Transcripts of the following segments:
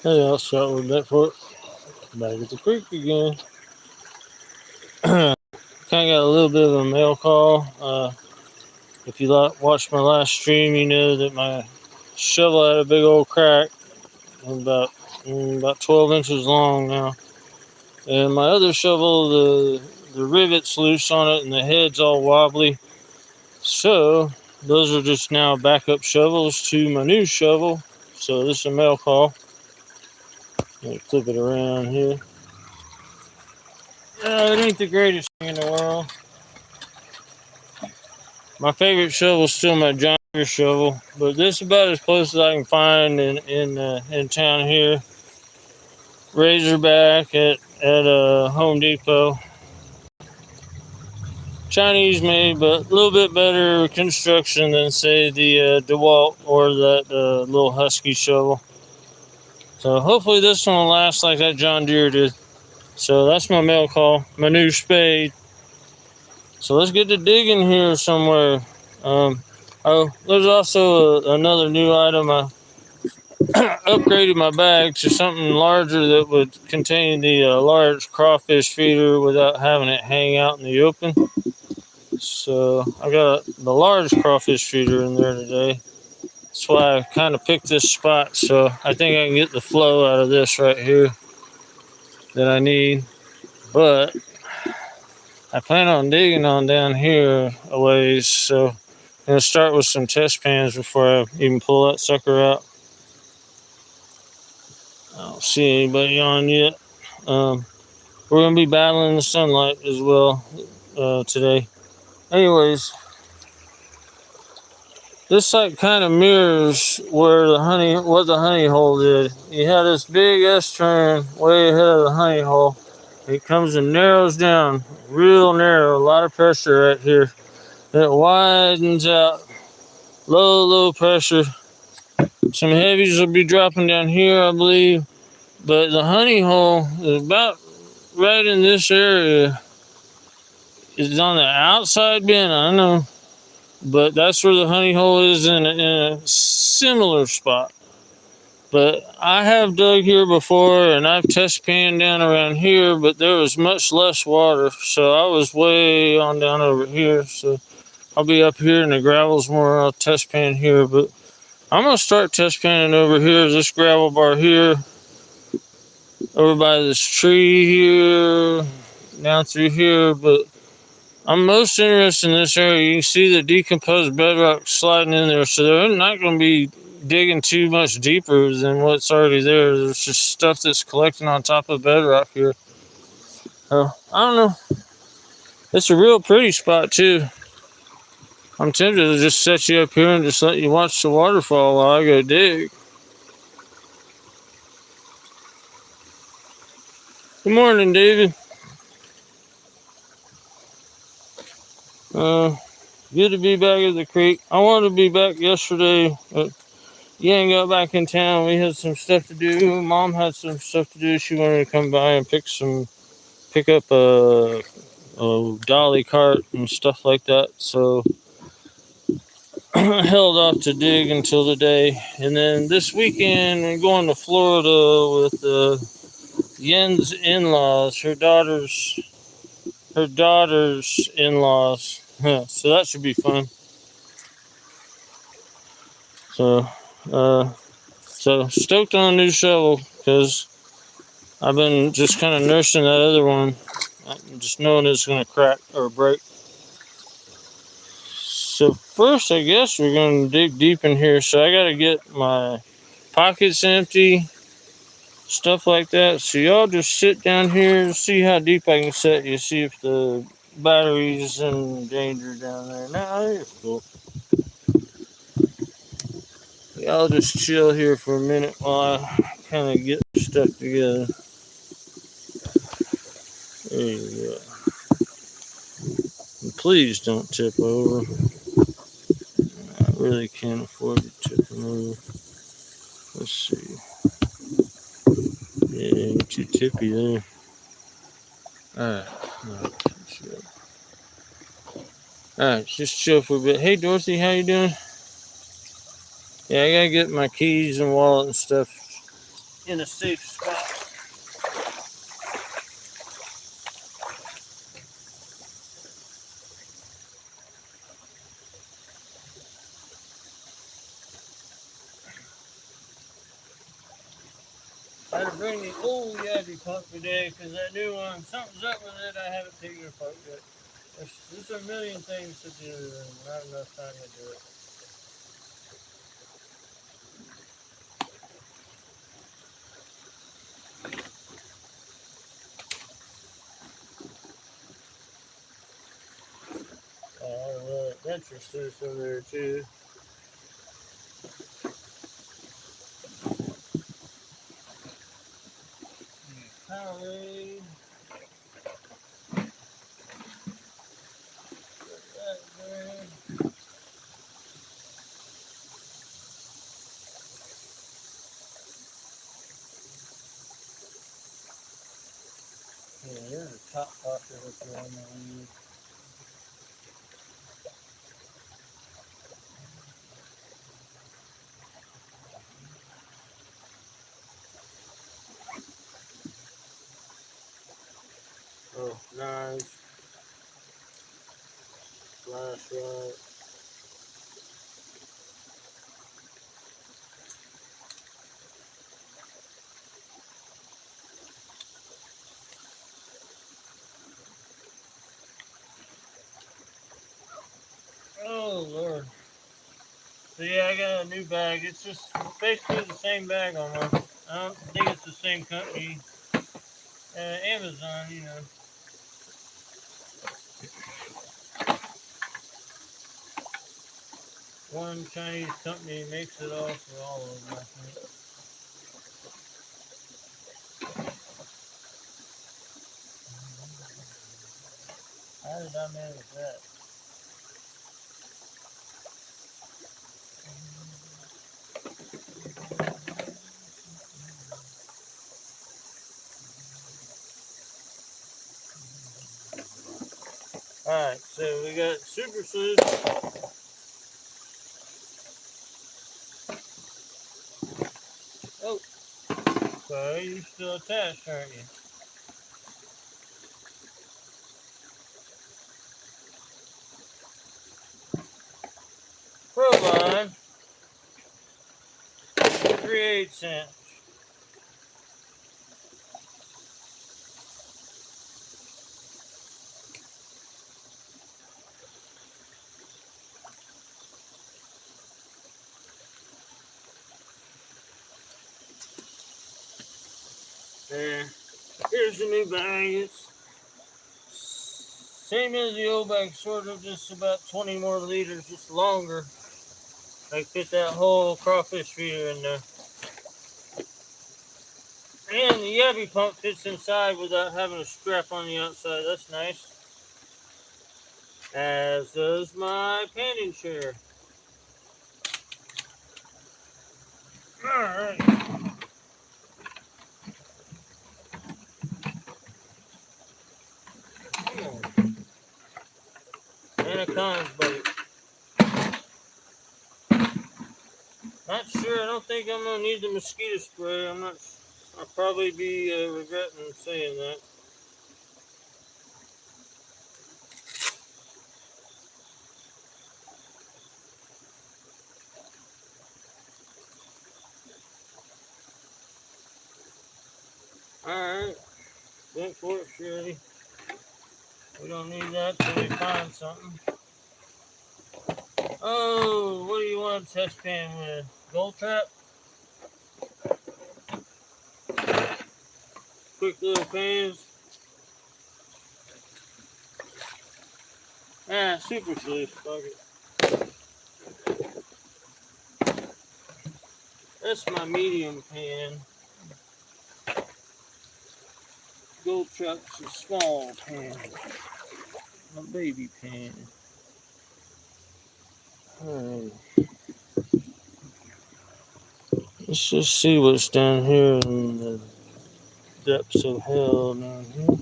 Hey, I'll start with that for back at the creek again. Kind of got a little bit of a mail call. If you watched my last stream, you know that my shovel had a big old crack, about 12 inches long now. And my other shovel, the rivets loose on it, and the head's all wobbly. So those are just now backup shovels to my new shovel. So this is a mail call. Let me flip it around here. It ain't the greatest thing in the world. My favorite shovel is still my John Deere shovel, but this is about as close as I can find in town here. Razorback at Home Depot. Chinese made, but a little bit better construction than say the DeWalt or that little Husky shovel. So hopefully this one will last like that John Deere did. So that's my mail call, my new Spade. So let's get to digging here somewhere. There's also another new item. I upgraded my bag to something larger that would contain the large crawfish feeder without having it hang out in the open. So I got the large crawfish feeder in there today. That's why I kind of picked this spot. So I think I can get the flow out of this right here that I need. But I plan on digging on down here a ways. So I'm going to start with some test pans before I even pull that sucker out. I don't see anybody on yet. We're going to be battling the sunlight as well today. Anyways, this site kind of mirrors where what the honey hole did. You had this big S-turn way ahead of the honey hole. It comes and narrows down, real narrow, a lot of pressure right here. It widens out, low pressure. Some heavies will be dropping down here, I believe. But the honey hole is about right in this area. It's on the outside bin, I know. But that's where the honey hole is in a similar spot. But I have dug here before and I've test panned down around here, but there was much less water. So I was way on down over here. So I'll be up here and the gravel's more. I'll test pan here. But I'm going to start test panning over here, this gravel bar here. Over by this tree here, down through here, but I'm most interested in this area. You can see the decomposed bedrock sliding in there, so they're not going to be digging too much deeper than what's already there. There's just stuff that's collecting on top of bedrock here. I don't know. It's a real pretty spot too. I'm tempted to just set you up here and just let you watch the waterfall while I go dig. Good morning, David. Good to be back at the creek. I wanted to be back yesterday, but Yang got back in town. We had some stuff to do. Mom had some stuff to do. She wanted to come by and pick up a dolly cart and stuff like that. So I held off to dig until today. And then this weekend we're going to Florida with Yen's in-laws, her daughter's in-laws. So that should be fun. So stoked on a new shovel because I've been just kind of nursing that other one, just knowing it's going to crack or break. So first, I guess we're going to dig deep in here. So I got to get my pockets empty, stuff like that. So y'all just sit down here, see how deep I can set you, see if the battery's in danger down there. Nah, it's cool. Y'all just chill here for a minute while I kind of get stuff together. There you go. And please don't tip over. I really can't afford to tip them over. Let's see. Yeah, too tippy there. Alright. Alright, just chill for a bit. Hey Dorothy, how you doing? Yeah, I gotta get my keys and wallet and stuff in a safe spot. I had to bring the old Yabby pump today because that new one, something's up with it. I haven't taken it apart yet. There's a million things to do and not enough time to do it. Oh, adventure suits in there too. Powerade. That there. Yeah, here's a top pocket if you want to use. Oh, knives, flashlight. Oh Lord. So yeah, I got a new bag. It's just basically the same bag almost. I don't think it's the same company. Amazon, you know. One Chinese company makes it all for all of them, I think. How did I manage that? Alright, so we got super sleuth. Oh, okay, you're still attached, aren't you? Crowline, 3/8 inch. There. Here's the new bag. It's same as the old bag, sort of, just about 20 more liters, just longer. I fit that whole crawfish feeder in there. And the Yabby pump fits inside without having a strap on the outside. That's nice. As does my panning chair. Alright. Come on. Anaconda's bite. Not sure. I don't think I'm going to need the mosquito spray. I'll probably be regretting saying that. Alright. Went for it, Shirley. We don't need that till we find something. Oh, what do you want a test pan with? Gold trap? Quick little pans. Ah, super sleuth. Fuck it. That's my medium pan. Gold trap's a small pan. My baby pan. Alright. Let's just see what's down here in the depths of hell down here.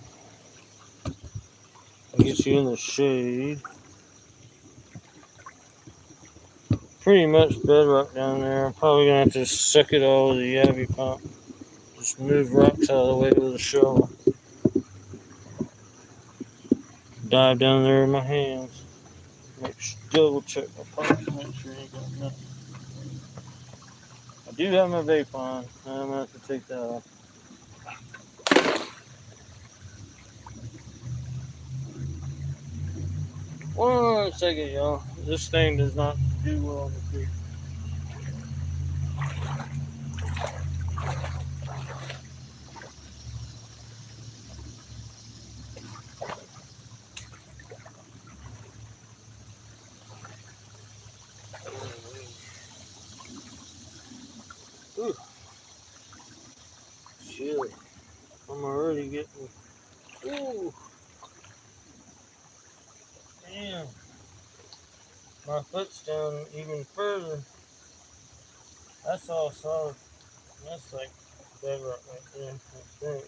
I'll get you in the shade. Pretty much bedrock down there. I'm probably gonna have to suck it all with the Yabby pump. Just move rocks out of the way with a shovel. Dive down there with my hands. Double check my pockets, make sure I ain't got nothing. I do have my vape on. I'm gonna have to take that off. 1 second, y'all. This thing does not do well on the creek. Ooh, chilly. I'm already getting. Ooh, damn. My foot's down even further. That's all solid. That's like bedrock right there, I think.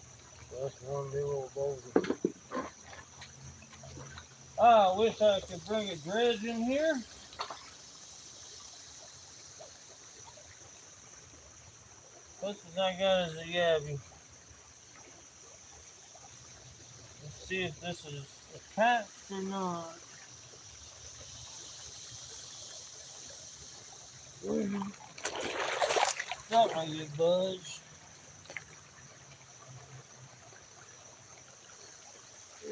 That's one big old boulder. I wish I could bring a dredge in here. Closest I got is a yabby. Let's see if this is attached or not. That might get buzzed.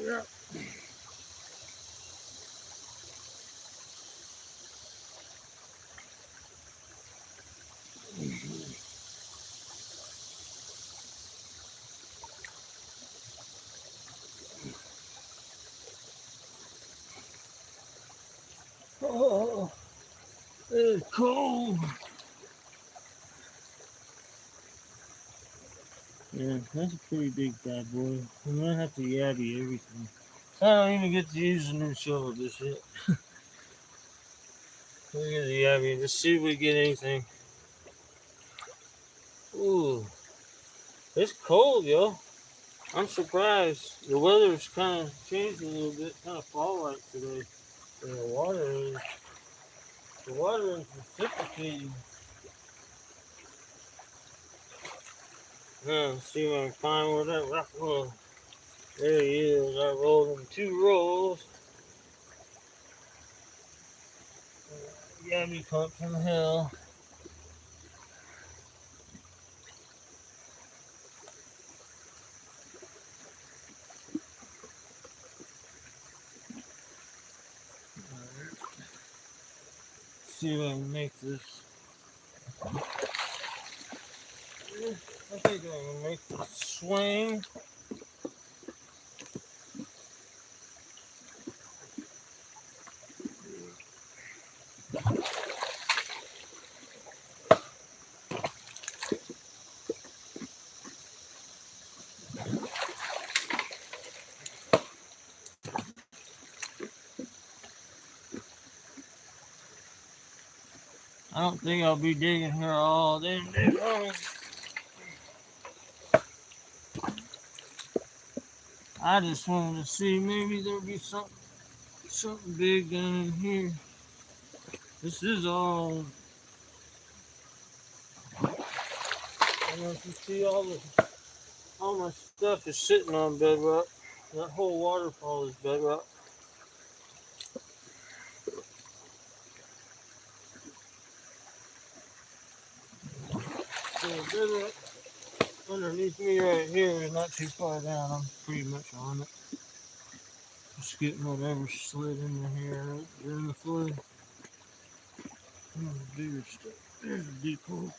Yep. Oh, it's cold. Yeah, that's a pretty big bad boy. I'm gonna have to yabby everything. I don't even get to use a new shovel this yet. Look at the yabby. Let's see if we get anything. Ooh, it's cold, yo. I'm surprised. The weather's kind of changed a little bit, kind of fall-like today. And the water is precipitating. Let's see if I can find where that rock was. There he is. I rolled him 2 rolls. Yabby pump from hell. See if I can make this. I think I can make this swing. I don't think I'll be digging here all damn day long. I just wanted to see maybe there'll be something big down in here. This is all. I don't know if you see all my stuff is sitting on bedrock. That whole waterfall is bedrock. So bedrock underneath me right here is not too far down. I'm pretty much on it. Just getting whatever slid into here during the flood. Bigger stuff. There's a deep hole.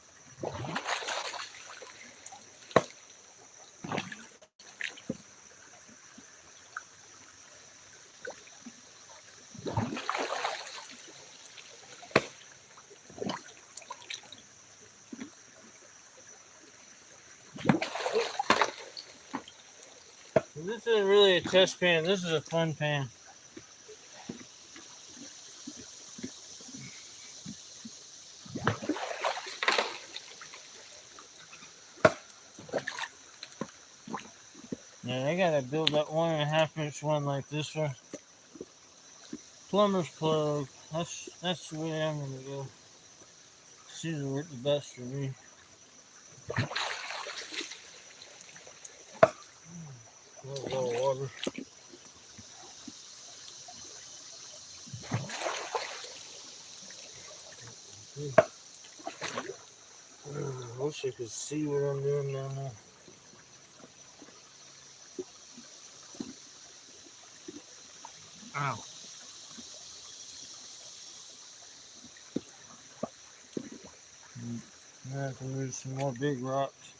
This isn't really a test pan. This is a fun pan. Yeah, I gotta build that 1.5-inch one like this one. Plumber's plug. That's the way I'm gonna go. Seems to work the best for me. There's a little water. I wish I could see what I'm doing down there. Ow. I have to move some more big rocks.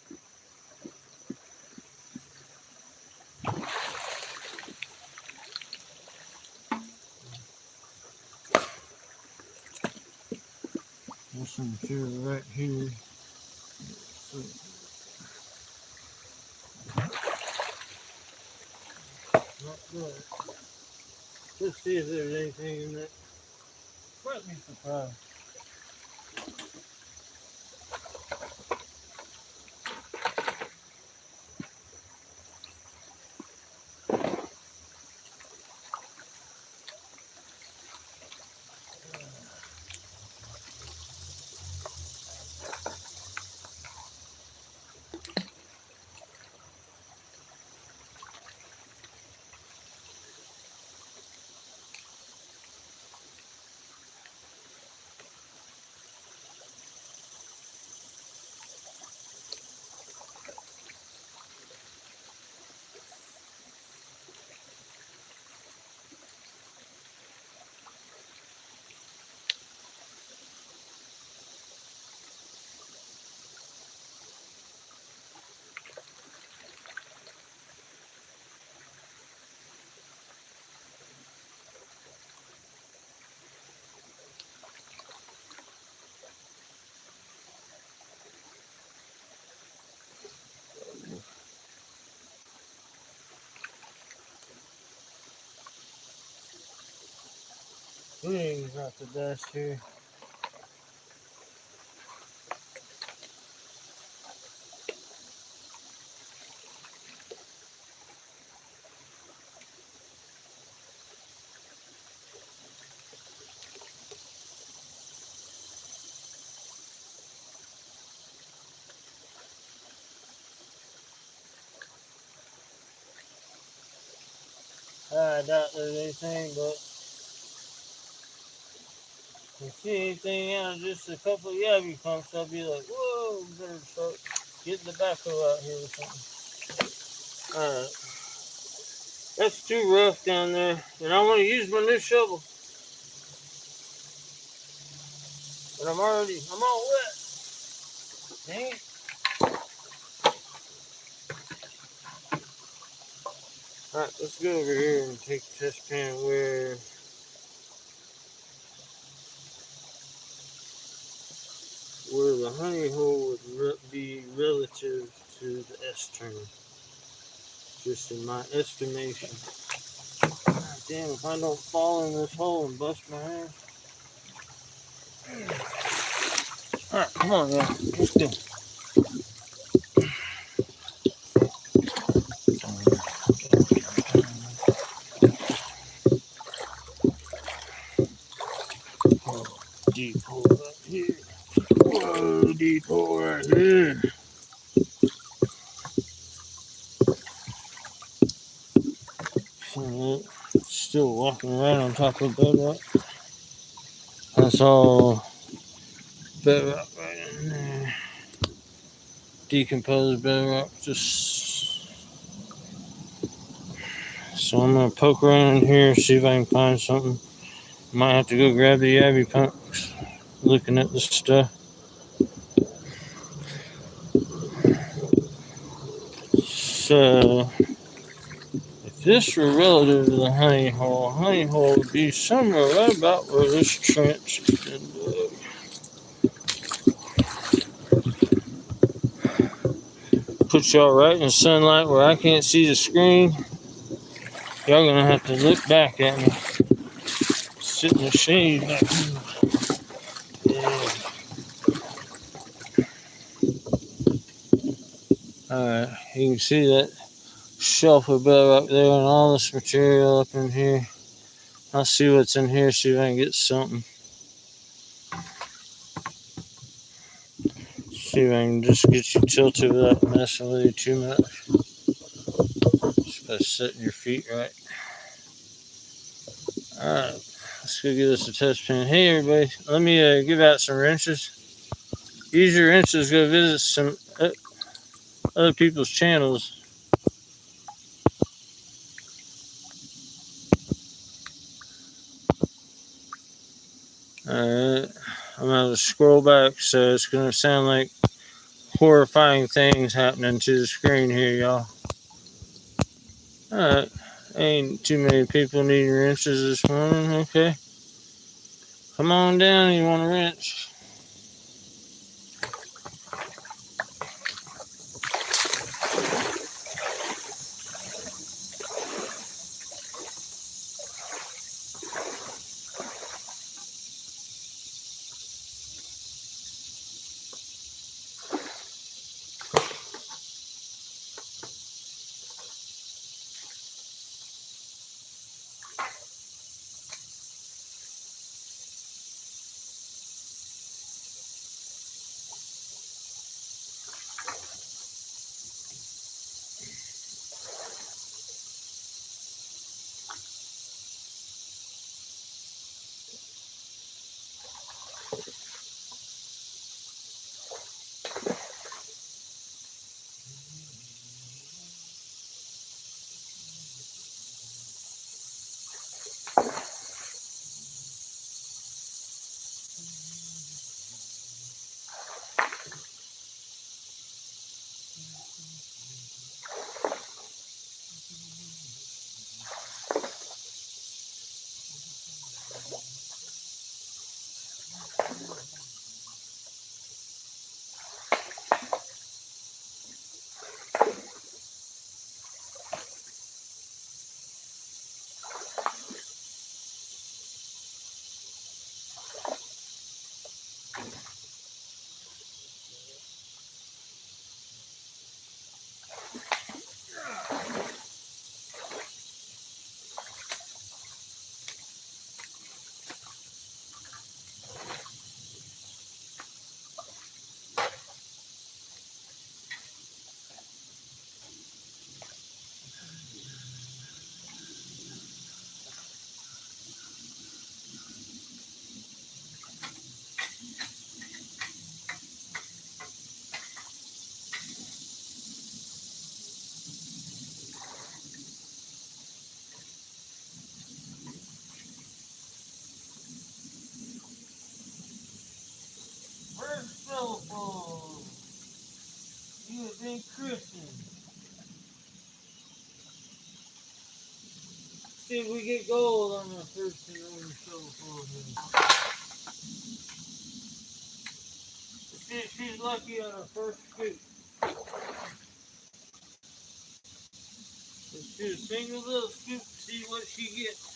There's some material right here. Not good. Let's see if there's anything in there. Might be surprised. Please, not the dust here. I doubt there's anything, but if I see anything out of just a couple of yabby pumps, I'll be like, whoa, better start getting the backhoe out here or something. Alright. That's too rough down there, and I want to use my new shovel. But I'm all wet. Dang it. Alright, let's go over here and take the test pan where the honey hole would be relative to the S-turn. Just in my estimation. God damn, if I don't fall in this hole and bust my ass. Alright, come on, y'all. Let's go. Deep hole right here. Whoa, deep hole right here. Still walking around on top of bedrock. That's all bedrock right in there. Decomposed bedrock. So I'm gonna poke around in here, see if I can find something. Might have to go grab the yabby pumps. Looking at the stuff. So if this were relative to the honey hole would be somewhere right about where this trench has been dug. Put y'all right in sunlight where I can't see the screen. Y'all gonna have to look back at me. Sit in the shade back here. Yeah. Alright, you can see that shelf of bedrock there and all this material up in here. I'll see what's in here, see if I can get something. See if I can just get you tilted without messing with you too much. That's setting your feet right. Alright, let's go give this a test pin. Hey everybody, let me give out some wrenches. Use your wrenches, go visit some other people's channels. Alright, I'm going to scroll back so it's going to sound like horrifying things happening to the screen here, y'all. Alright, ain't too many people needing wrenches this morning, okay. Come on down, you want a wrench? Where's the telephone? You have been christened. See if we get gold on the first thing on the telephone here. See if she's lucky on her first scoop. Let's do a single little scoop to see what she gets.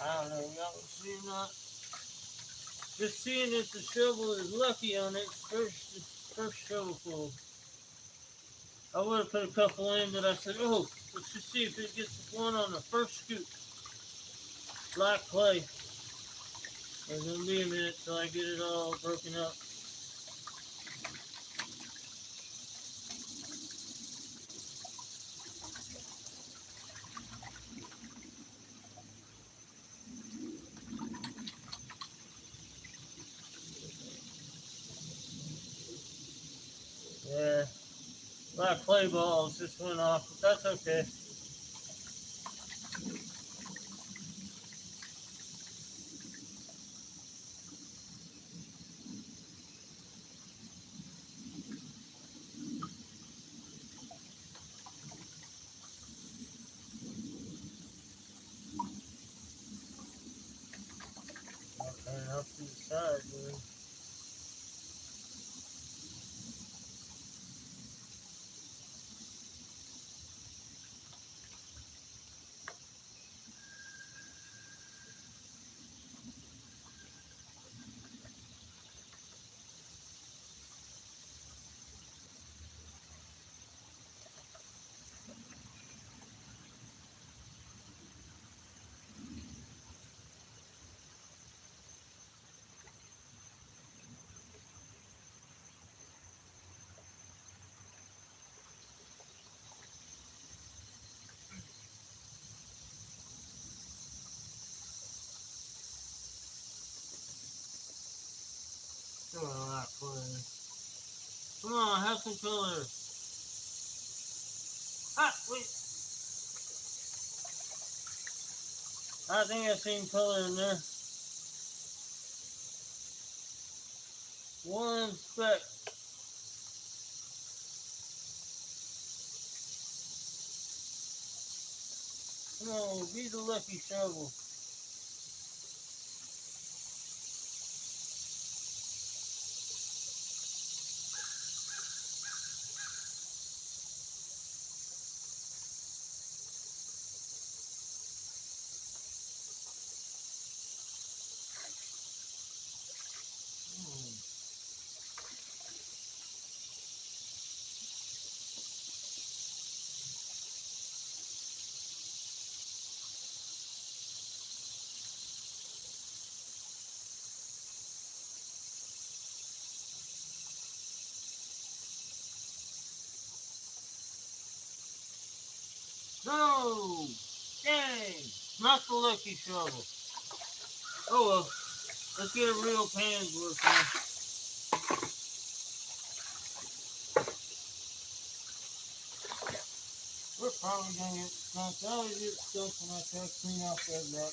I don't know, y'all see not. Just seeing if the shovel is lucky on its first shovelful. I would have put a couple in, but I said, oh, let's just see if it gets one on the first scoop. Black clay. It's gonna be a minute till I get it all broken up. Yeah, black clay balls just went off, but that's okay. and up to the side, man. Come on, not playing. Come on, have some color. Ah, wait. I think I seen color in there. One speck. Come on, be the lucky shovel. No! Dang! Not the lucky shovel. Oh well. Let's get a real pan's worth now. We're probably gonna get skunked. I always get skunked when I try to clean off that rock.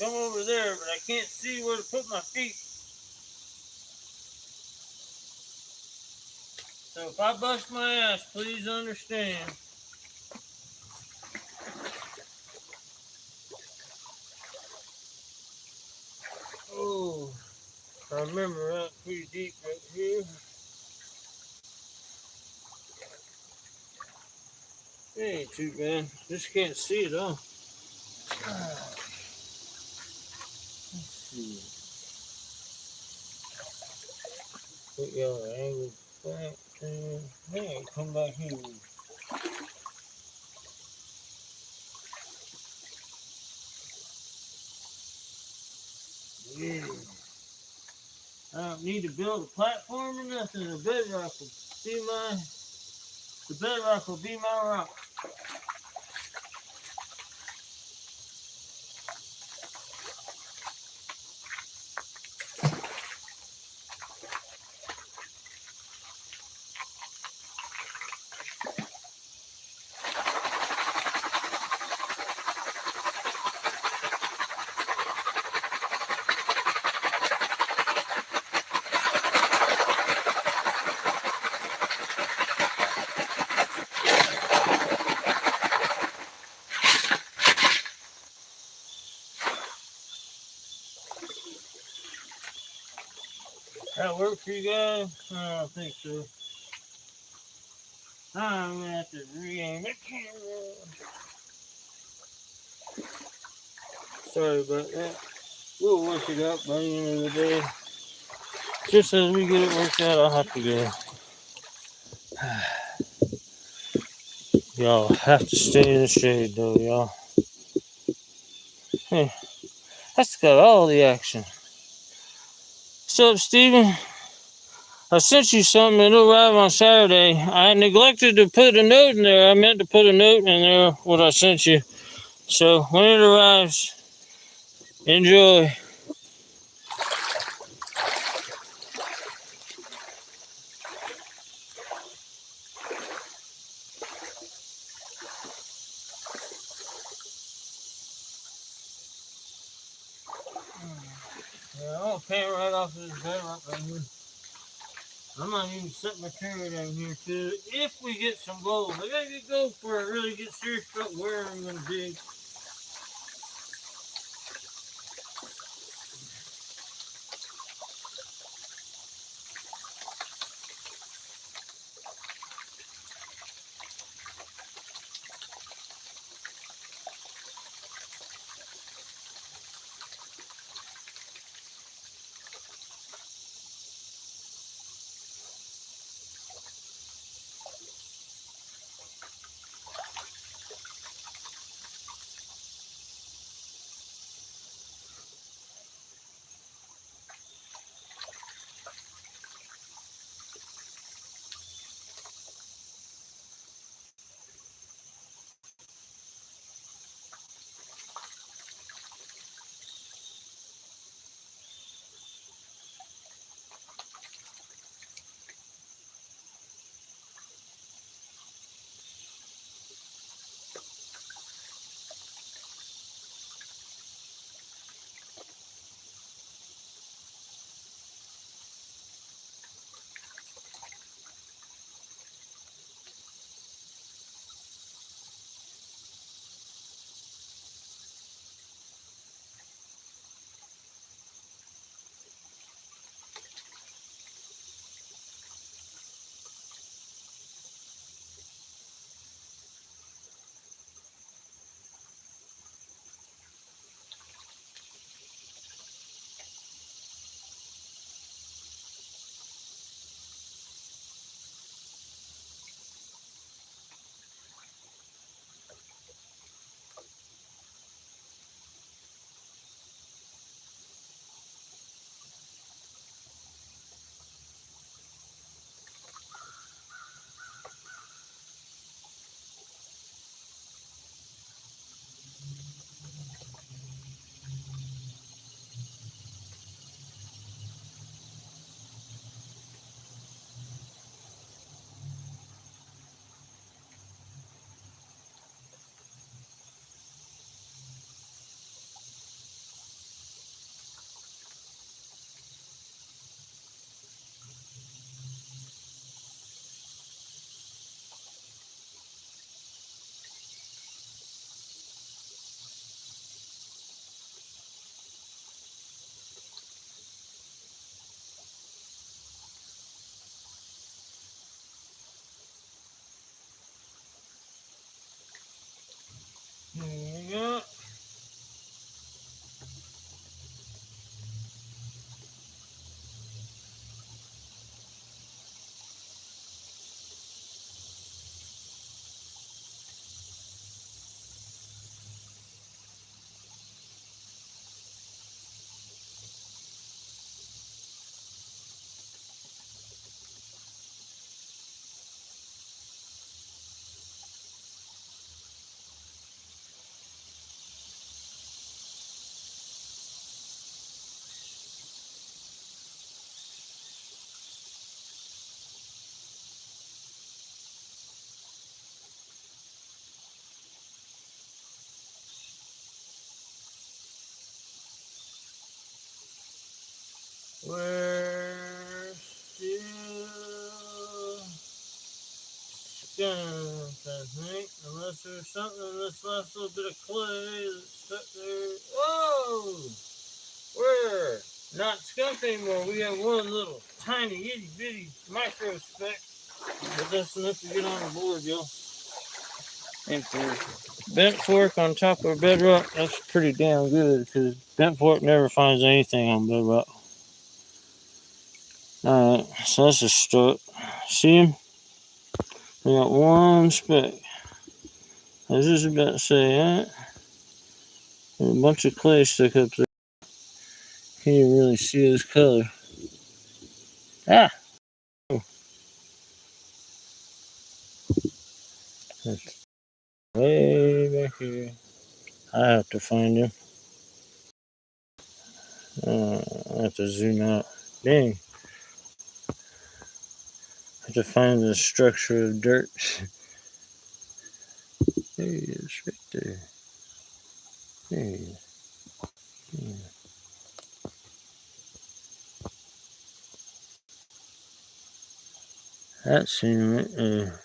Come over there, but I can't see where to put my feet. So if I bust my ass, please understand. Oh, I remember that pretty deep right here. It ain't too bad. Just can't see it, huh? Let's see. Put y'all angle back there. Hey, come back here. Yeah. I don't need to build a platform or nothing. The bedrock will be the bedrock will be my rock. That work for you guys? I don't think so. I'm gonna have to re-aim the camera. Sorry about that. We'll work it out by the end of the day. Just as we get it worked out, I'll have to go. Y'all have to stay in the shade though, y'all. Hey, that's got all the action. What's up, Steven? I sent you something. It'll arrive on Saturday. I neglected to put a note in there. I meant to put a note in there, what I sent you. So when it arrives, enjoy. Yeah, I'm gonna paint right off of this bed right here. I might even set my camera down here too. If we get some gold, I gotta get gold before I really get serious about where I'm gonna dig. There we go. We're still skunk, I think. Unless there's something in this last little bit of clay that's stuck there. Whoa! We're not skunk anymore. We have one little. tiny itty bitty micro speck, but that's enough to get on the board, yo. And for bent fork on top of bedrock, that's pretty damn good because bent fork never finds anything on bedrock. Alright, so that's a start. See him? We got one speck. I was just about to say, alright. There's a bunch of clay stuck up there. Can't even really see his color. Ah! That's way back here. I have to find him. I have to zoom out. Dang. I have to find the structure of dirt. There he is, right there. There he is. Yeah. That's him right there.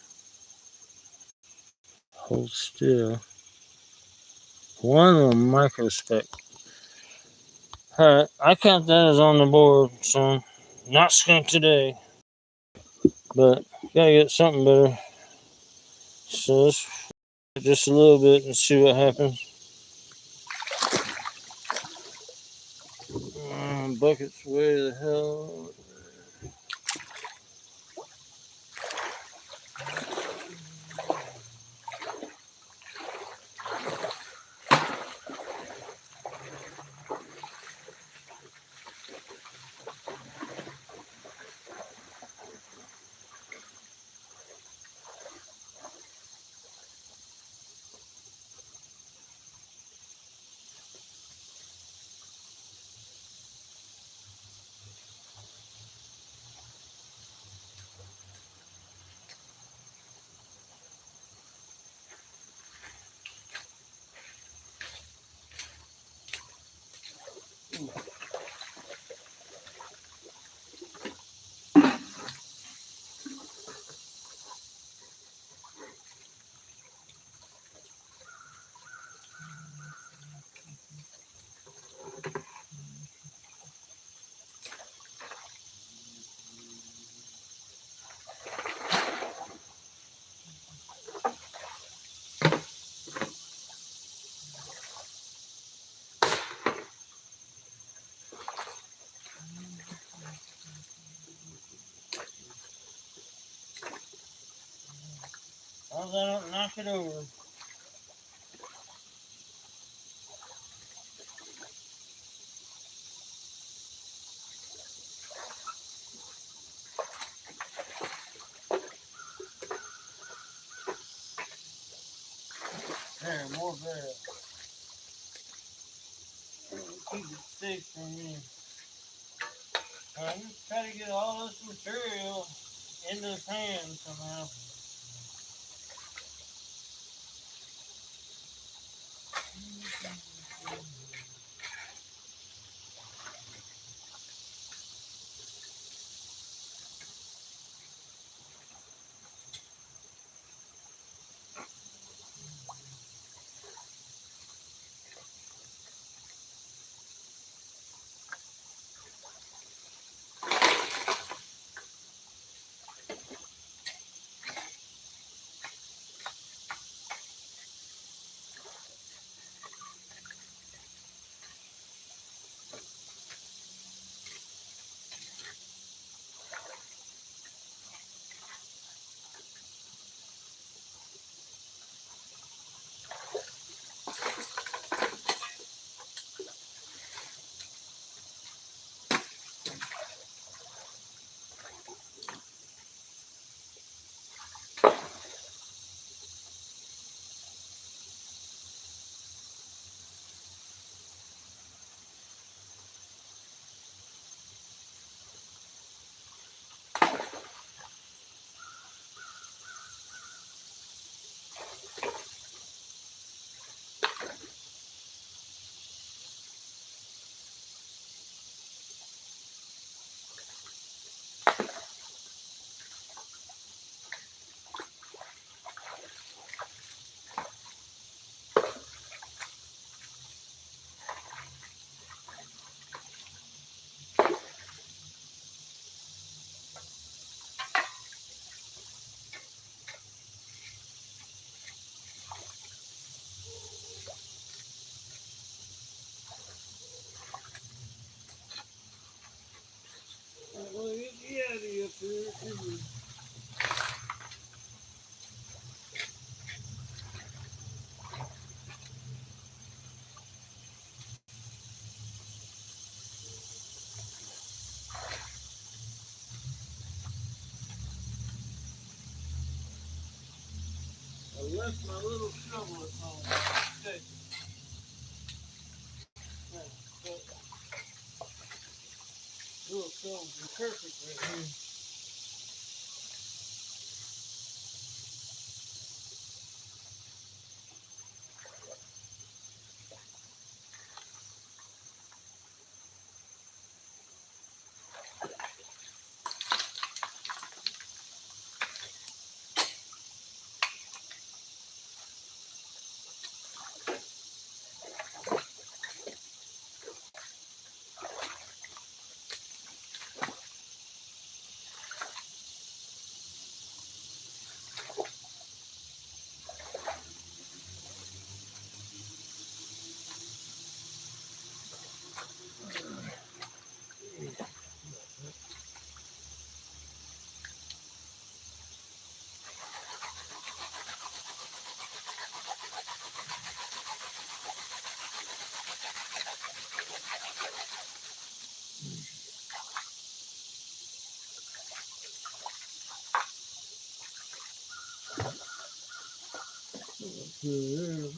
Hold still. One little microspec. Alright, I count that as on the board, son. Not skunk today. But gotta get something better. So let's just a little bit and see what happens. Bucket's way the hell. As long as I don't knock it over. There, more barrel. Keep it safe from me. I'm just trying to get all this material into the pan somehow. I left my little shovel at home. Okay. Little shovel be perfect right here. Good.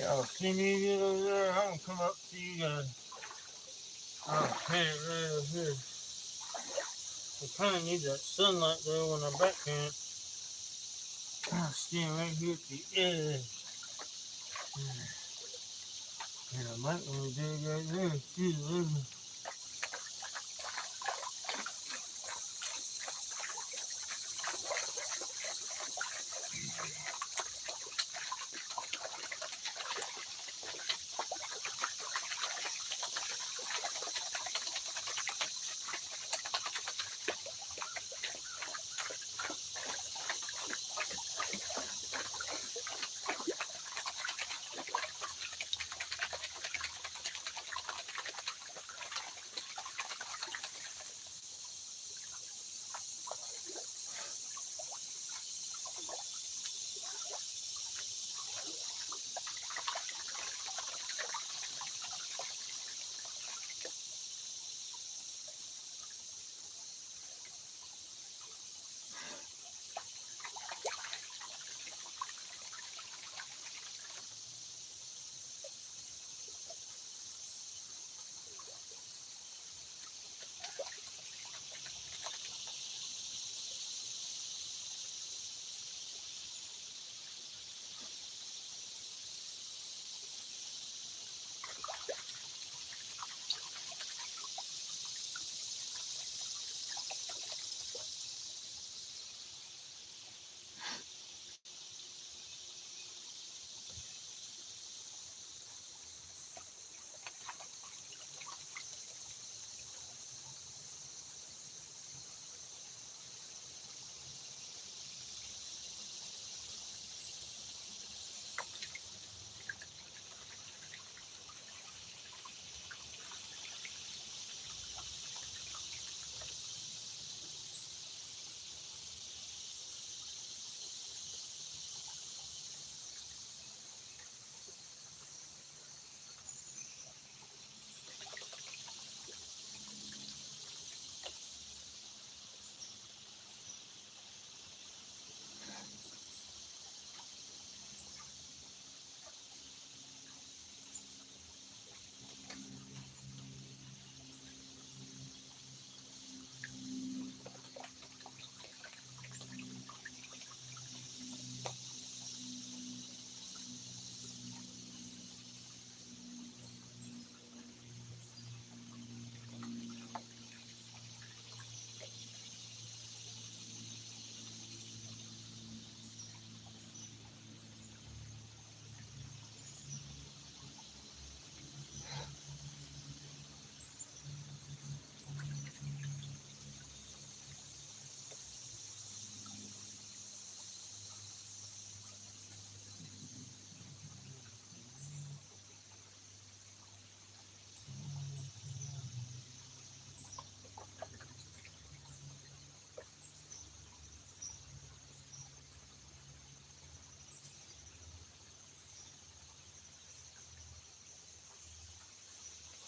Y'all see me get over there? I'm gonna come up to you guys. I'll plant it right over here. I kind of need that sunlight though when I backhand. I'll stand right here at the edge. And I might want to dig right there too.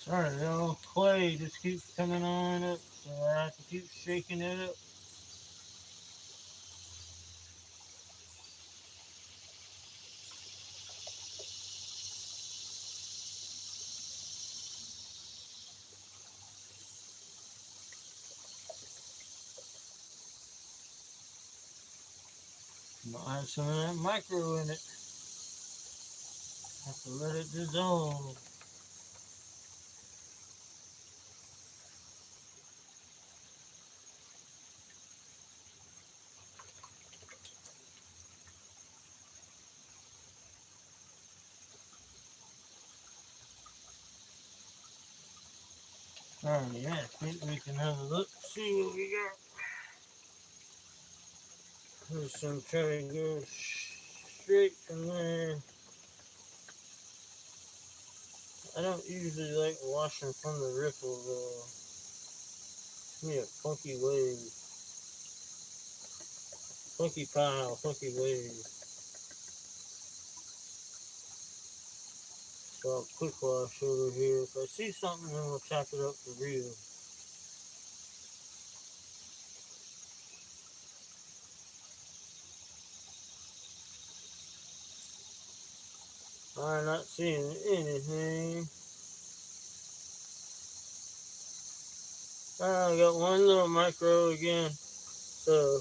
Alright, that old clay just keeps coming on up, so I have to keep shaking it up. I'm gonna add some of that micro in it. Have to let it dissolve. Alright, yeah, I think we can have a look, see what we got. There's some try to go straight from there. I don't usually like washing from the riffle though. It's me a funky wave. Funky pile, funky wave. So I'll quick wash over here. If I see something, then we'll chop it up for real. I'm not seeing anything. I got one little micro again. So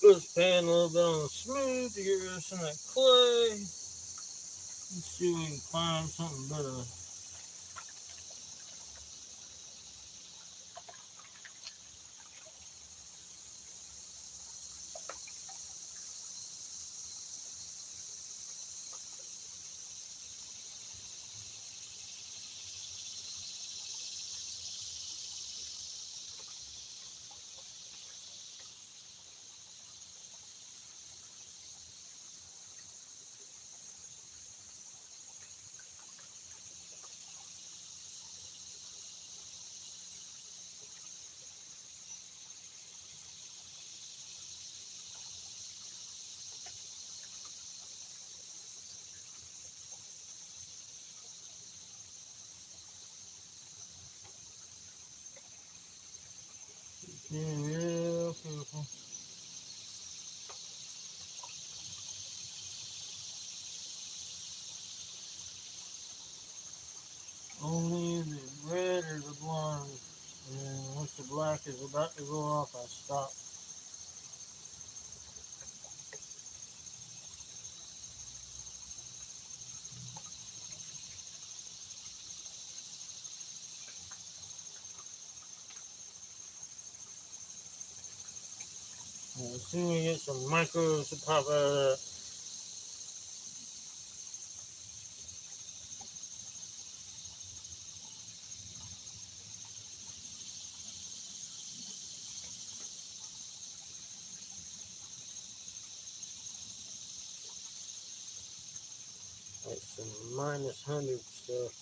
just pan a little bit on the smooth to get rid of some of that clay. Let's see if we can find something better. Yeah, real careful. Only the red or the blonde. And once the black is about to go off, I stop. And as soon as we get some micros to pop out of that. Like some minus 100 stuff.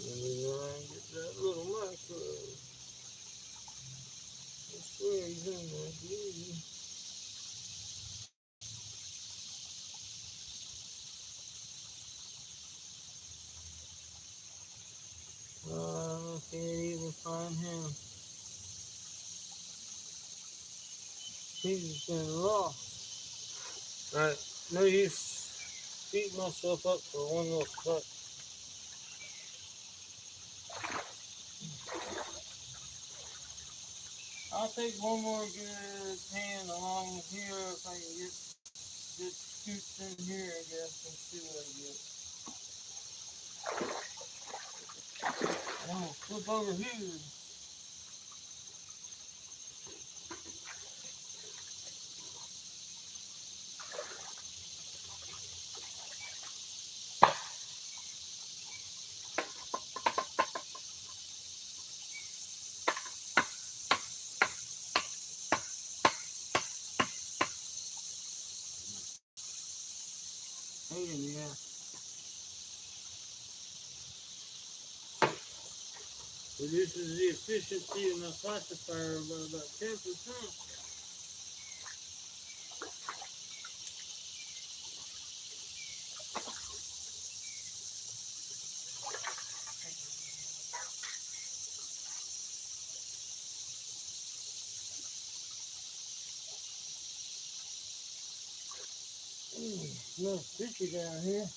Let me get that little micro. I swear he's in there, dude. I can't even find him. He's been lost. Alright, no use beating myself up for one little spot. I'll take one more good pan along here if I can get good scoops in here, I guess, and see what I get. I'm gonna flip over here. Reduces the efficiency of my classifier by about 10%. A little fishy down here.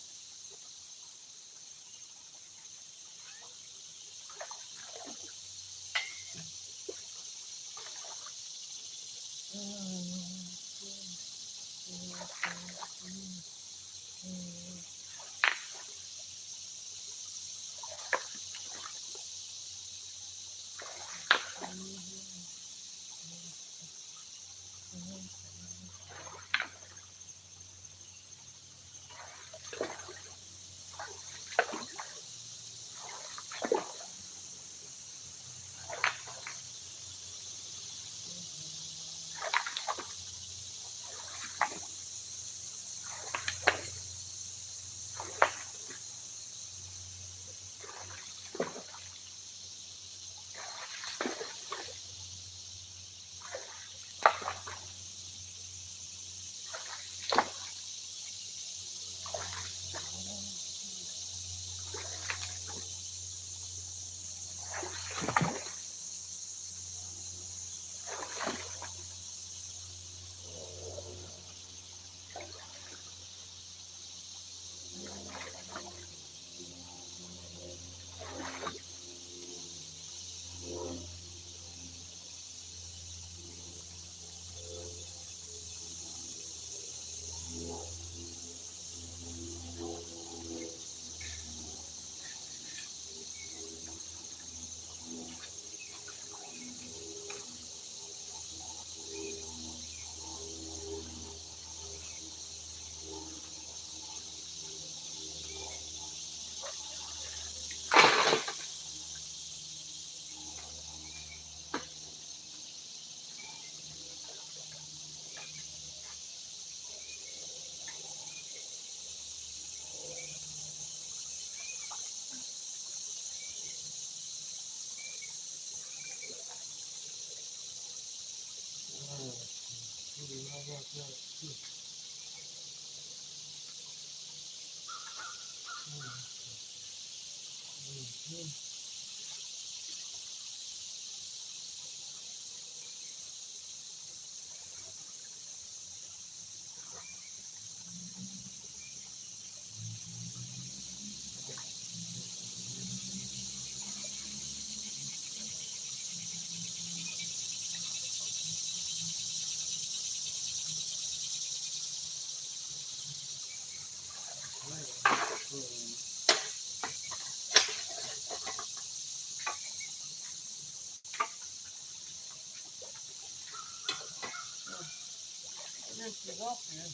This is off here.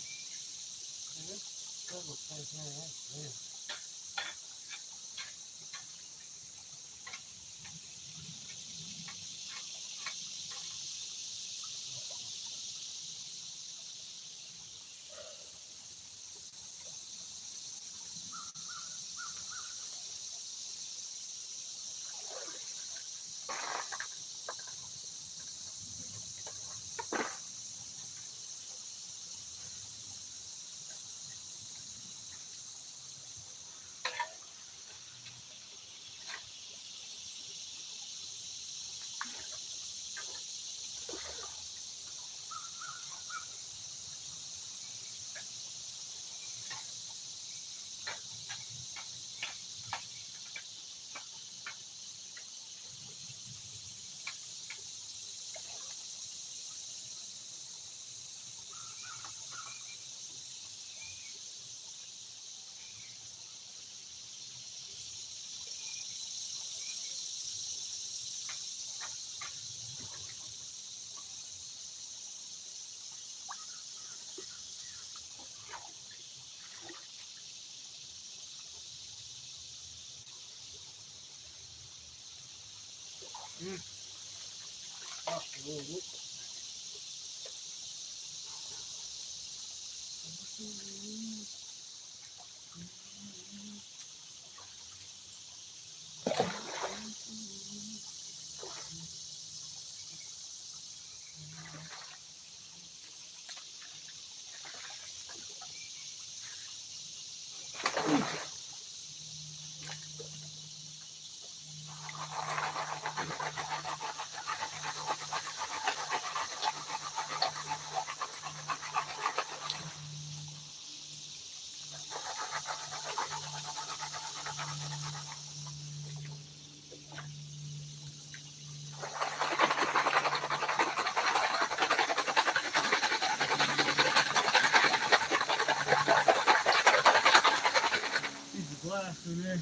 Double place here. Off a little bit. Piece of glass in there.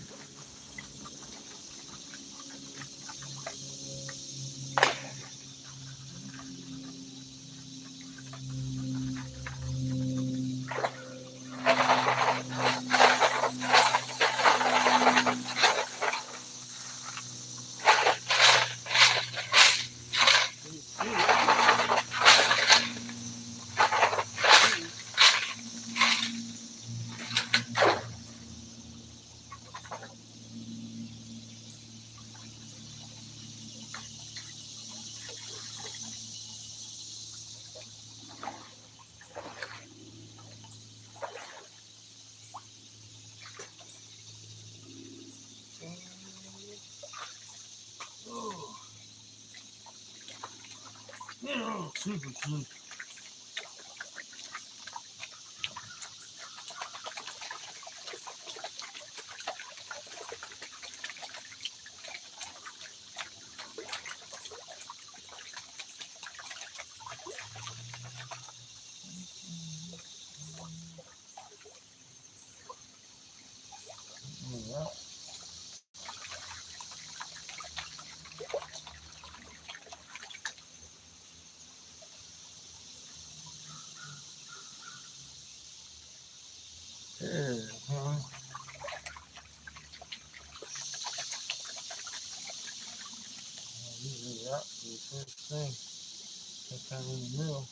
Oh, super sleep. Yeah. Yeah, huh? Usually that for the first thing. That kind in the middle.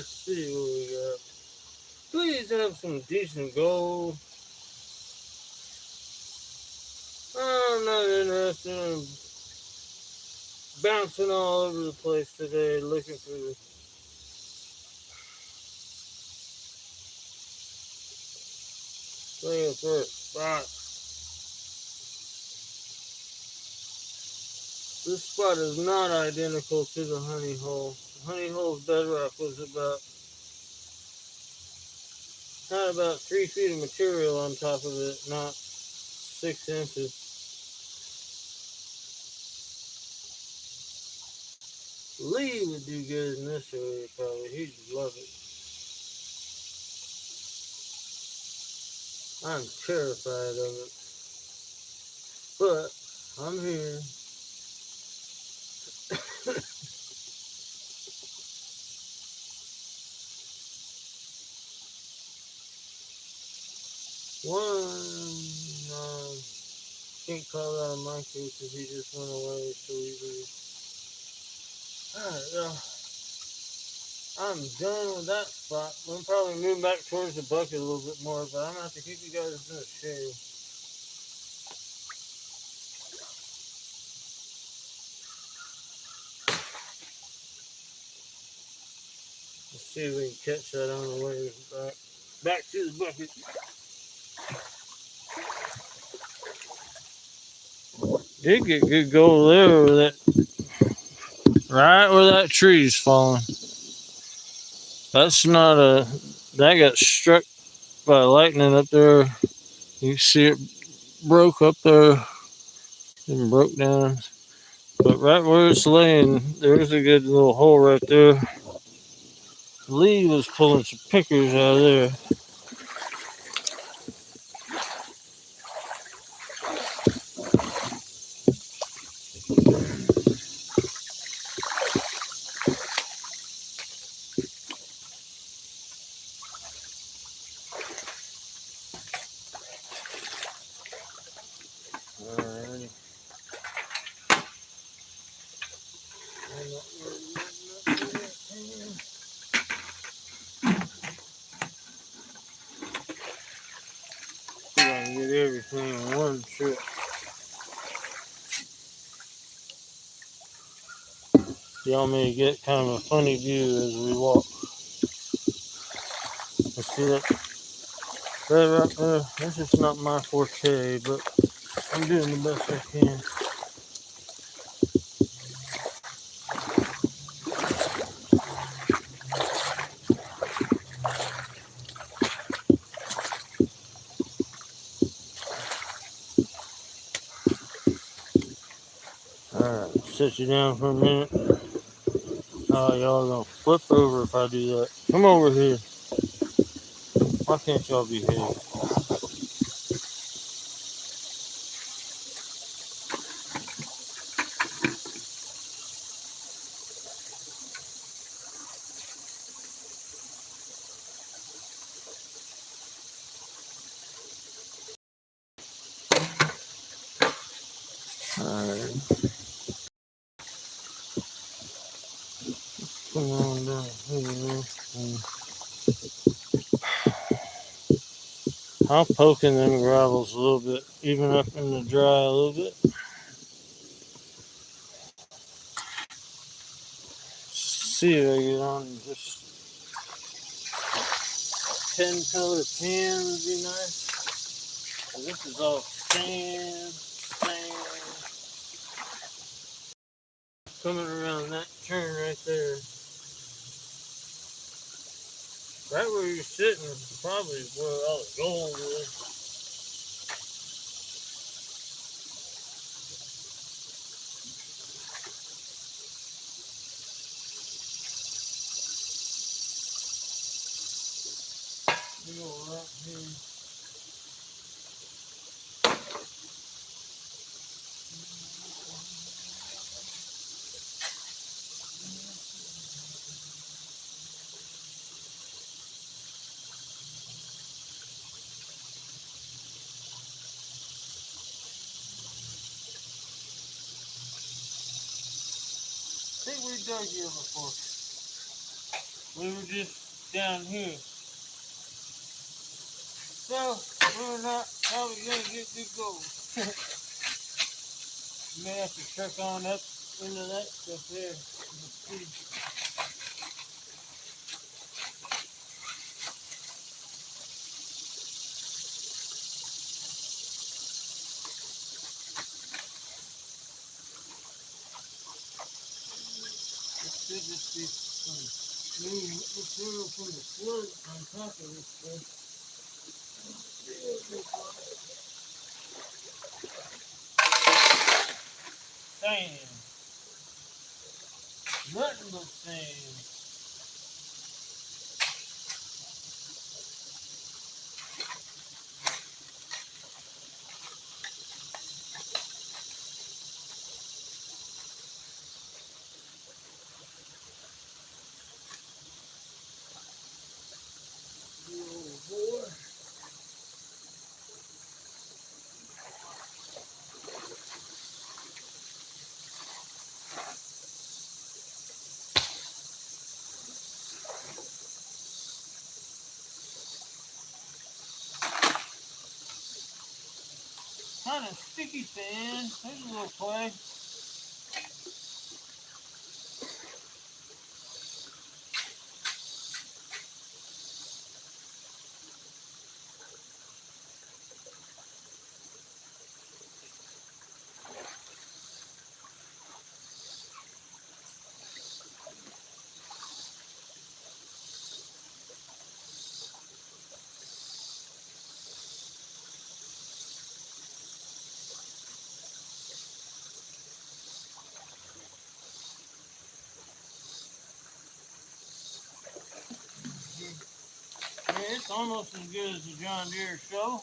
Let's see what we got. Please have some decent gold. I'm not interested in bouncing all over the place today looking for a spot. This spot is not identical to the honey hole. The honey hole's bedrock was had about 3 feet of material on top of it, not 6 inches. Lee would do good in this area probably. He'd love it. I'm terrified of it. But I'm here. Can't call that a monkey because he just went away so easily. Alright, y'all. I'm done with that spot. We'll probably move back towards the bucket a little bit more, but I'm gonna have to keep you guys in the shade. Let's see if we can catch that on the way back. Back to the bucket. Did get good gold there with that, right where that tree's falling. That's not a, that got struck by lightning up there. You see it broke up there and broke down. But right where it's laying, there's a good little hole right there. Lee was pulling some pickers out of there. Alrighty. See if I can get everything in one trip. Y'all may get kind of a funny view as we walk. Let's see that right there. That's just not my forte, but I'm doing the best I can. Alright, sit you down for a minute. Oh, y'all gonna flip over if I do that. Come over here. Why can't y'all behave? Alright. Come on down here. I'll poke in them gravels a little bit, even up in the dry a little bit. See if I get on just 10 color pan would be nice. So this is all sand. Coming around that turn right there. Right where you're sitting probably is where all the gold is. We go right here. I think we dug here before. We were just down here. So, we're not probably going to get good gold. You may have to check on up into that stuff there. Let's see. This should just be some new material from the flood on top of this stuff. Sand. Nothing but sand. Oh boy. Kind of sticky sand. There's a little clay. Yeah, it's almost as good as the John Deere show.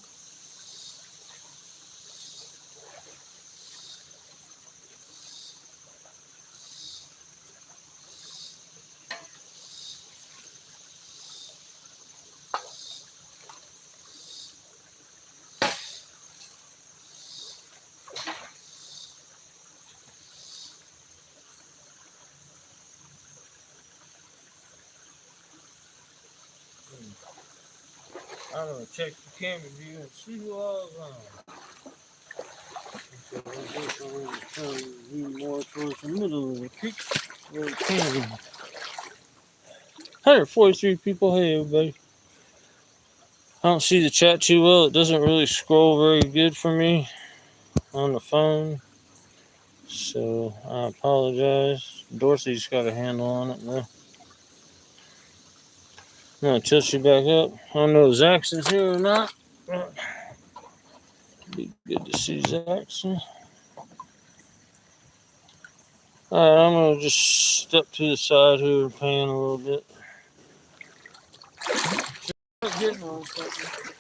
I'm gonna check the camera view and see who all's on. So I guess I'm gonna turn the view more towards the middle of the creek where it can be. 143 people. Hey everybody. I don't see the chat too well. It doesn't really scroll very good for me on the phone. So I apologize. Dorothy's got a handle on it now. I'm gonna tilt you back up. I don't know if Zaxon's here or not. Be good to see Zaxon. Alright, I'm gonna just step to the side here and pan a little bit. Getting on something.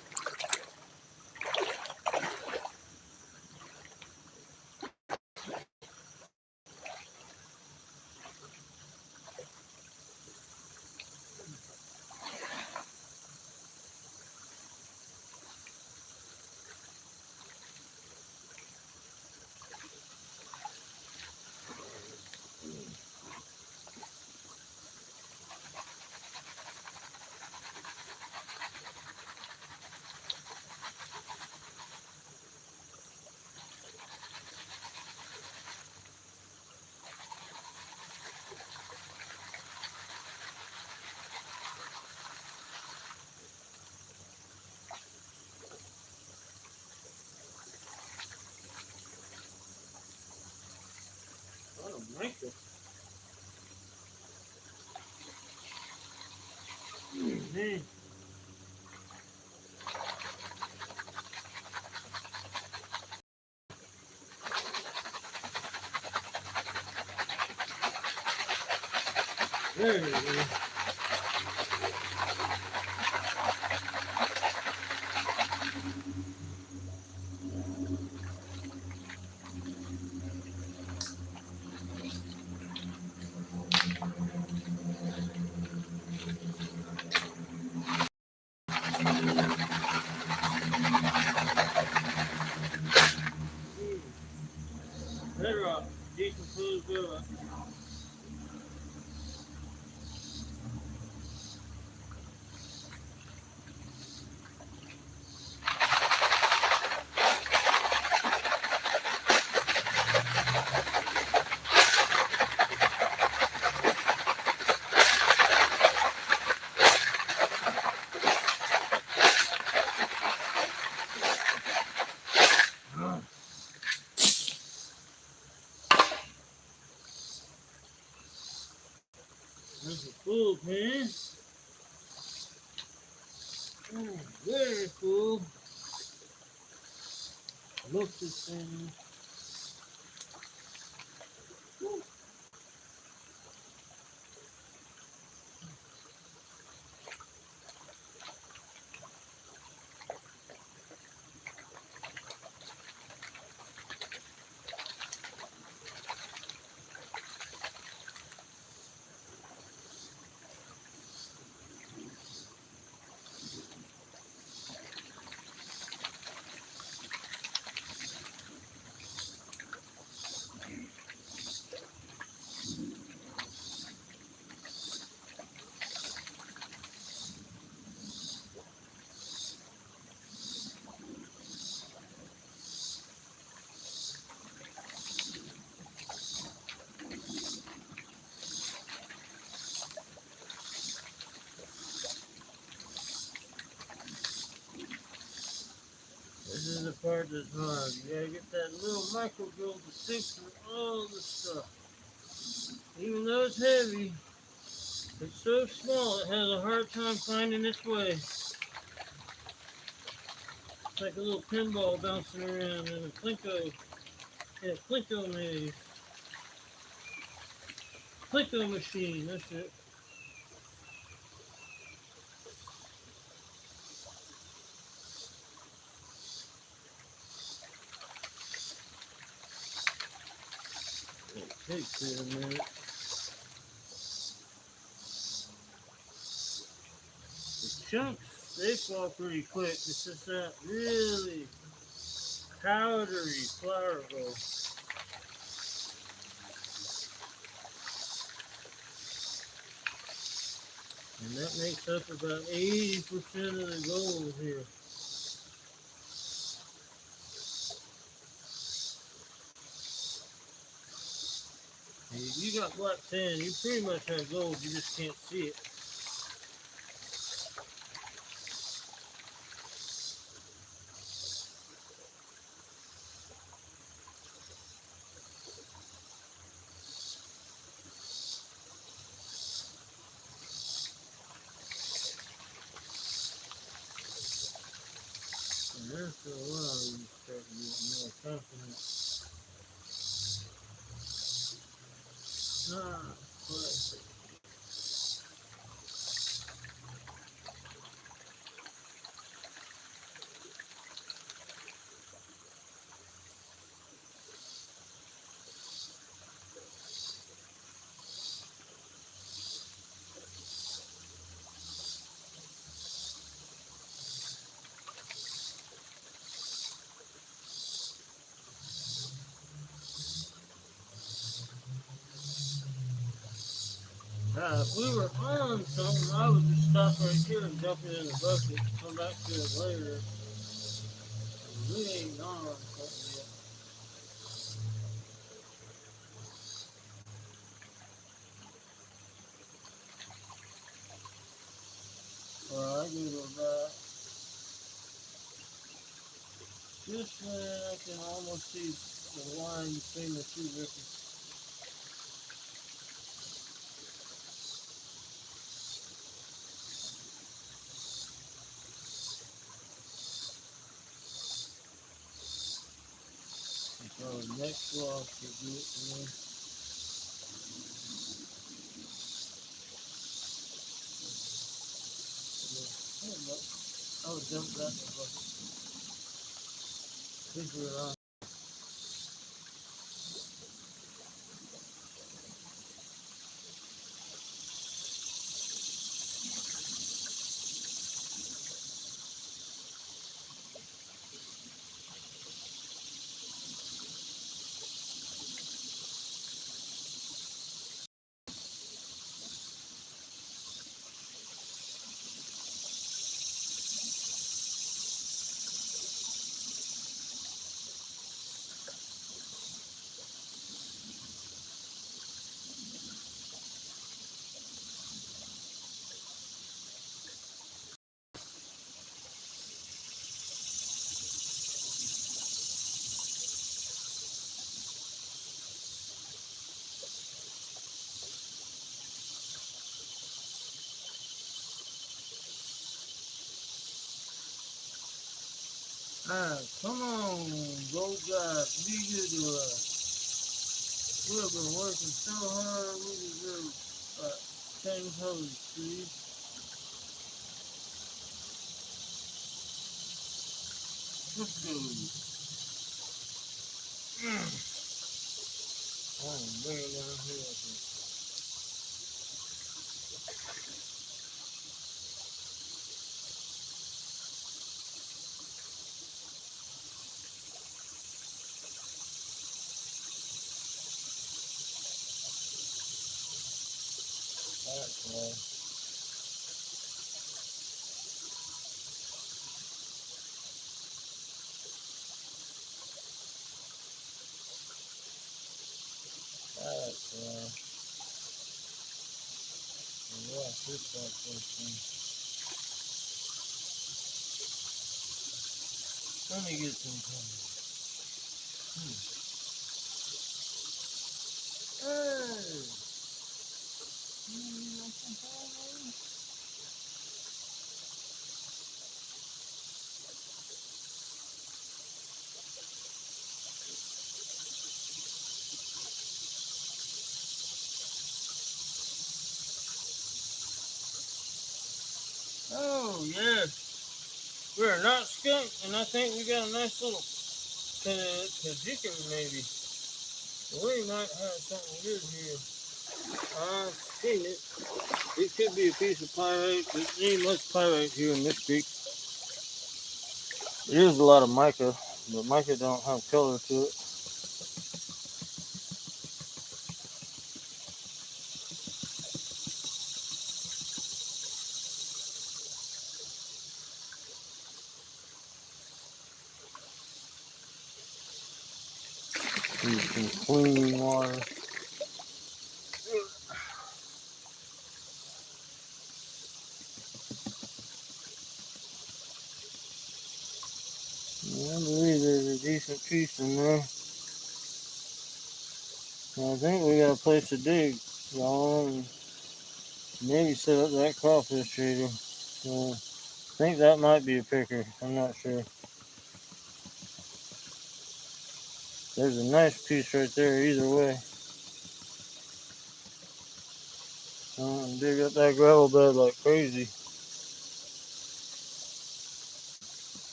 What a blanket. Mm-hmm. There you go. Bedrock. Decomposed bedrock. Cool, man. Very cool. Look this thing. Woo. This is the part that's hard. You gotta get that little micro drill to sink through all the stuff. Even though it's heavy, it's so small it has a hard time finding its way. It's like a little pinball bouncing around in a Plinko maze. Plinko machine, that's it. It takes it a minute. The chunks, they fall pretty quick. It's just that really powdery flour gold. And that makes up about 80% of the gold here. And if you got black sand, you pretty much have gold, you just can't see it. And after a while, you start getting more confident. Classic. If we were on something, I would just stop right here and dump it in the bucket, come back to it later. We ain't on something yet. Well, I go about just when I can almost see the line between the two rippers. So the next floss will do it for me. I would dump that in the bucket. Figure it out. Come on, go guys, be good to us. We have been working so hard, we deserve 10 colors, please. Let's go. I'm bring it down here. That's right. That's right. Watch this like this one. Let me get some colors. Hey! You want some colors? Oh, yes. We're not skunk, and I think we got a nice little Kajikin maybe. We might have something good here. I've seen it. It could be a piece of pyrite, but there ain't much pyrite here in this creek. There's a lot of mica, but mica don't have color to it. Use some clean water. I believe there's a decent piece in there. I think we got a place to dig, y'all, and maybe set up that crawfish trader. So I think that might be a picker. I'm not sure. There's a nice piece right there either way. I'm gonna dig up that gravel bed like crazy.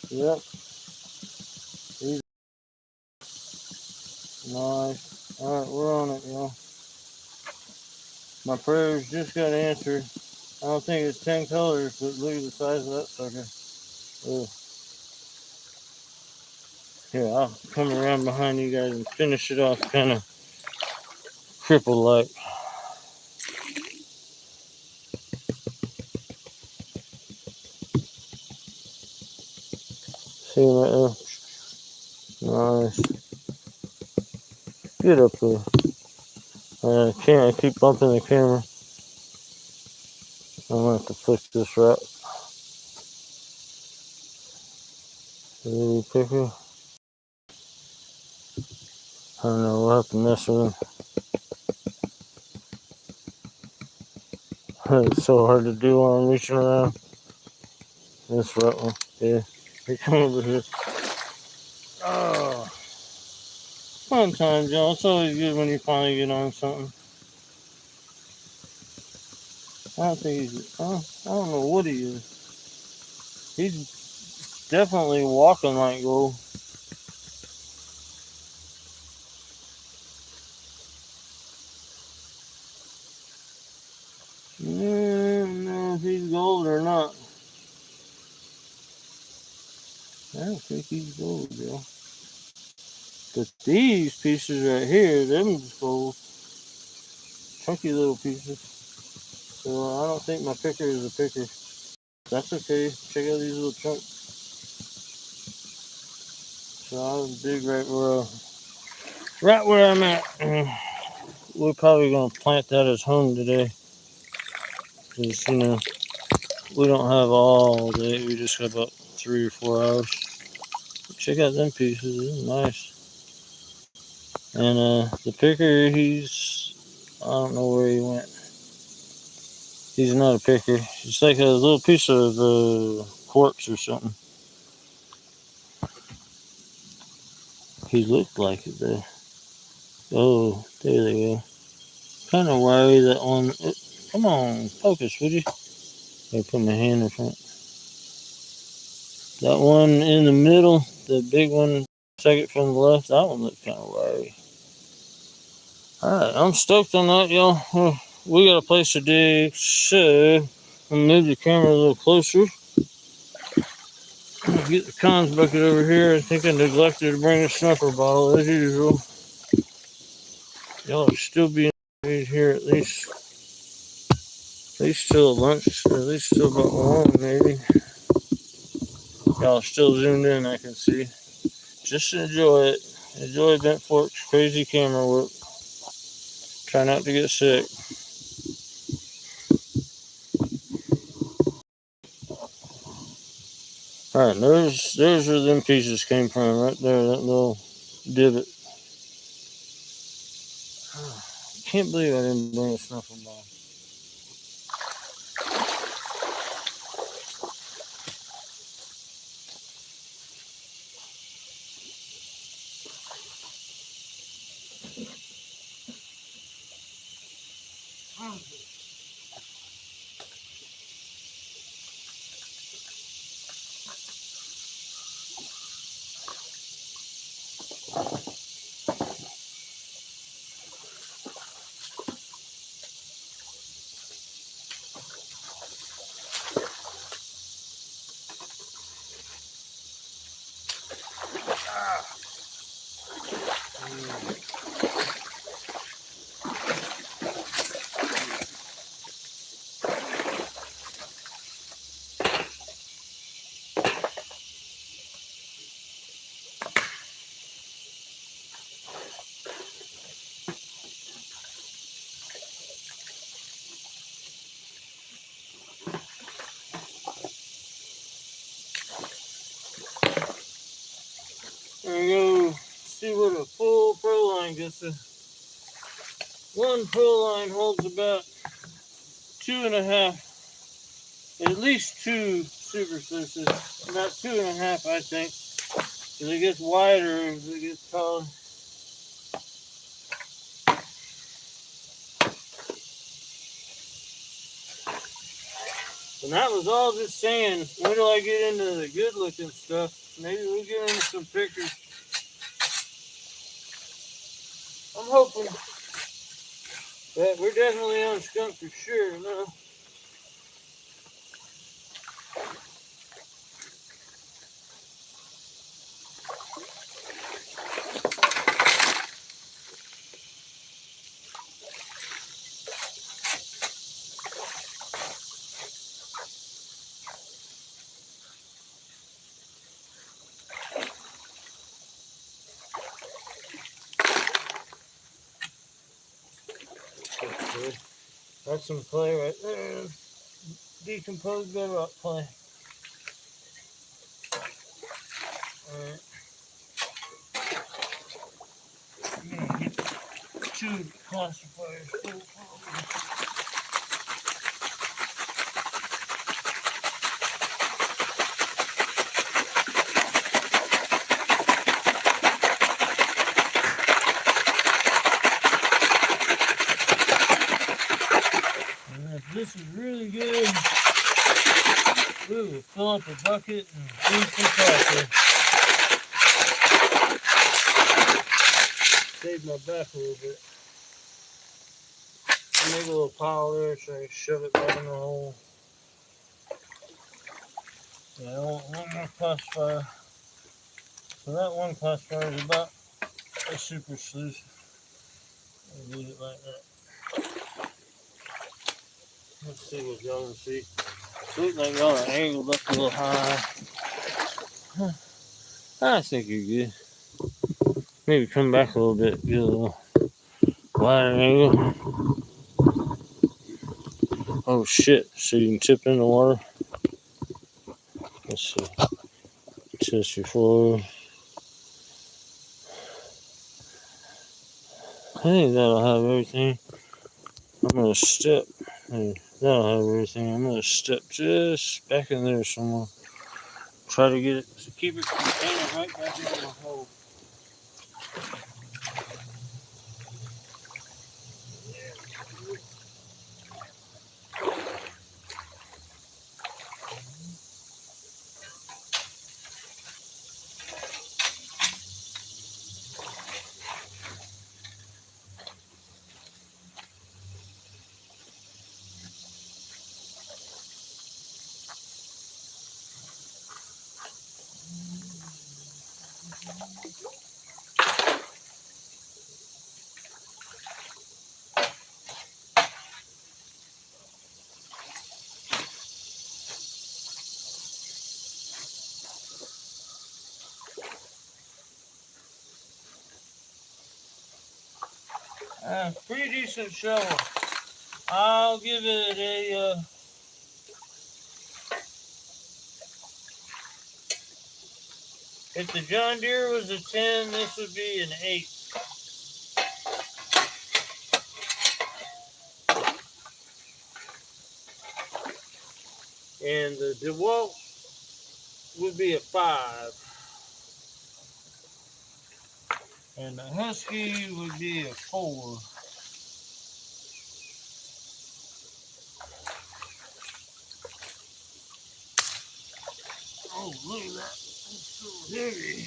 Yep. He's nice. Alright, we're on it, y'all. My prayers just got answered. I don't think it's 10 colors, but look at the size of that sucker. Ugh. Here, I'll come around behind you guys and finish it off kind of crippled like. See him right there? Nice. Get up there. I keep bumping the camera. I'm gonna have to fix this wrap. Little picker. I don't know, we'll have to mess with him. It's so hard to do while I'm reaching around. This right one. Yeah. Here, come over here. Oh. Fun times, y'all. It's always good when you finally get on something. I don't think he's. I don't know what he is. He's definitely walking like gold. I don't know if he's gold or not. I don't think he's gold, yo. But these pieces right here, them's gold. Chunky little pieces. So I don't think my picker is a picker. That's okay. Check out these little chunks. So I'll dig right where I'm at. We're probably gonna plant that as home today. Cause we don't have all day. We just got about 3 or 4 hours. Check out them pieces. They're nice. And the picker, I don't know where he went. He's not a picker. It's like a little piece of quartz or something. He looked like it though. Oh, there they go. Kind of wiry that one. Come on, focus, would you? I put my hand in front. That one in the middle, the big one, second from the left, that one looked kind of wiry. Alright, I'm stoked on that, y'all. We got a place to dig, so I'm gonna move the camera a little closer. Get the cons bucket over here. I think I neglected to bring a snuffer bottle as usual. Y'all are still being here at least till lunch, at least till about 1 maybe. Y'all are still zoomed in, I can see. Just enjoy it. Enjoy Bent Fork's crazy camera work. Try not to get sick. Alright, there's where them pieces came from, right there, that little divot. Can't believe I didn't bring a snuffle bottle. There we go. See what a full pro line gets to. One pro line holds about 2.5, at least 2 super sluices. About 2.5, I think. As it gets wider, as it gets taller. And that was all just sand. When do I get into the good looking stuff? Maybe we'll get into some pictures. I'm hoping that we're definitely on skunk for sure. No. That's some clay right there. Decomposed bedrock clay. Alright. I'm gonna get 2 classifiers full. And if this is really good, we will fill up a bucket and use some coffee. Save my back a little bit. Make a little pile there so I can shove it back in the hole. Yeah, I want one more classifier. So that one classifier is about a super sluice. I'll leave it like that. Let's see what y'all can see. Looks like y'all are angled up a little high. I think you're good. Maybe come back a little bit, get a little wider angle. Oh shit, so you can tip in the water. Let's see. Test your floor. I think that'll have everything. I'm gonna step. That'll have everything. I'm gonna step just back in there somewhere. Try to get it to keep it contained right back in the hole. Pretty decent shovel. I'll give it a. If the John Deere was a 10, this would be an 8. And the DeWalt would be a 5. And the Husky would be a 4. Oh, look at that. It's so heavy.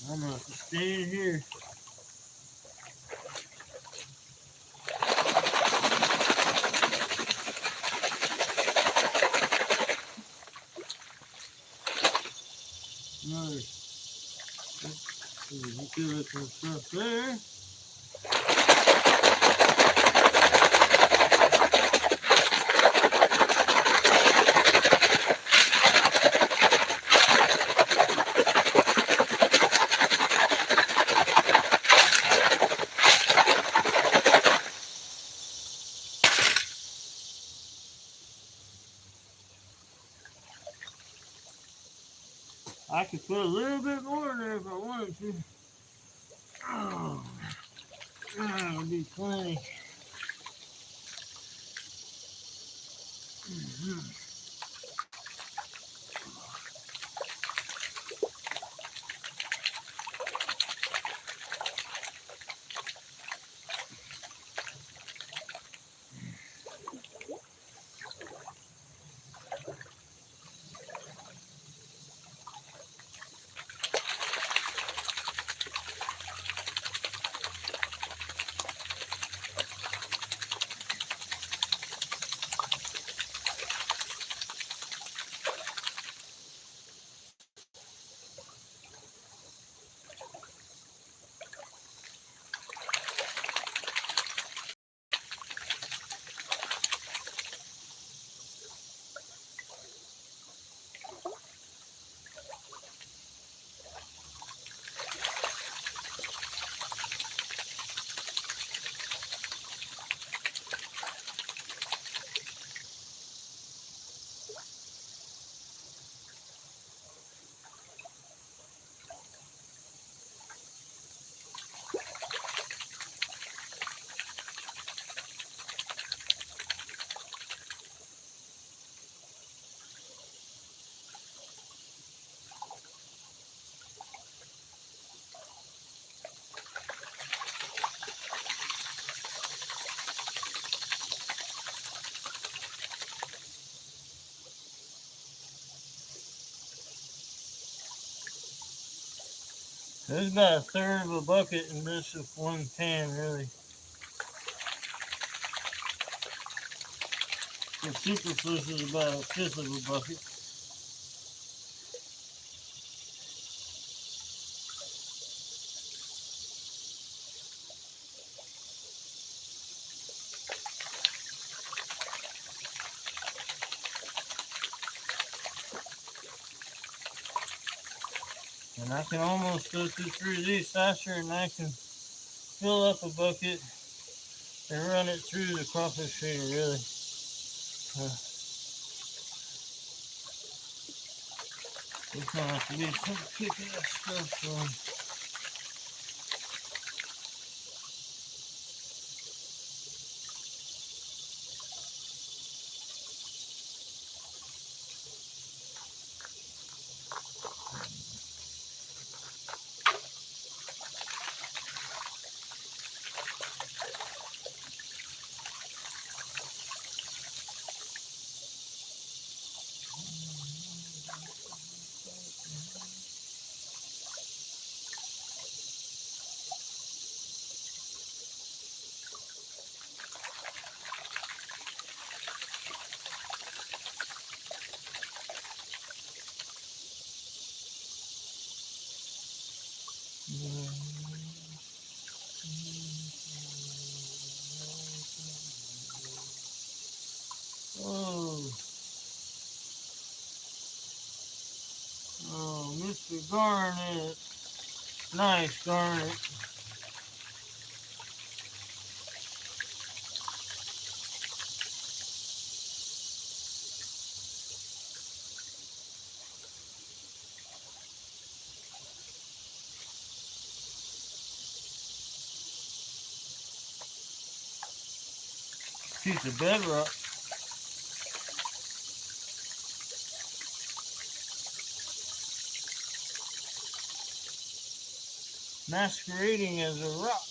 I'm going to have to stay in here. Another. You feel like some stuff there. I could put a little bit more in there if I wanted to. Oh, that would be plenty. There's about a third of a bucket in this one pan, really. The superfluous is about a fifth of a bucket. And I can almost go through these faster, and I can fill up a bucket and run it through the crawfish feeder, really. There's gonna have to be some kick-ass stuff on. Oh, oh, Mr. Garnet. Nice, Garnet. Piece of bedrock. Masquerading as a rock.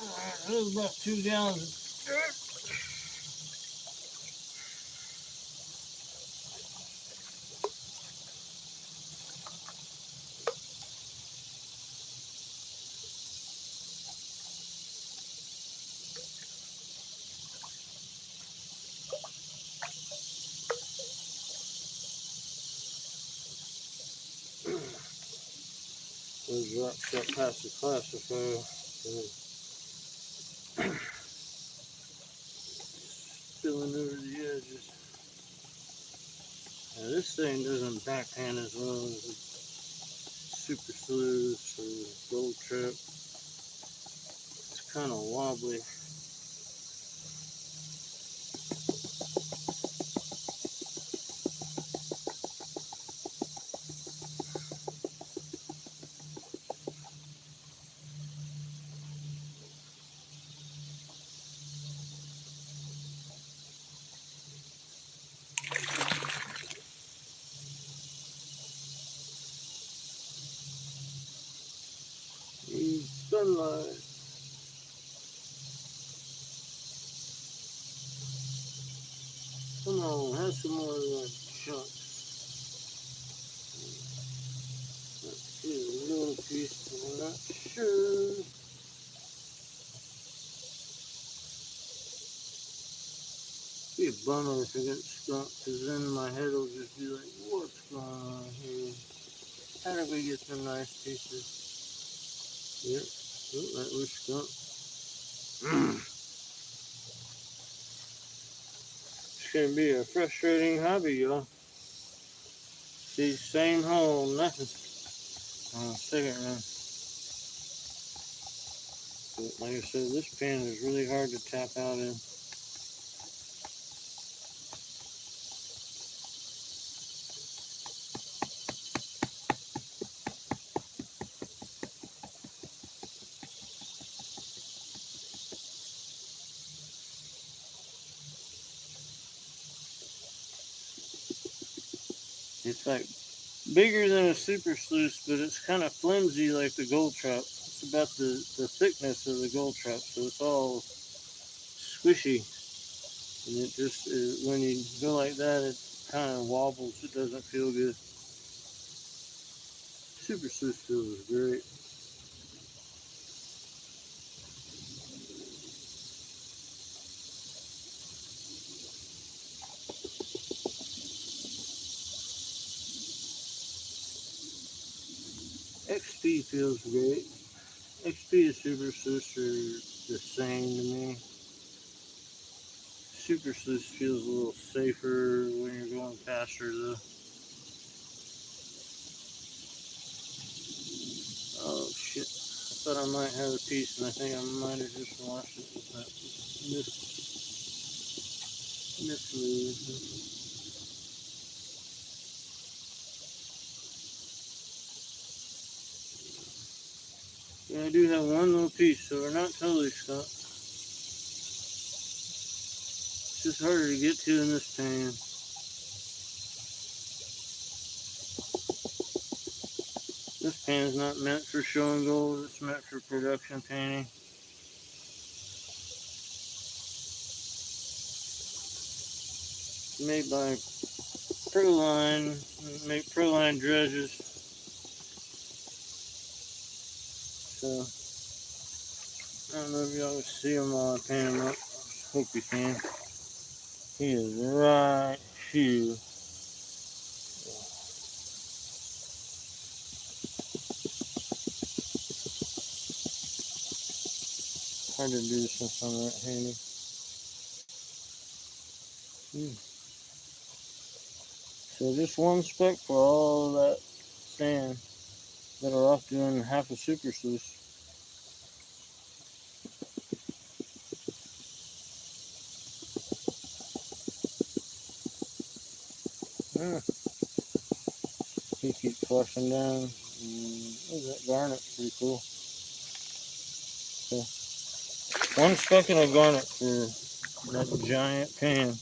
Alright, that was about 2 gallons of dirt. Those rocks got past the classifier. Spilling over the edges. Now this thing doesn't backhand as well as the super sleuths or gold trip. It's kind of wobbly. sunlight. Come on, have some more of that junk. Let's see, a little piece, but I'm not sure. Be a bummer if I get skunked, because then my head will just be like, what's going on here? How did we get some nice pieces? Yep, look like we're skunked. It's going to be a frustrating hobby, y'all. See, same hole, nothing. Second run. But like I said, this pan is really hard to tap out in. It's like bigger than a super sluice, but it's kind of flimsy like the gold trap. It's about the thickness of the gold trap, so it's all squishy. And it just, when you go like that, it kind of wobbles. It doesn't feel good. Super sluice feels great. XP feels great. XP and super sluice are the same to me. Super sluice feels a little safer when you're going faster though. Oh shit. I thought I might have a piece and I think I might have just lost it with that mismove. Yeah, I do have one little piece, so we're not totally stuck. It's just harder to get to in this pan. This pan is not meant for showing gold, it's meant for production painting. It's made by Proline, make Proline dredges. So, I don't know if y'all can see him while I paint him up. I hope you can. He is right here. Hard to do since I'm right-handed. So just one speck for all of that sand. Better off doing half a super sluice. He keeps flushing down. That garnet's pretty cool. So, one speck of garnet for that giant pan.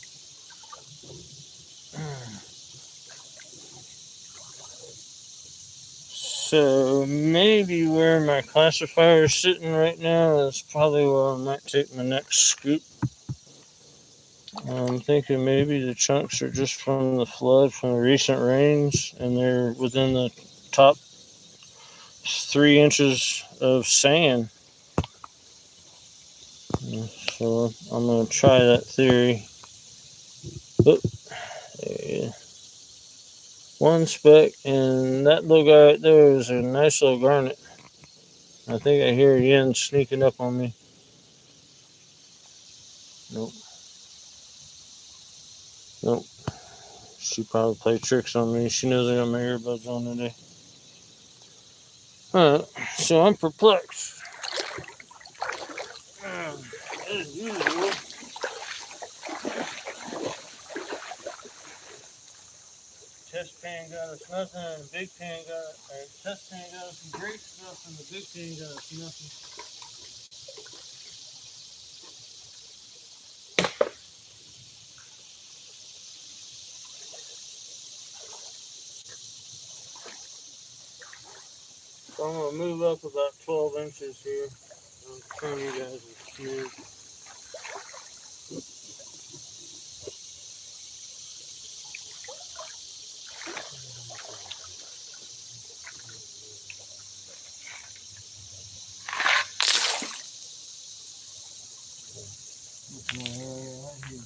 So maybe where my classifier is sitting right now is probably where I might take my next scoop. I'm thinking maybe the chunks are just from the flood from the recent rains, and they're within the top 3 inches of sand. So I'm going to try that theory. Oh, yeah. One speck, and that little guy right there is a nice little garnet. I think I hear Yen sneaking up on me. Nope. Nope. She probably played tricks on me. She knows I got my earbuds on today. Alright, so I'm perplexed. As usual, test pan got us nothing, and the big pan got test pan got us some great stuff, and the big pan got us nothing. So I'm gonna move up about 12 inches here. I'll turn you guys a smidge. This one area right here.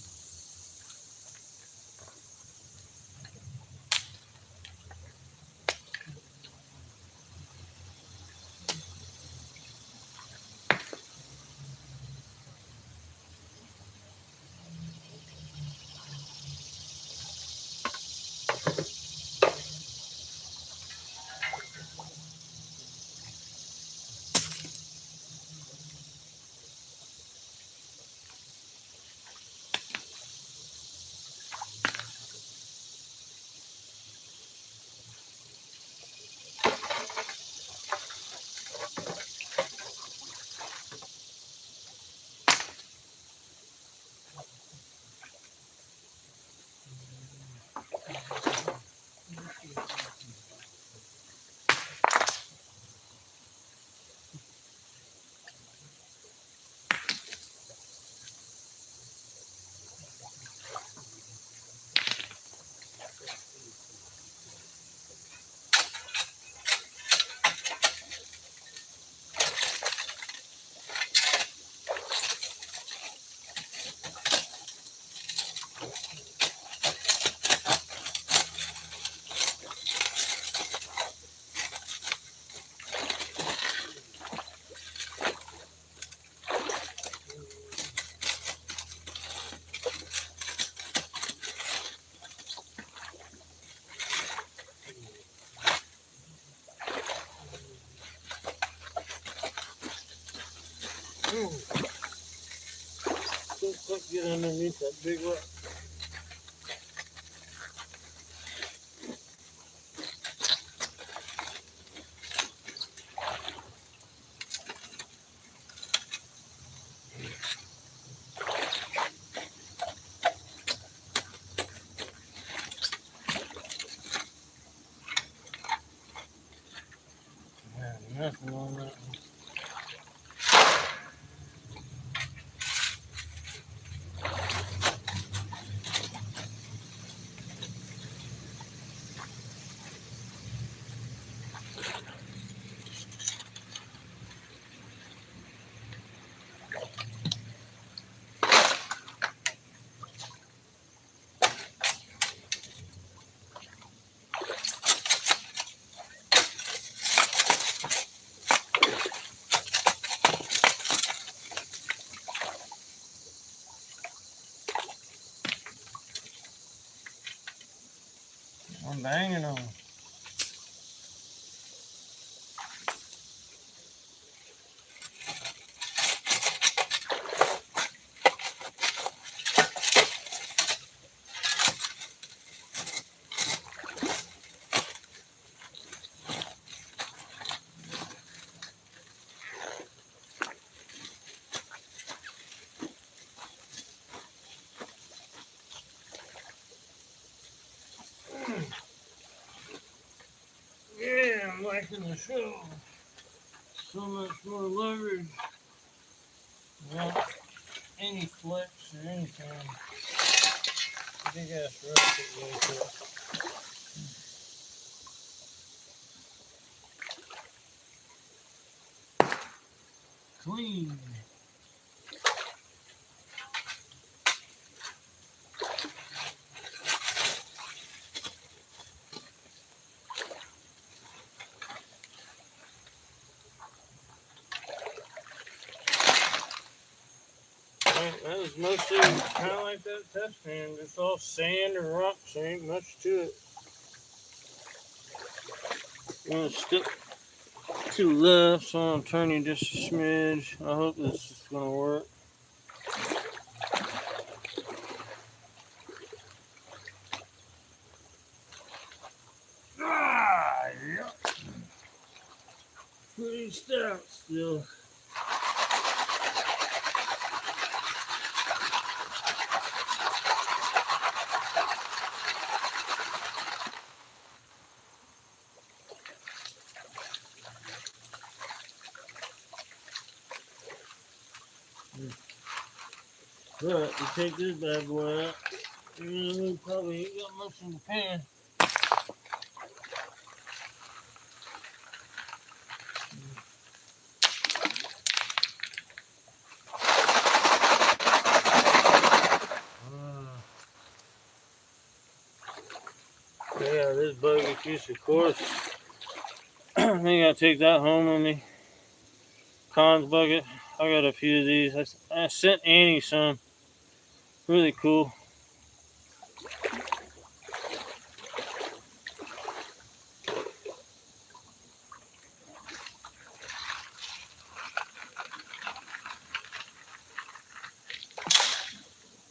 Quick, get underneath that big rock. Nothing on that. I'm banging on. Yeah, I'm liking the show. So much more leverage. Without any flex or anything. Big ass rock that goes up. Clean. That was mostly kind of like that test pan, just all sand and rocks. There ain't much to it. I'm gonna stick to the left, so I'm turning just a smidge. I hope this is gonna work. Yep. Pretty stout still. But you take this bad boy out, we probably ain't got much in the pan. Yeah, this buggy juice, of course. I think I'll take that home with me. Cons bucket. I got a few of these. I sent Annie some. Really cool.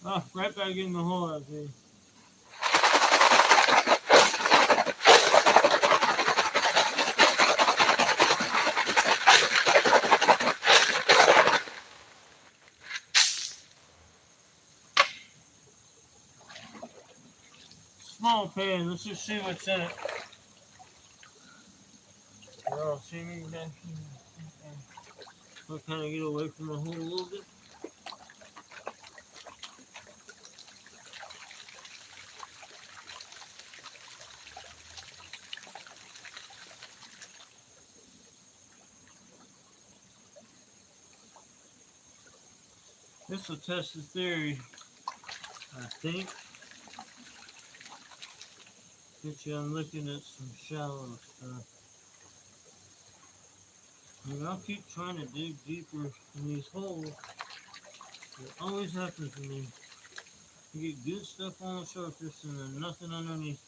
Oh, right back in the hole, I think. Small pan. Let's just see what's in it. Y'all see me back here? I'll kind of get away from the hole a little bit. This will test the theory, I think. Get you on looking at some shallow stuff. And I'll keep trying to dig deeper in these holes. It always happens to me. You get good stuff on the surface and then nothing underneath.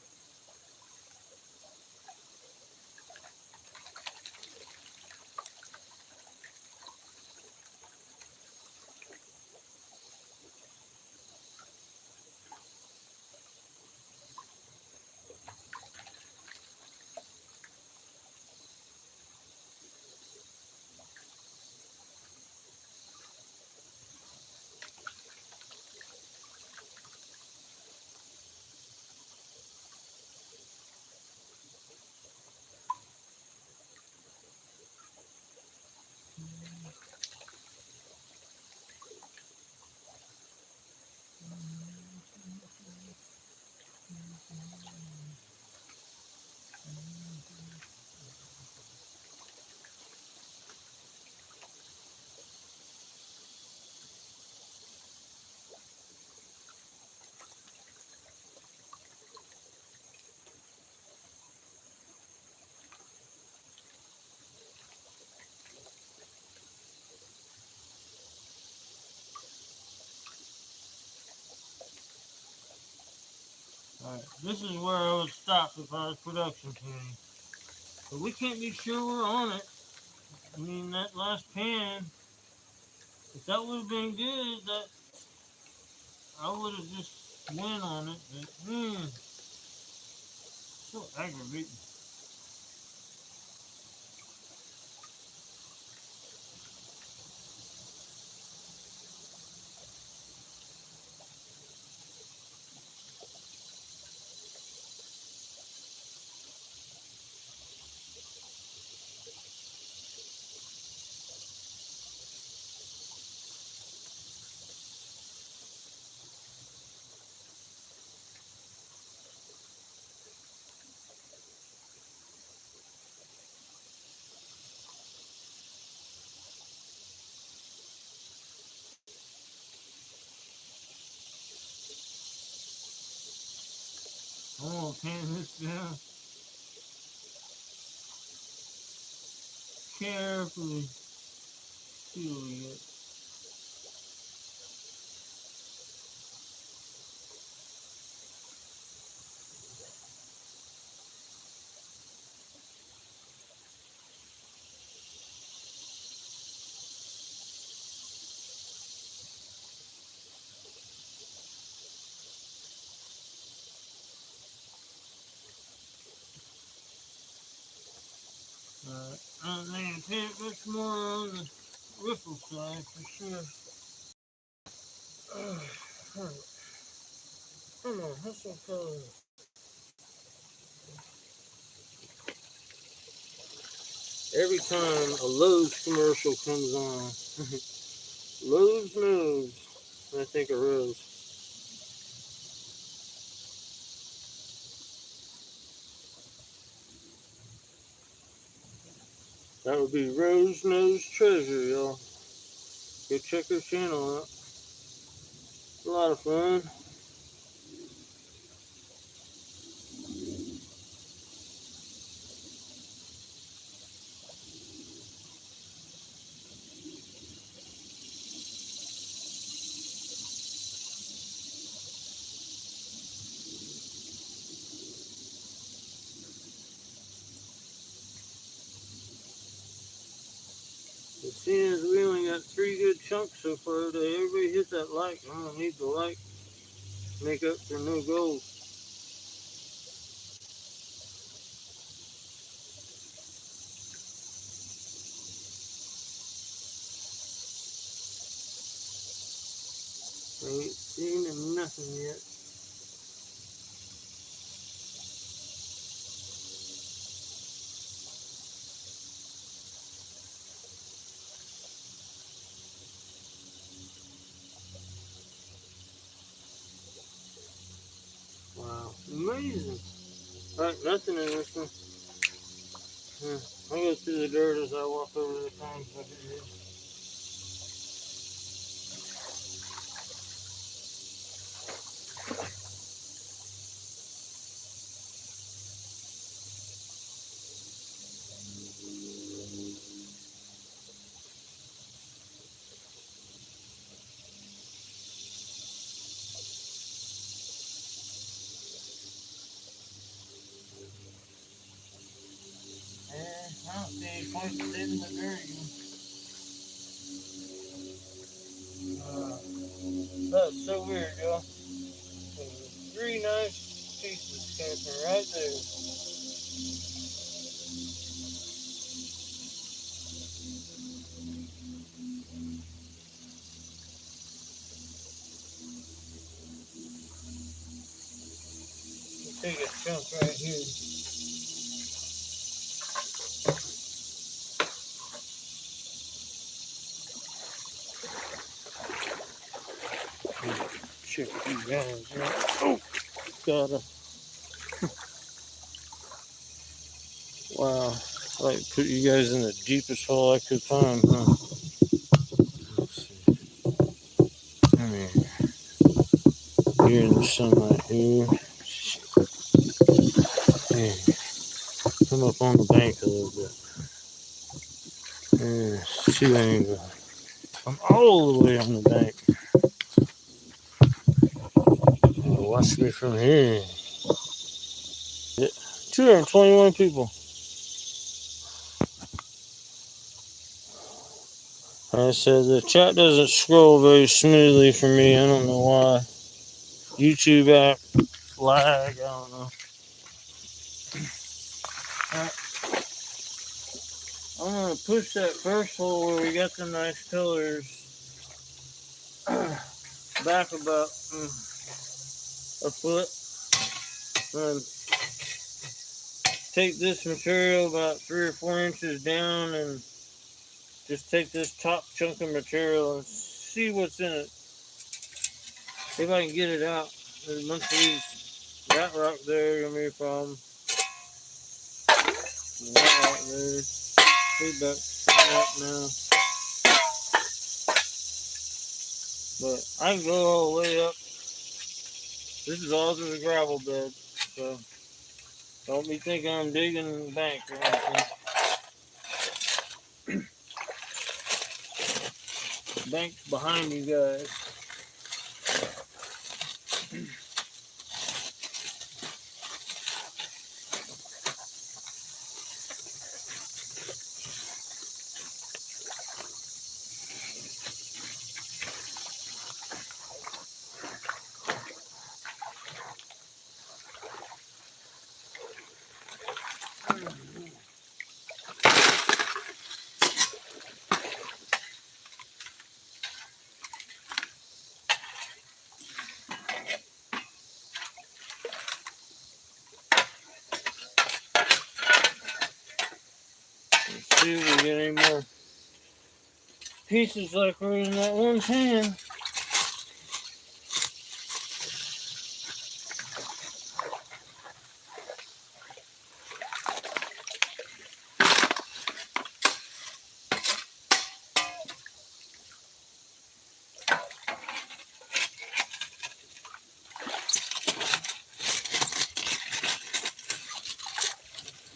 Alright, this is where I would stop if I was production team. But we can't be sure we're on it. I mean, that last pan, if that would have been good, that I would have just went on it. But, so aggravating. I'm gonna pan this down carefully. Seal it. I don't think I paint much more on the riffle side for sure. Come on, hustle color. Every time a Lowe's commercial comes on, Rose nose. I think a rose. That would be Rose Nose Treasure, y'all. Go check her channel out. It's a lot of fun. But seeing as we only got 3 good chunks so far today, everybody hit that like. I'm gonna need the like to make up for no gold. I ain't seen nothing yet. Wow, amazing. Alright, nothing in this one. I'll go through the dirt as I walk over the times like it is. I don't see any point in the dirt. That's so weird, y'all. 3 nice pieces came from right there. Let's take a chunk right here. Check these guys out. Oh, got a. Wow. Like put you guys in the deepest hole I could find, huh? Let's see. Come here. You're in the sunlight here. Hey, come up on the bank a little bit. There's 2 angles. I'm all the way on the bank. Watch me from here. 221 people. Like I said, the chat doesn't scroll very smoothly for me. I don't know why. YouTube app lag. I don't know. I'm gonna push that first hole where we got the nice colors back about a foot. And take this material about 3 or 4 inches down and just take this top chunk of material and see what's in it. If I can get it out. There's a bunch of these. That rock there gonna be a problem. That rock there. Feedback up now. But I can go all the way up. This is all just a gravel bed. So don't be thinking I'm digging the bank or anything. The bank's behind you guys. Let's see if we get any more pieces like were in that one pan.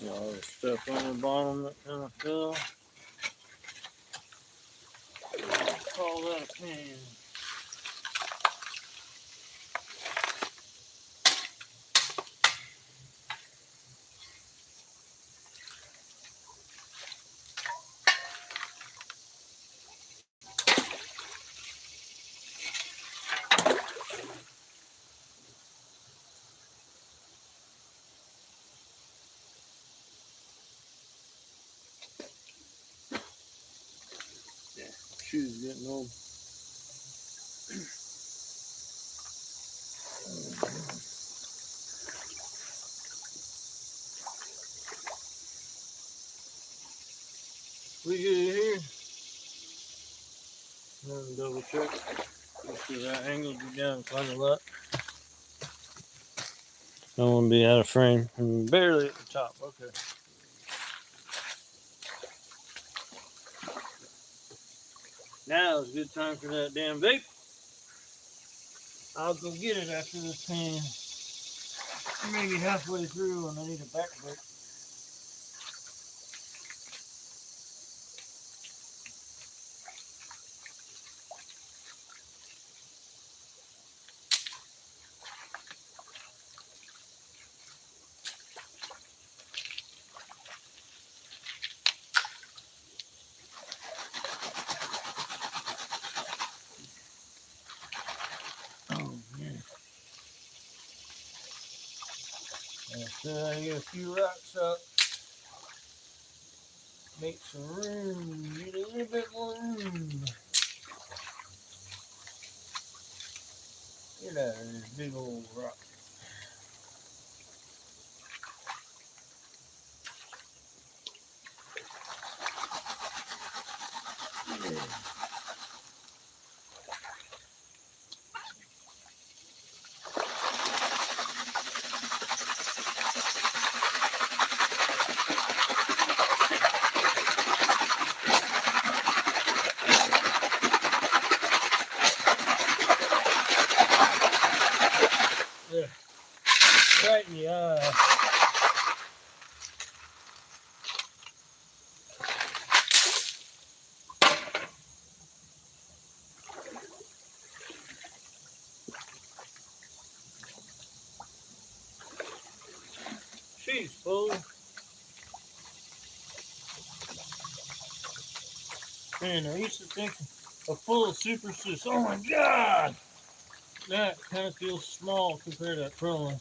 All the stuff on the bottom that kind of fell. Call that a pan. Yeah, shoes getting old. We good here. Let me double check. Make sure that angled you down quite a lot. Don't want to be out of frame. I'm barely at the top. Okay. Now is a good time for that damn vape. I'll go get it after this pan. Maybe halfway through and I need a back break. Oh man. I get a few rocks up. Make some room. Get a little bit more room. Get out of this big old rock. Yeah. Yeah. Right in the eye. She's full. Man, I used to think a full of Super Sis. Oh my god! That kind of feels small compared to that Pro.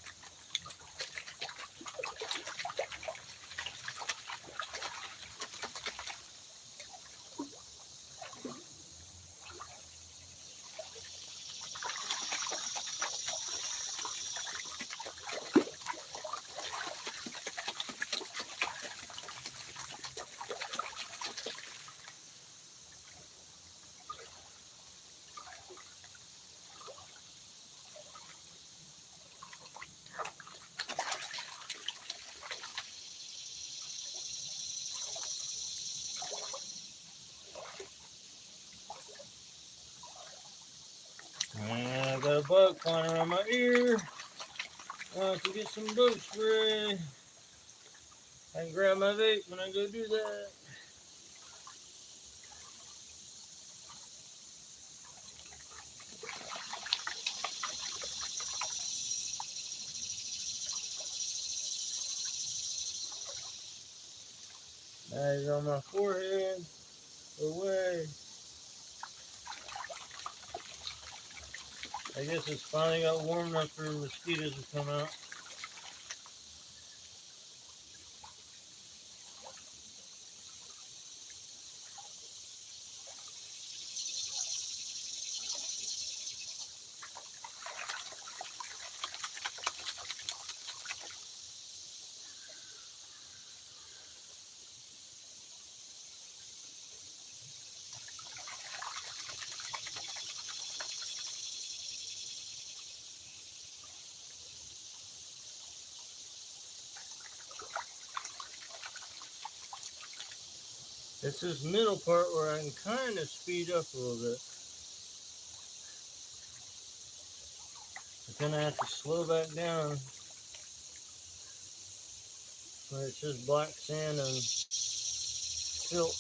I got a bug flying around my ear. I can get some bug spray. I can grab my vape when I go do that. Now he's on my forehead. Away. I guess it's finally got warm enough for mosquitoes to come out. It's this middle part where I can kind of speed up a little bit. But then I have to slow back down where it's just black sand and silt.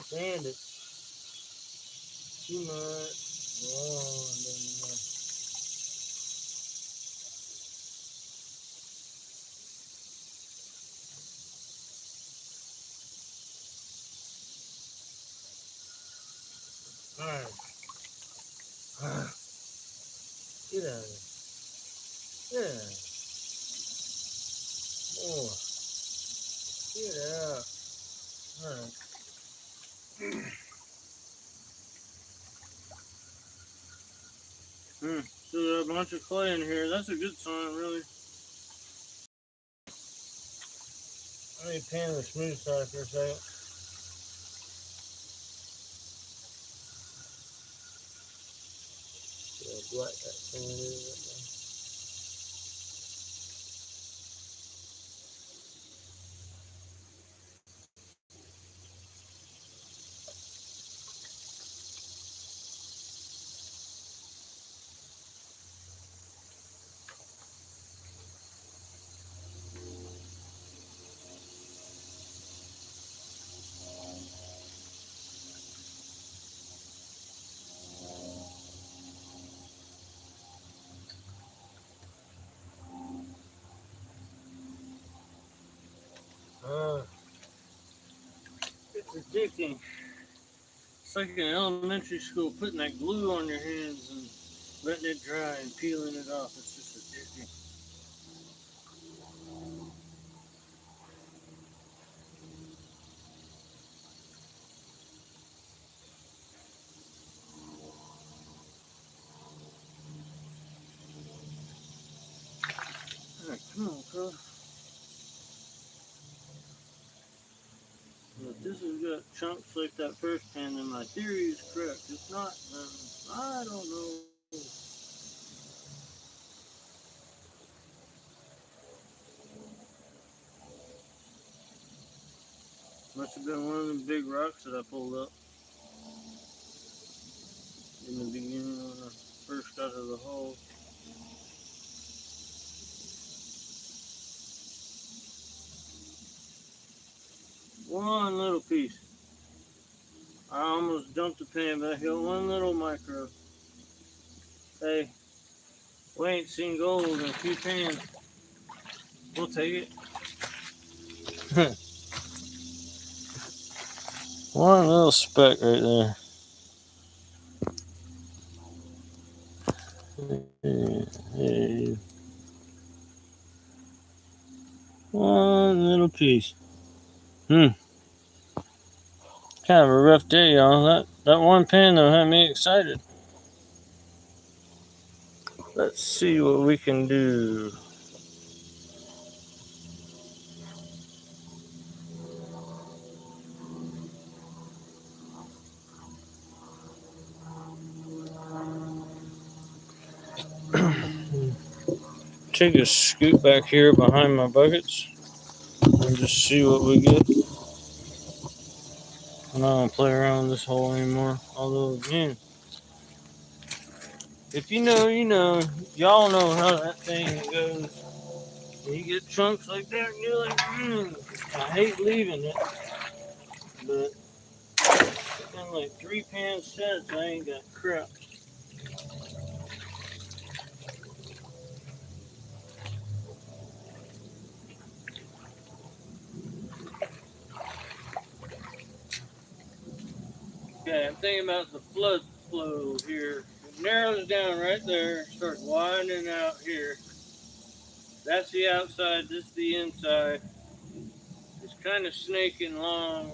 Sand it too much. Oh, alright. Get out of there. Get out of there. More. Get out. Alright. So there's a bunch of clay in here. That's a good sign, really. Let me pan the smooth side for a second. See how black that sand is right there. It's addicting. It's like in elementary school, putting that glue on your hands and letting it dry and peeling it off. It's just addicting. Alright, come on, fella. If this has got chunks like that first pan, then my theory is correct. If not, then I don't know. Must have been one of them big rocks that I pulled up in the beginning when I first got to the hole. One little piece. I almost dumped the pan, but I hit one little micro. Hey, we ain't seen gold in a few pans. We'll take it. One little speck right there. Hey. piece. Kind of a rough day, y'all. That one pan though had me excited. Let's see what we can do. Take a scoot back here behind my buckets and just see what we get. I'm not gonna play around with this hole anymore. Although, man, if you know, you know. Y'all know how that thing goes. When you get chunks like that, and you're like, I hate leaving it. But it's been like 3 pans since I ain't got crap. Okay, I'm thinking about the flood flow here. It narrows down right there, starts widening out here. That's the outside, this is the inside. It's kind of snaking long.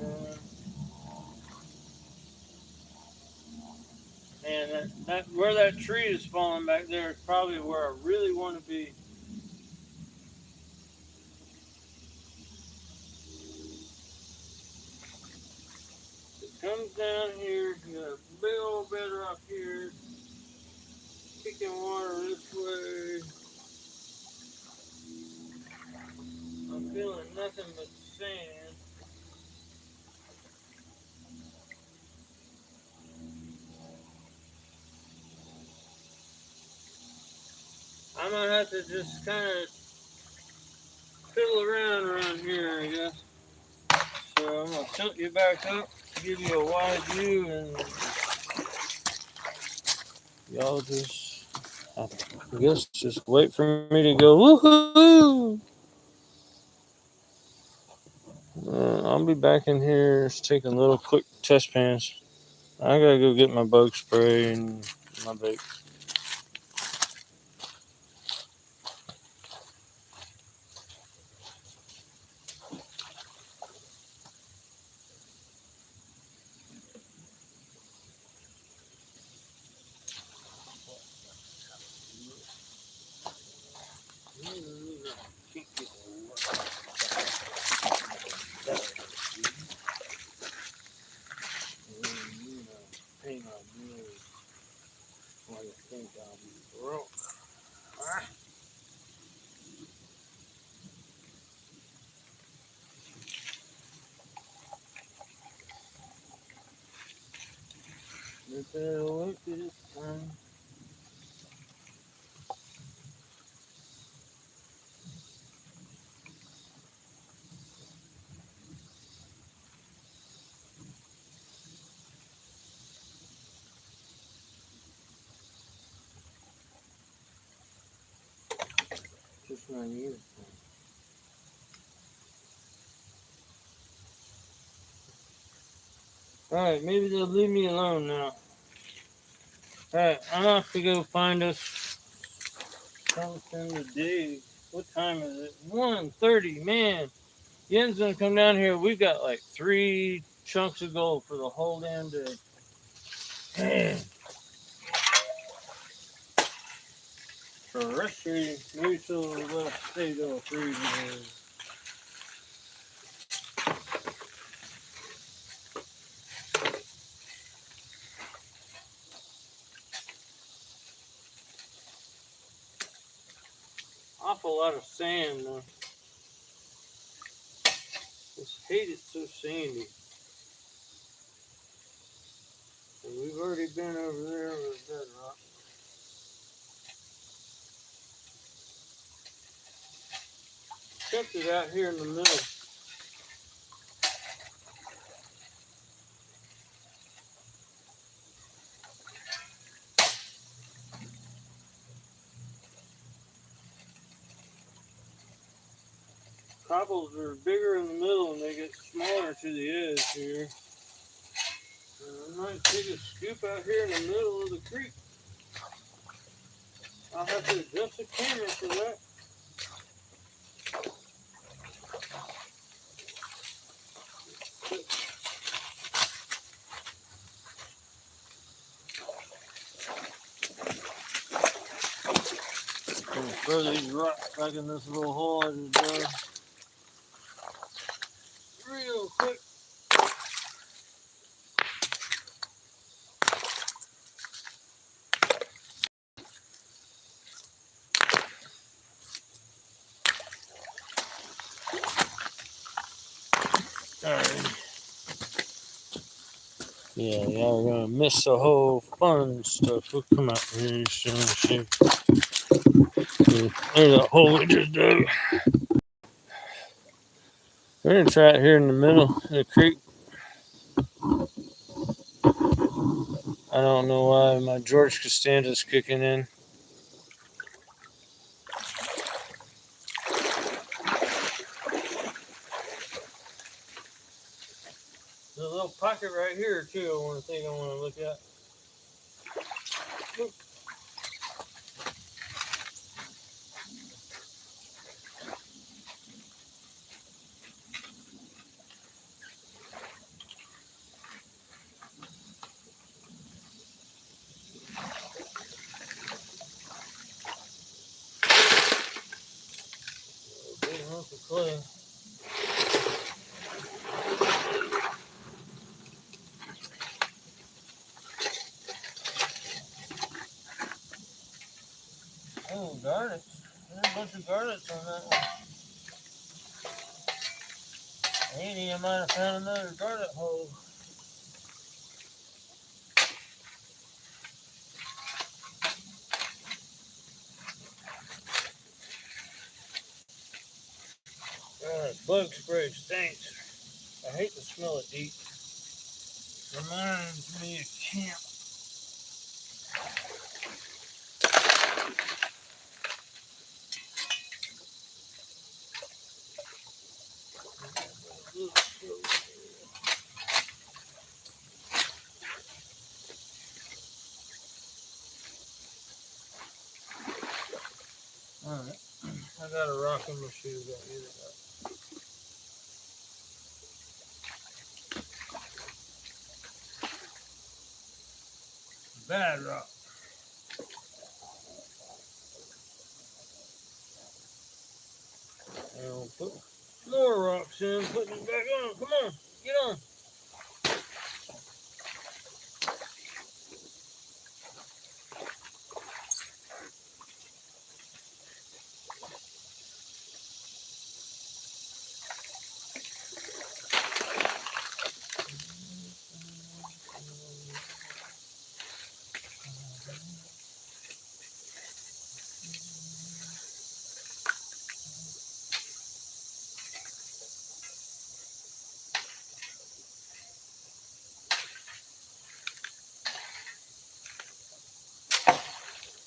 And that where that tree is falling back there is probably where I really want to be. It comes down here, you got a big old bedrock here, kicking water this way. I'm feeling nothing but sand. I'm gonna have to just kind of fiddle around here, I guess. So I'm gonna tilt you back up, give you a wide view, and y'all just, I guess, just wait for me to go woohoo. I'll be back in here just taking little quick test pans. I gotta go get my bug spray and my bait. Just my ears. Alright, maybe they'll leave me alone now. Alright, I'm gonna have to go find us something to dig. What time is it? 1:30, man. Yen's gonna come down here. We've got like 3 chunks of gold for the whole damn day. Man. Frustrating. Maybe she'll let us stay till 3 days. Awful lot of sand though. Just hate it so sandy. And we've already been over there with bedrock. Kept it out here in the middle. Cobbles are bigger in the middle and they get smaller to the edge here. I might take a scoop out here in the middle of the creek. I'll have to adjust the camera for that. Gonna throw these rocks back in this little hole I just dug real quick. Alright. Yeah, y'all are gonna miss the whole fun stuff. We'll come out here and show you. There's a hole we just dug. We're gonna try it here in the middle of the creek. I don't know why my George Costanza's kicking in. There's a little pocket right here too. I want to look at. Oop. A big hunk of clay. Oh, garnets. There's a bunch of garnets on that one. Maybe I might have found another garnet hole. Bug spray stinks. I hate the smell of deep. Reminds me of camp. Alright. I got a rock in my shoes. I need it. Bad rock. I'll put more rocks in, putting it back on. Come on, get on.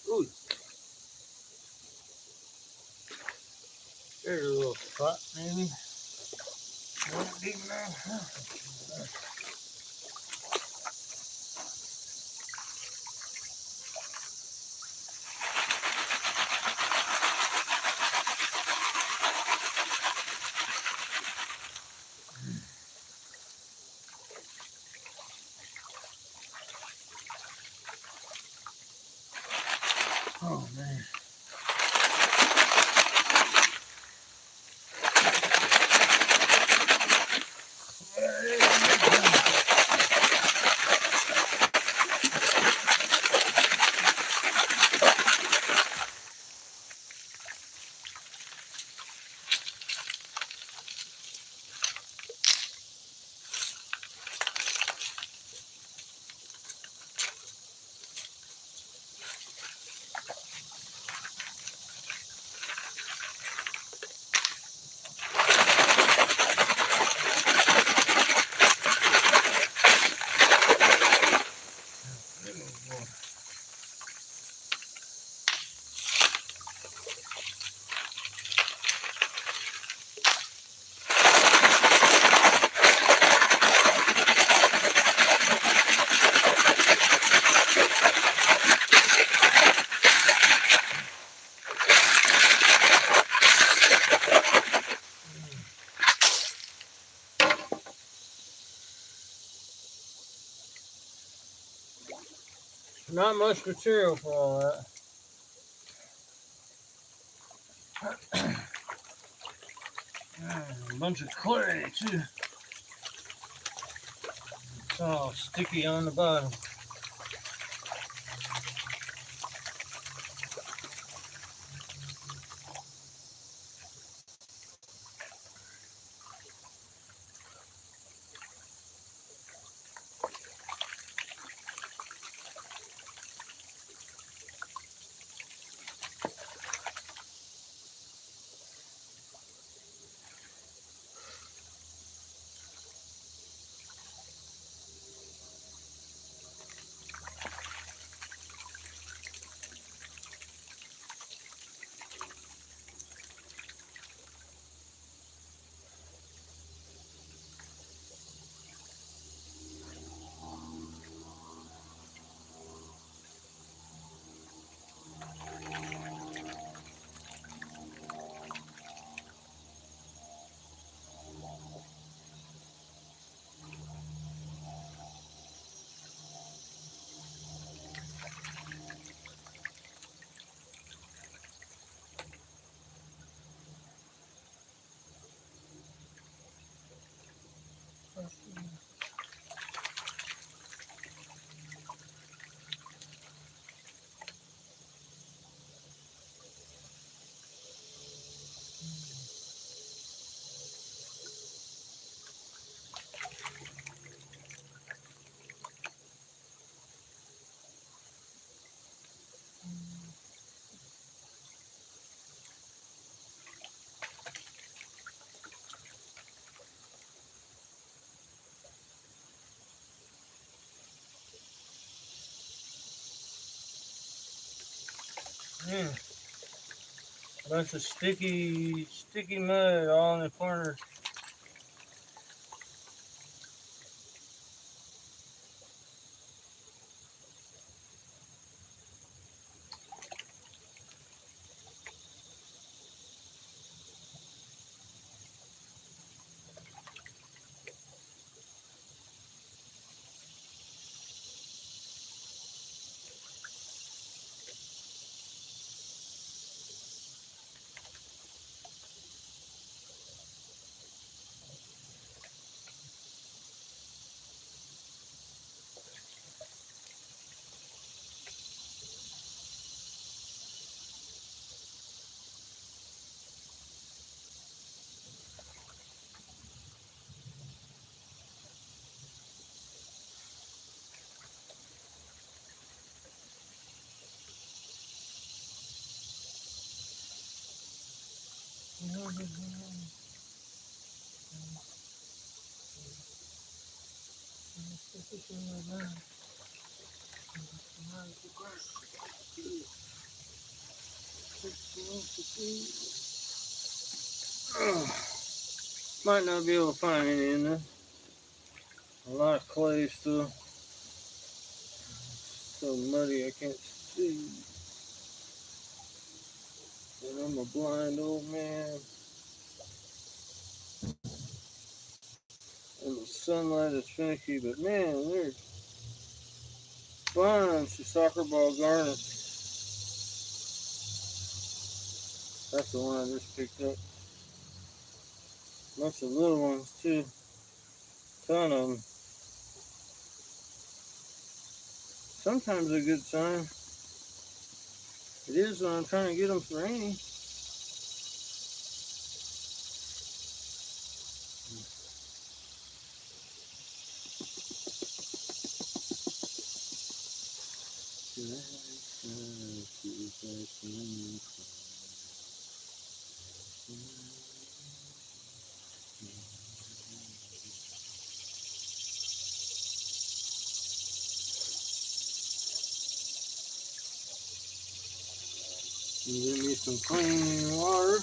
Ooh. There's a little spot, maybe. Not deep enough. Oh, man. Not much material for all that. A bunch of clay too. It's all sticky on the bottom. Yeah. A bunch of sticky mud all in the corner. Might not be able to find any in there. A lot of clay still. So muddy I can't see. And I'm a blind old man. And the sunlight is finicky, but man, there's a bunch of soccer ball garnets. That's the one I just picked up. Bunch of little ones too. Ton of them. Sometimes a good sign. It is when I'm trying to get them rainy. Give me some clean water.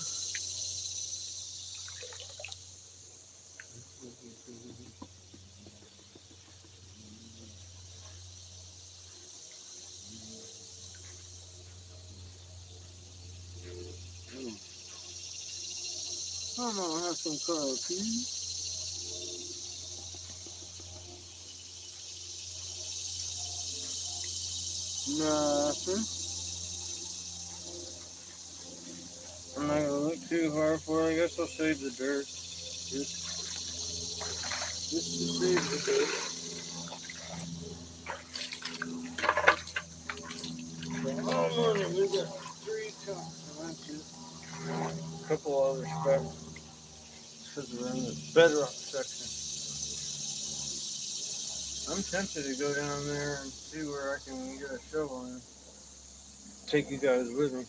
I'm gonna have some coffee. Nothing. I'm not gonna look too hard for it. I guess I'll save the dirt. Just to save the dirt. All morning we got 3 chunks, and that's it. A couple others back because we're in the bedrock section. I'm tempted to go down there and see where I can get a shovel and take you guys with me.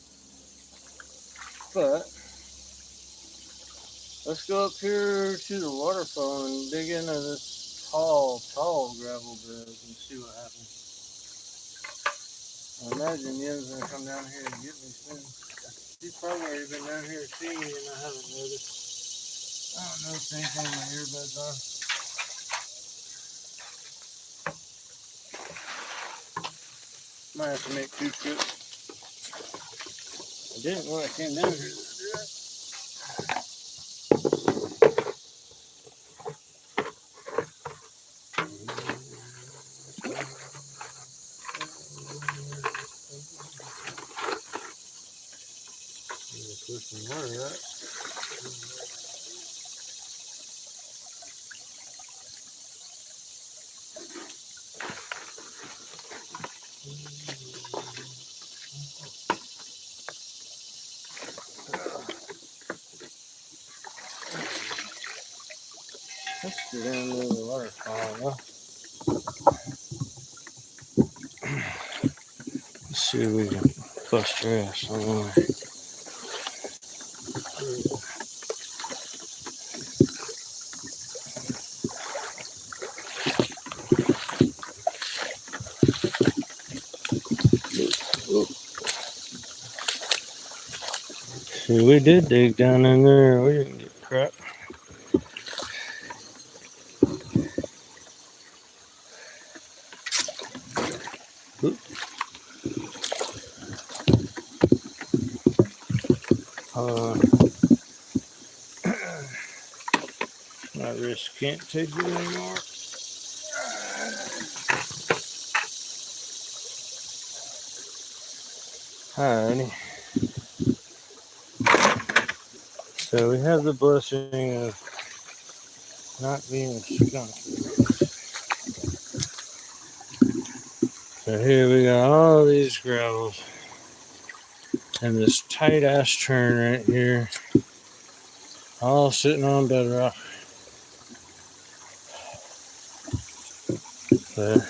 But let's go up here to the waterfall and dig into this tall gravel bed and see what happens. I imagine Yen's gonna come down here and get me soon. He's probably already been down here seeing me and I haven't noticed. I don't know if anything in my earbuds are. Might have to make 2 trips. I didn't when I came down here. Push some water out. Let's get down near the waterfall. Let's see if we can bust her ass somewhere. See, we did dig down in there. We didn't get crap. My wrist can't take it anymore. Alrighty. So we have the blessing of not being a skunk. So here we got all these gravels and this tight ass turn right here, all sitting on bedrock. But,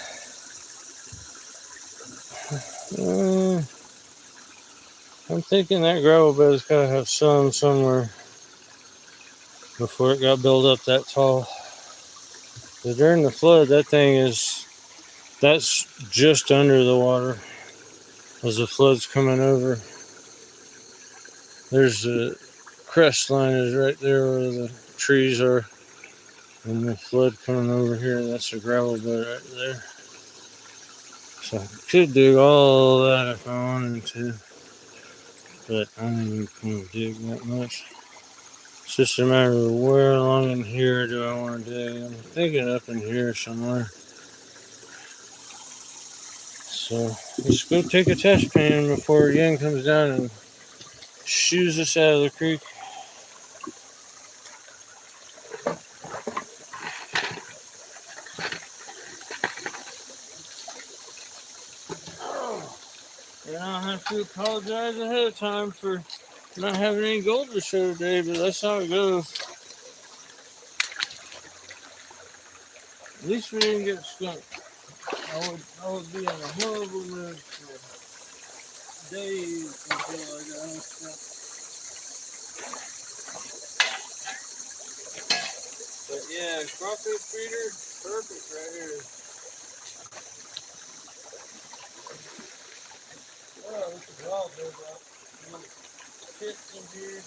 I'm thinking that gravel bed's gotta have sun somewhere before it got built up that tall. But during the flood, that's just under the water as the flood's coming over. There's the crest line is right there where the trees are, and the flood coming over here. That's a gravel bed right there. So I could dig all that if I wanted to, but I ain't gonna dig that much. It's just a matter of where along in here do I want to dig. I'm thinking up in here somewhere. So let's go take a test pan before Yen comes down and shoos us out of the creek. And I'll have to apologize ahead of time for not having any gold to show today, but that's how it goes. At least we didn't get skunked. I would be in a horrible mood for days until I got skunked. But yeah, crawfish feeder, perfect right here. Oh, this is all good, bro. Pits in here.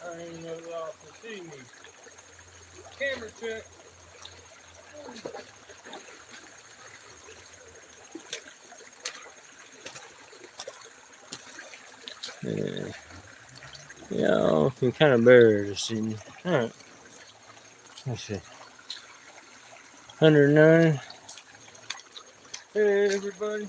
I didn't know y'all could see me. Camera check. Yeah. Y'all can kind of barely see me. Alright. Let's see. 109. Hey, everybody.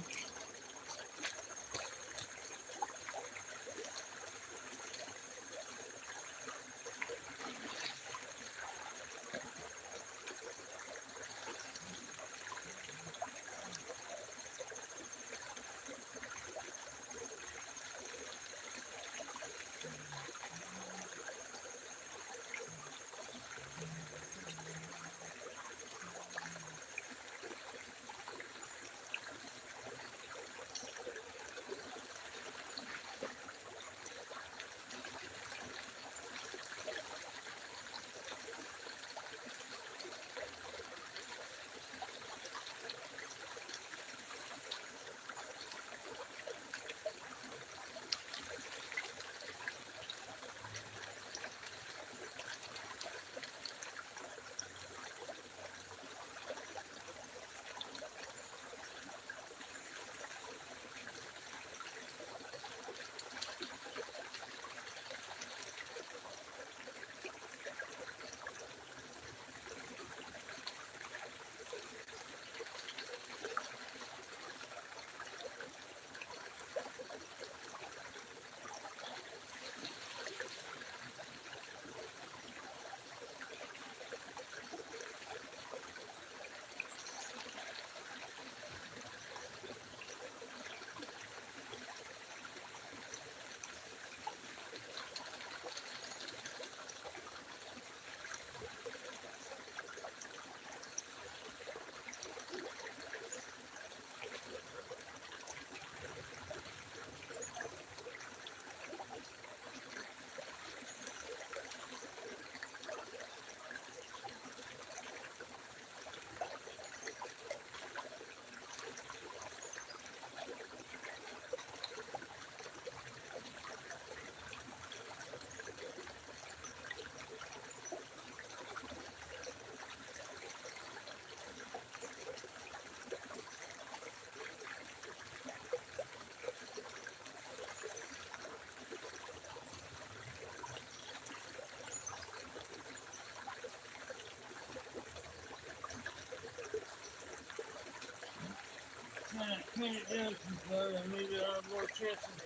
Clean it down some further and maybe I'll have more chance of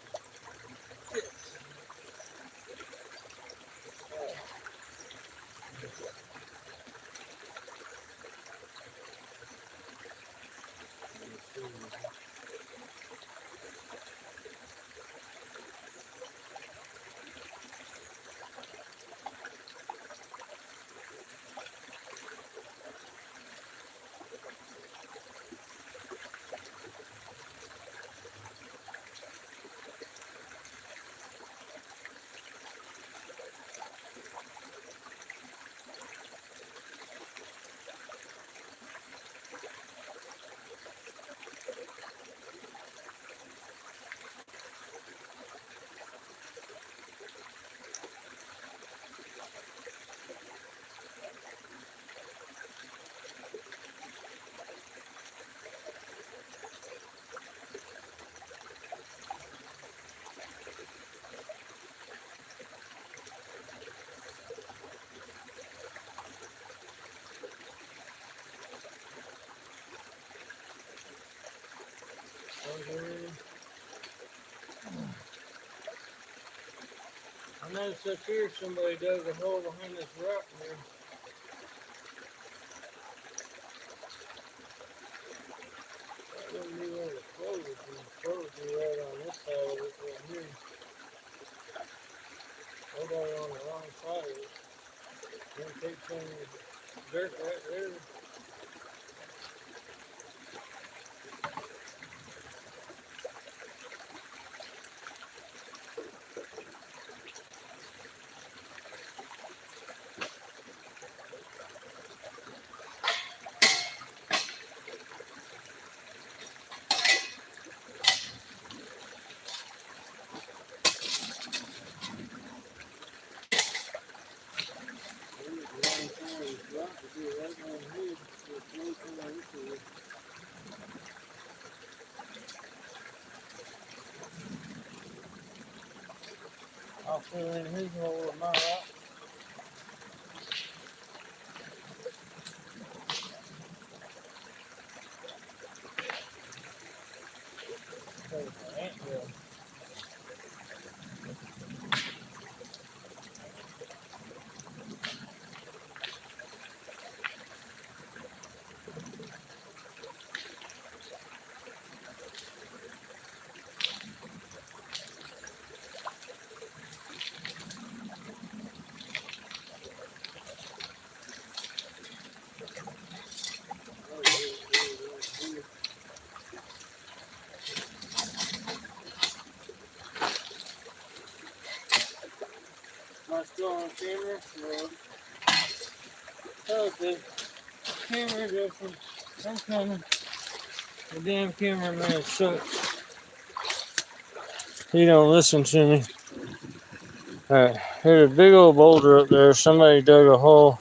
tips. Nice up here, somebody dug a hole behind this rock here. I didn't know where the flow would be. The flow would be right on this side of it right here. Nobody on the wrong side of it. Then take some dirt right there. I'll fill in his hole with my rock. There's an anthill. Am I still on camera? No. Okay. Camera different. I'm coming. The damn cameraman sucks. He don't listen to me. Alright, here's a big old boulder up there. Somebody dug a hole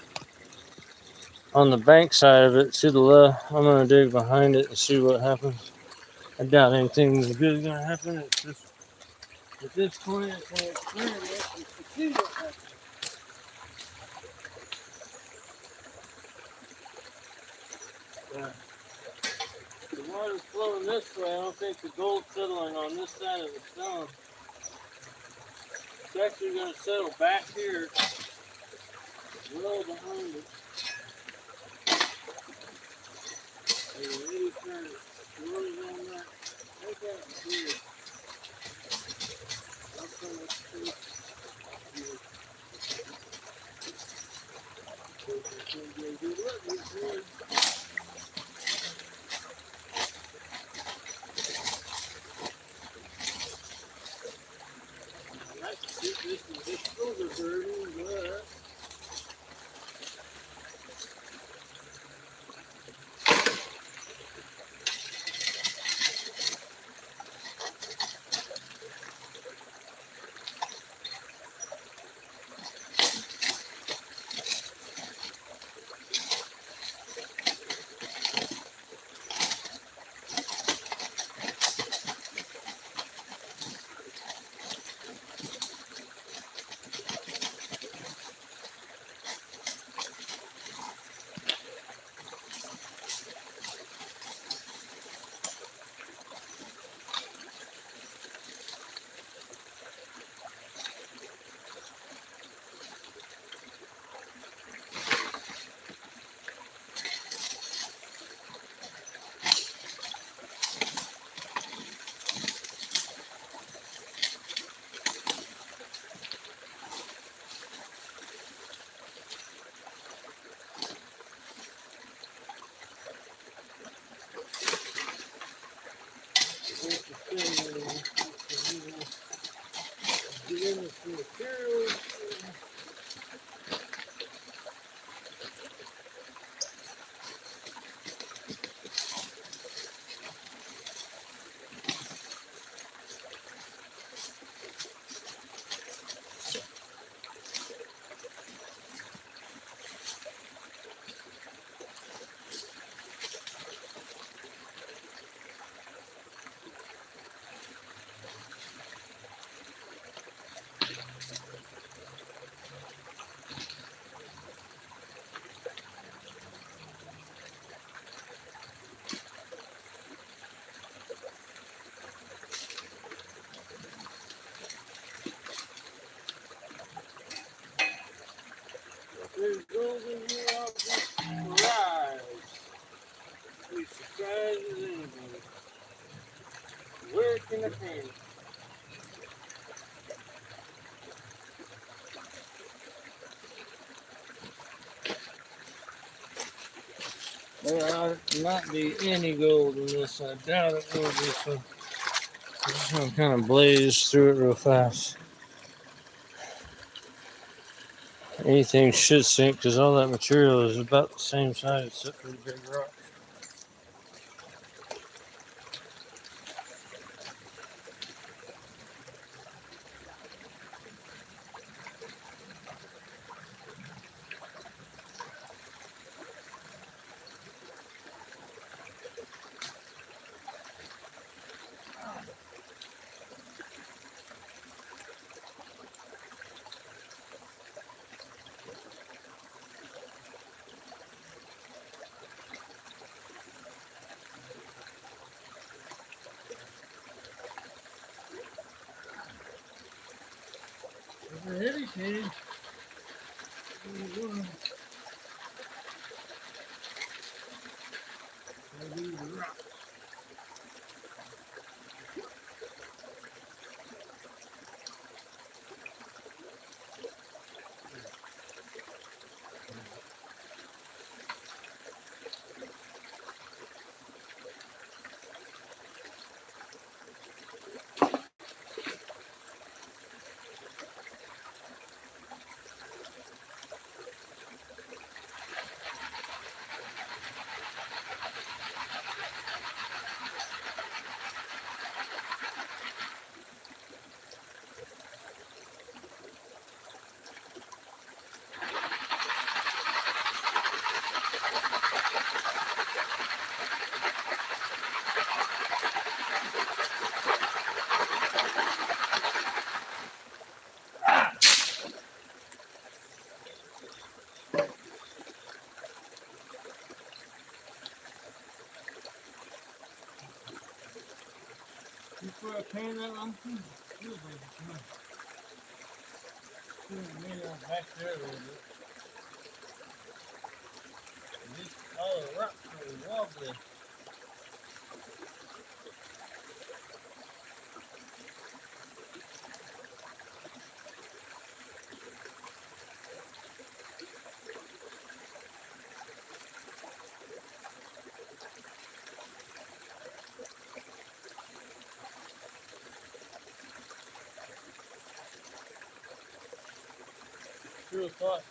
on the bank side of it to the left. I'm gonna dig behind it and see what happens. I doubt anything good is gonna happen. It's just, at this point, it's an experiment to see what happens. The water's flowing this way. I don't think the gold's settling on this side of the stone. It's actually going to settle back here, well behind it. Are you ready for it? Water's on that. Look at it here. I'll come up to it. This is dirty, but There's gold in here, I'll be surprised. Be surprised as anything. Where can I find it? There might be any gold in this. I doubt it will be. So I'm just gonna kind of blaze through it real fast. Anything should sink because all that material is about the same size except for the big rock. It's a heavy pig. Before I pan that lump, maybe I'll back there a little bit. All the rocks are wobbly. Real tight.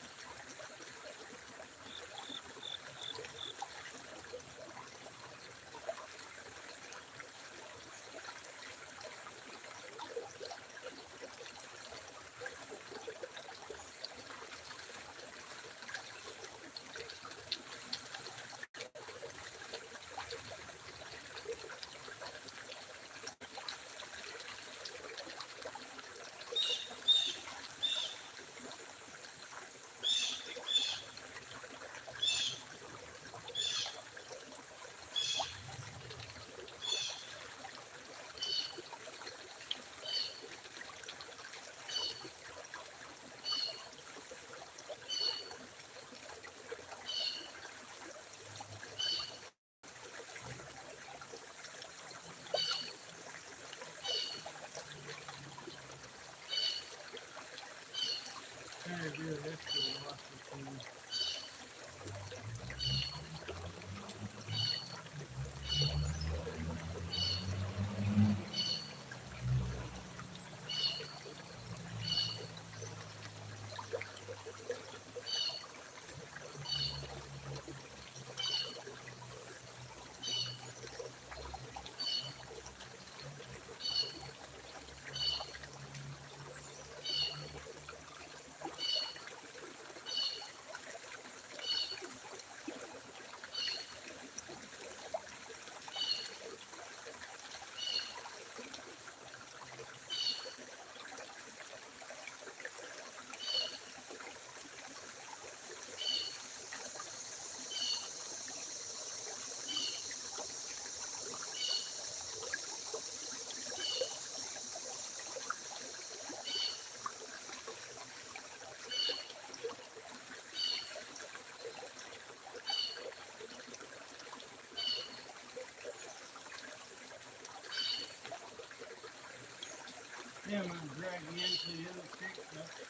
I'm gonna drag you into the other creek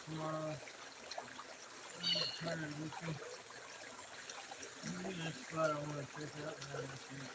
tomorrow. I'm tired of looking. Maybe this spot I want to check out now this week.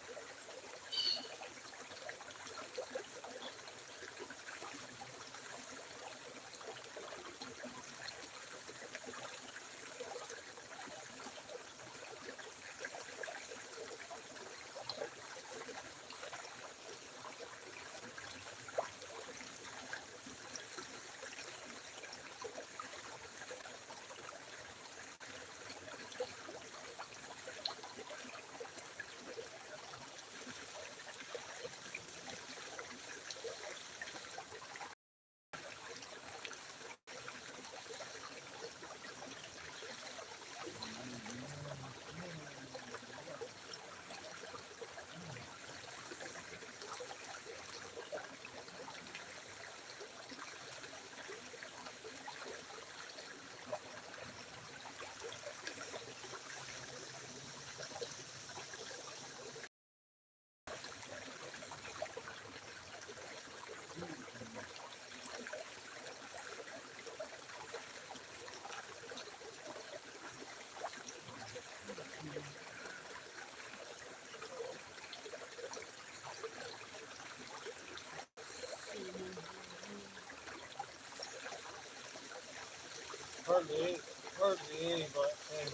Hardly any black thing.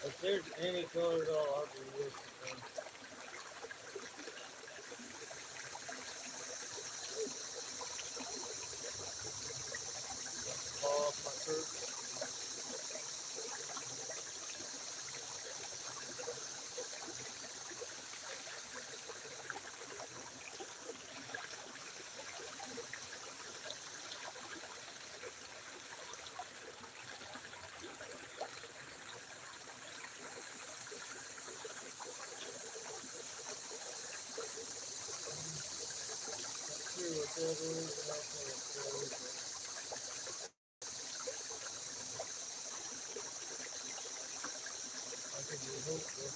If there's any color at all, I'll be with it. Fall off my shirt. See what that is, and I can't say. I could be hopeful.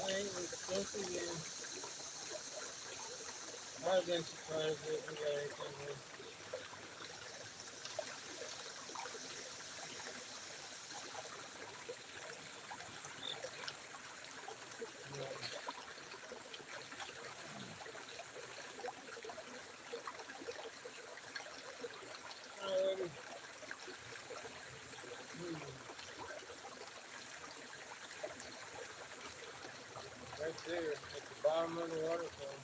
I ain't expensive again. I've been surprised if we got anything here. Alrighty. Right there at the bottom of the waterfall.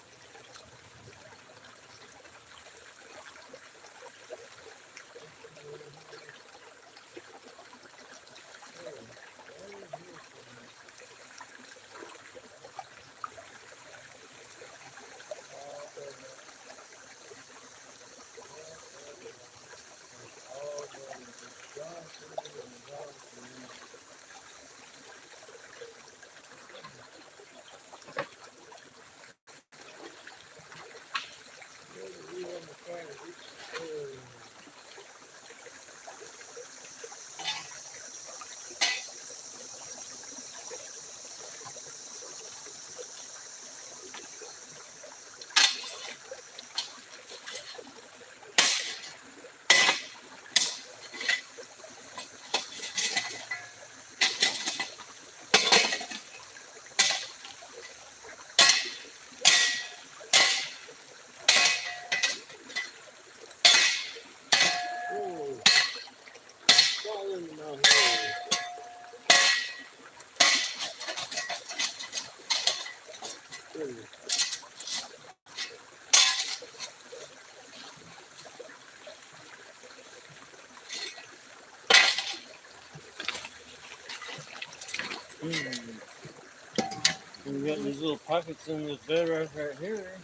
We got these little pockets in this bed right here.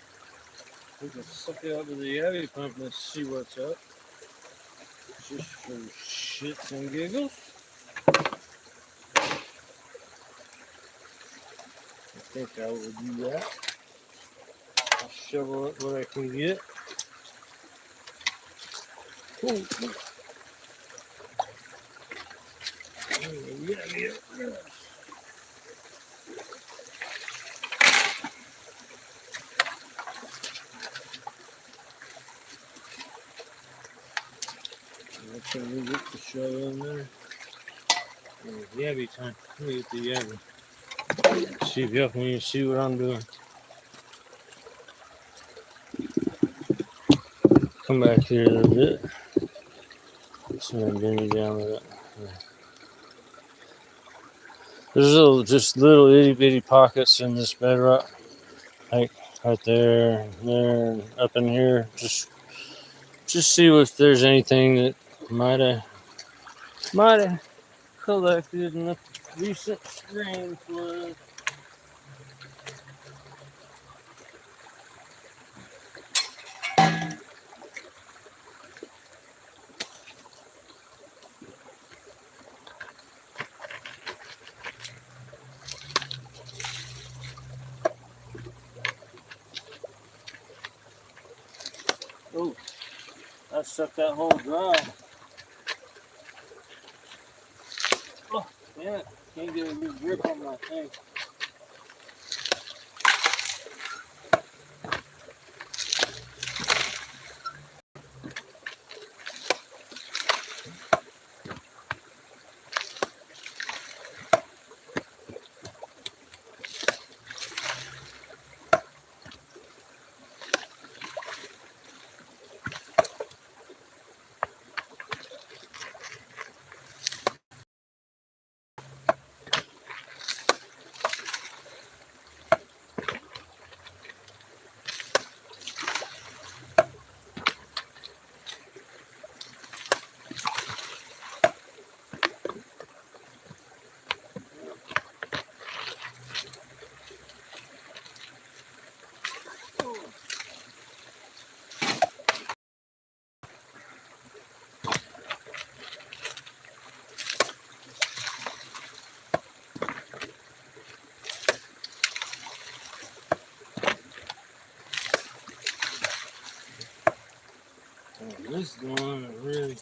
We can suck it out with the Yeti pump and see what's up. Just for shits and giggles. think I will do that. I'll shovel it what I can get. Ooh. Yeah. Can we get the shovel in there? Oh, yabby time. Let me get the yabby. See if y'all can even see what I'm doing. Come back here a little bit. So I'm bending down with it. There's just little itty bitty pockets in this bedrock, like right there, there, and up in here. Just see if there's anything that might have collected in the recent rain flood. Oh, I sucked that hole dry. Oh, damn it. Can't get a good grip on my thing. Oh, this is the one that really.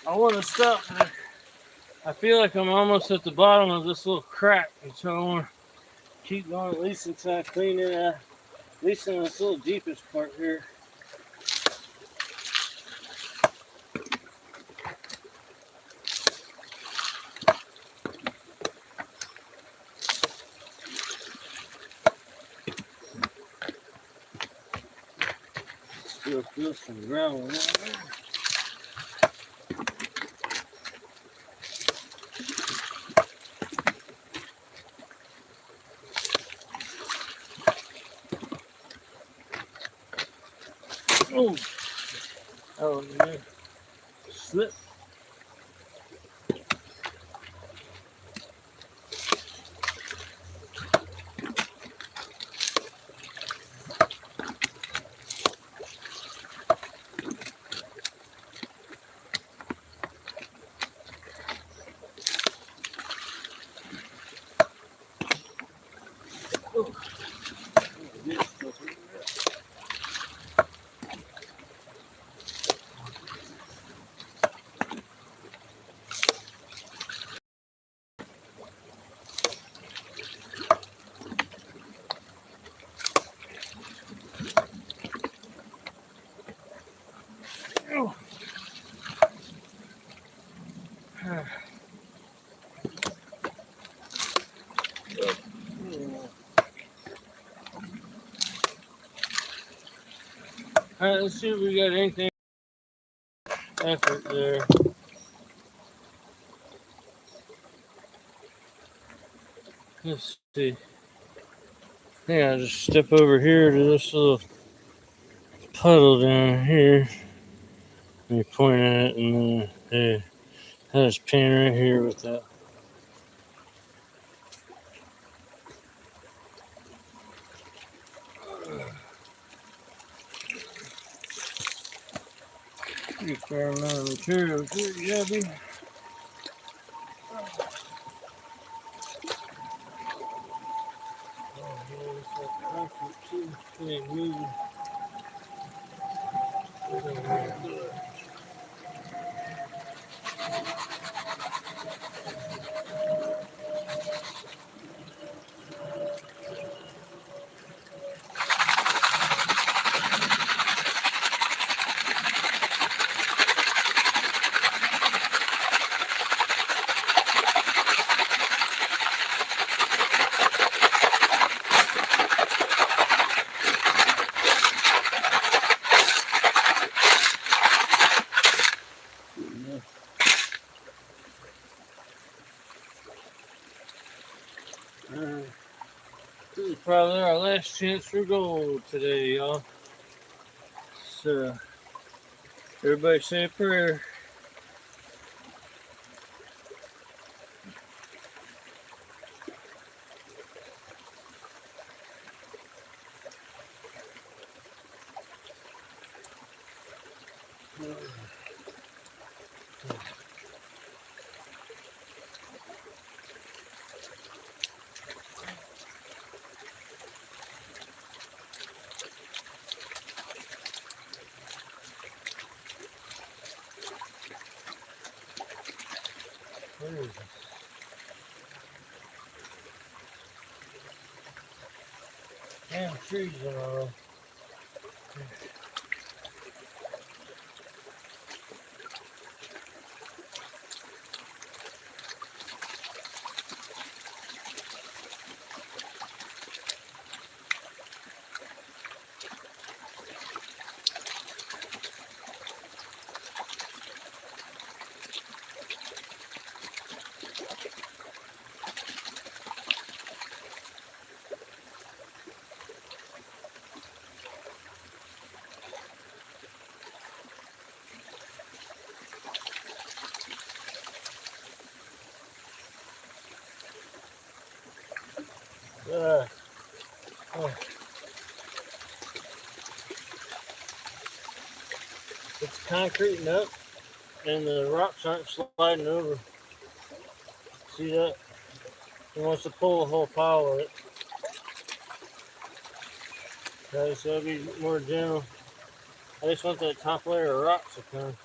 I want to stop. I feel like I'm almost at the bottom of this little crack, and so I want to keep going at least until I clean it out. At least in this little deepest part here. Still feel some gravel in there. Oh, oh, man. Slip. Oh. Oh. Alright, let's see if we got anything effort there. Let's see. I think I'll just step over here to this little puddle down here. Let me point at it, and then yeah, I just pan right here with that. Pretty fair amount of material here, Gabby. This is probably our last chance for gold today, y'all. So, everybody say a prayer. Damn trees in our row. Oh. It's concreting up and the rocks aren't sliding over. See that? He wants to pull a whole pile of it. Okay, so it'll be more gentle. I just want that top layer of rocks to come.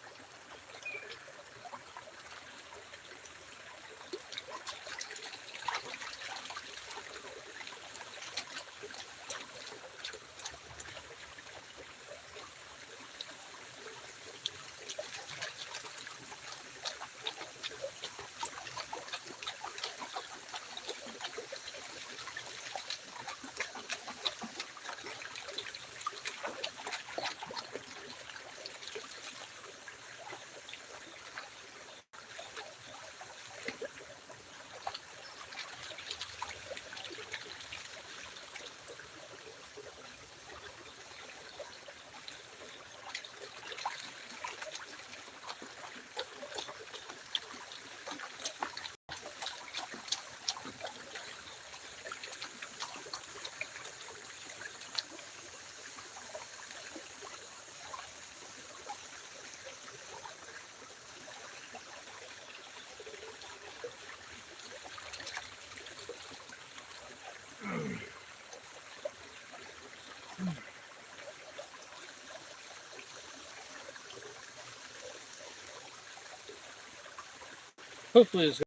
Hopefully it's.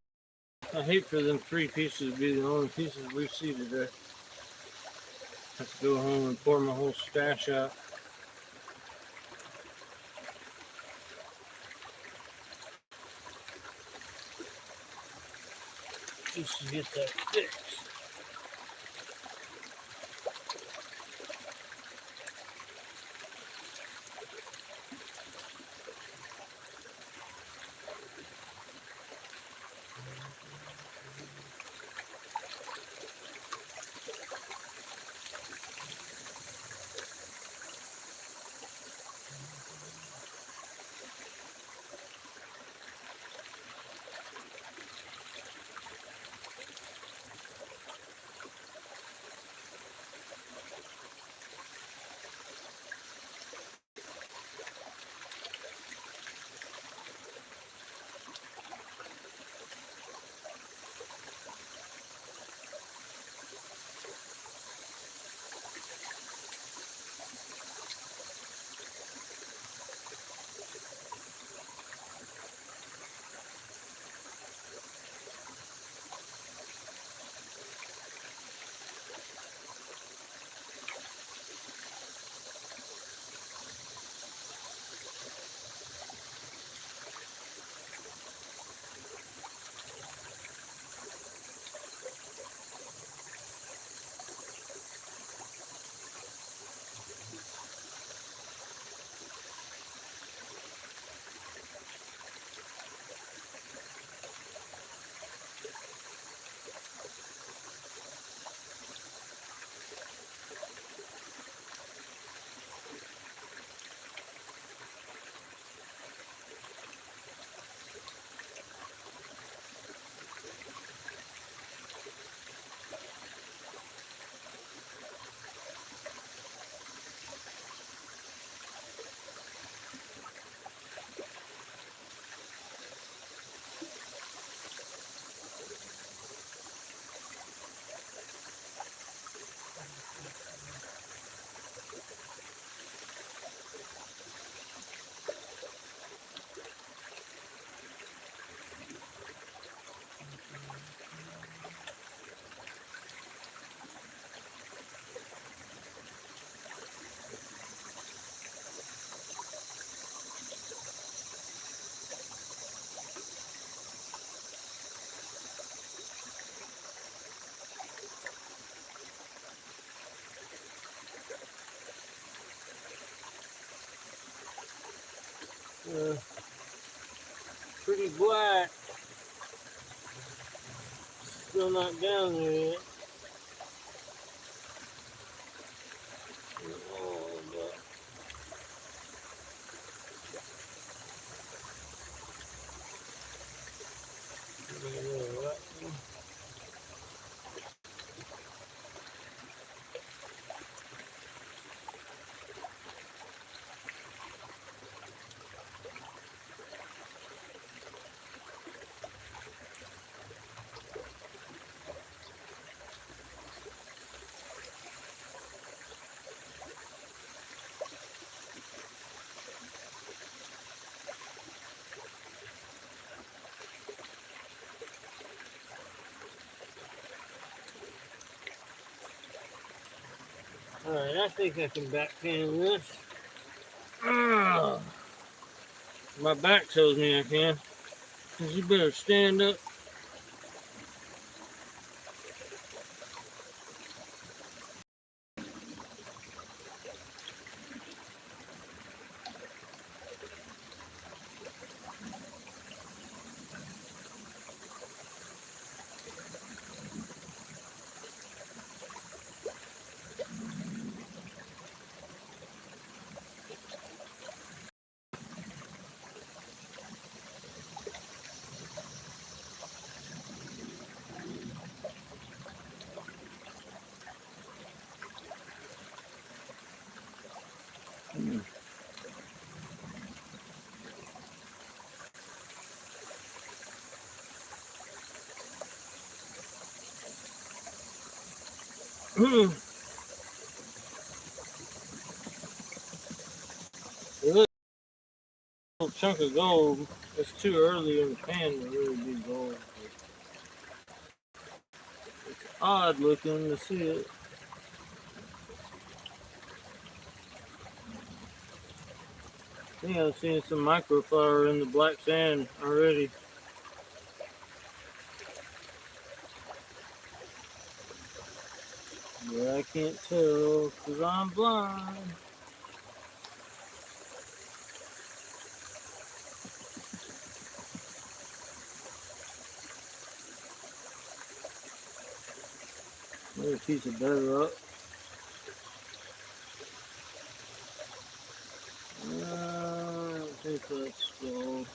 I hate for them 3 pieces to be the only pieces we see today. I have to go home and pour my whole stash out. Just to get that fixed. Pretty black. Still not down there yet. Oh, but alright, I think I can backpan this. My back tells me I can. Cause you better stand up. chunk of gold. It's too early in the pan to really be gold. It's odd looking to see it. I think I've seen some microflower in the black sand already. But I can't tell because I'm blind. Another piece of bedrock. I don't think that's gold.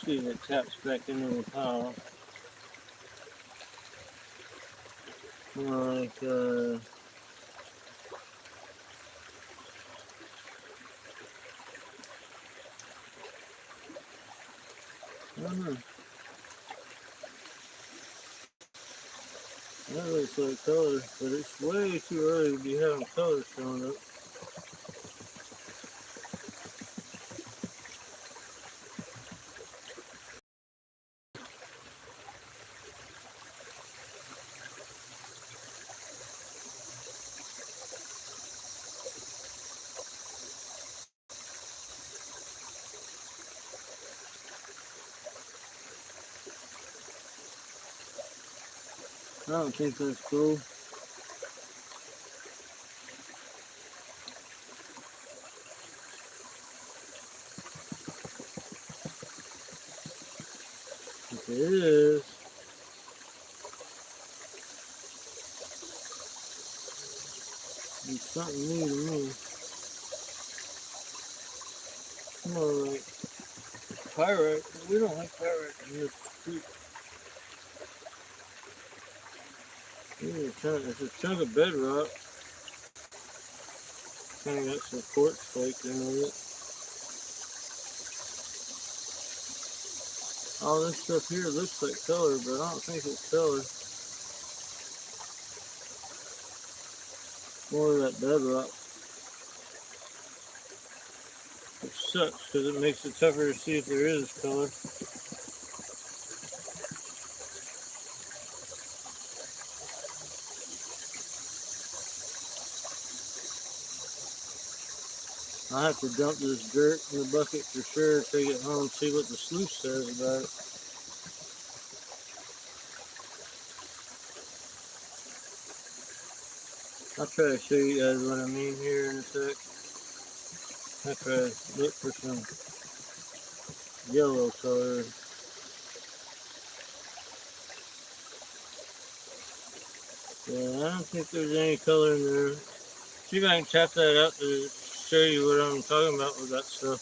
See if it taps back into the pile. More like, I don't know. That looks like color, but it's way too early to be having color showing up. I don't think that's cool. If it is, it's something new to me. It's more like pyrite, but we don't like pyrite in this creek. It's a chunk of bedrock. Kind of got some quartz flakes in it. All this stuff here looks like color, but I don't think it's color. More of that bedrock. Which sucks because it makes it tougher to see if there is color. I have to dump this dirt in the bucket for sure, take it home, see what the sluice says about it. I'll try to show you guys what I mean here in a sec. I'll try to look for some yellow color. Yeah, I don't think there's any color in there. See if I can tap that out to show you what I'm talking about with that stuff.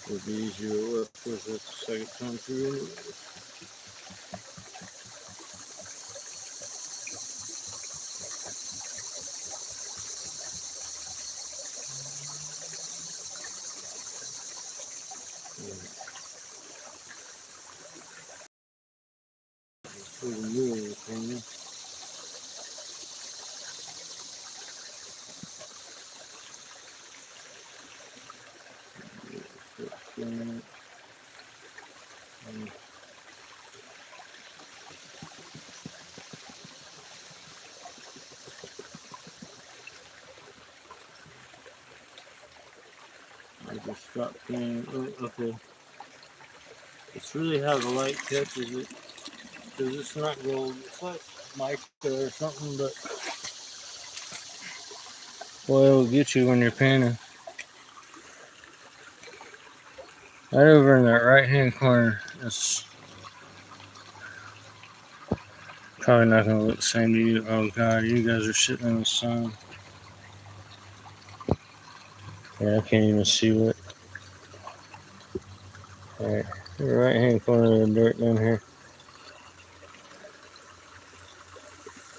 It'll be easier to work with it the second time through anyway. I just stopped paying. Oh, okay. It's really how the light catches it, because it's not gold. It's like mica or something, but boy, it'll get you when you're panning. Right over in that right-hand corner. It's probably not going to look the same to you. Oh God, you guys are sitting in the sun. Yeah, I can't even see what. Alright, the right-hand corner of the dirt down here.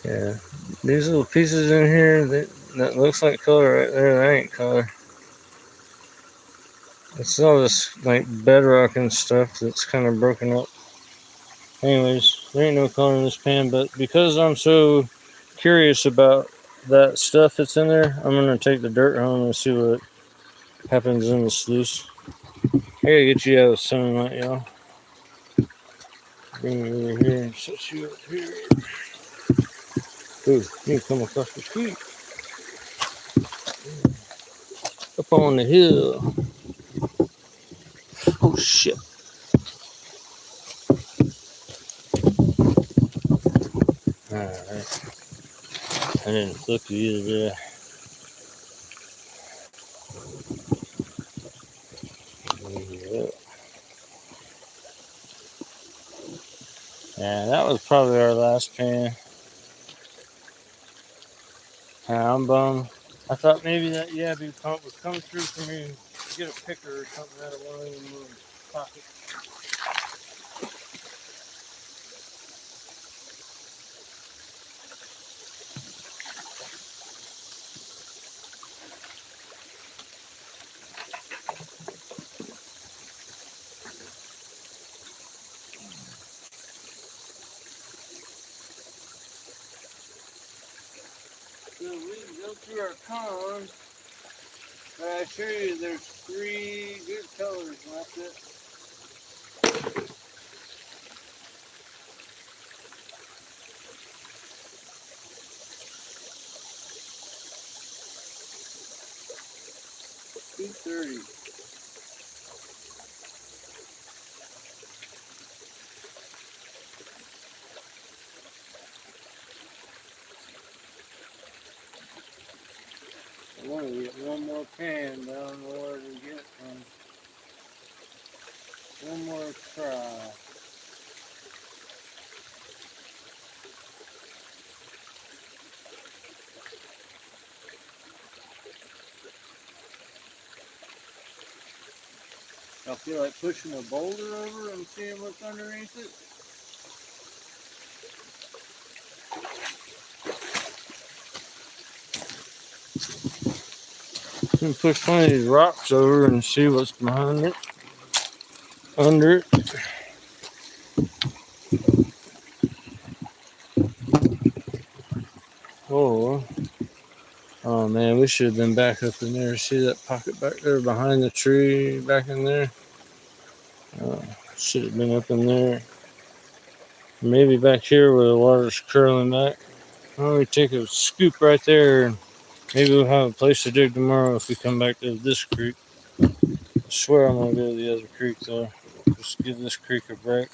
Yeah, these little pieces in here, That looks like color right there. That ain't color. It's all this like bedrock and stuff that's kind of broken up. Anyways, there ain't no color in this pan, but because I'm so curious about that stuff that's in there, I'm gonna take the dirt home and see what happens in the sluice. I gotta get you out of the sunlight, y'all. Bring you over here and set you up here. Ooh, you can come across the street. Up on the hill. Oh shit. Alright. I didn't flip you either, did I? Yep. Yeah, that was probably our last pan. I'm bummed. I thought maybe that yabby pump would come through for me to get a picker or something out of one of them little pockets. So we can go through our cons, but I assure you there's 3 good colors and that's it. $2.30. I want to get one more pan, but I don't know where to get it from. One more try. I feel like pushing a boulder over and seeing what's underneath it. You can push one of these rocks over and see what's behind it, under it. Oh man, we should have been back up in there. See that pocket back there behind the tree back in there? Should have been up in there. Maybe back here where the water's curling back. Why don't we take a scoop right there and maybe we'll have a place to dig tomorrow if we come back to this creek. I swear I'm gonna go to the other creek though. Just give this creek a break.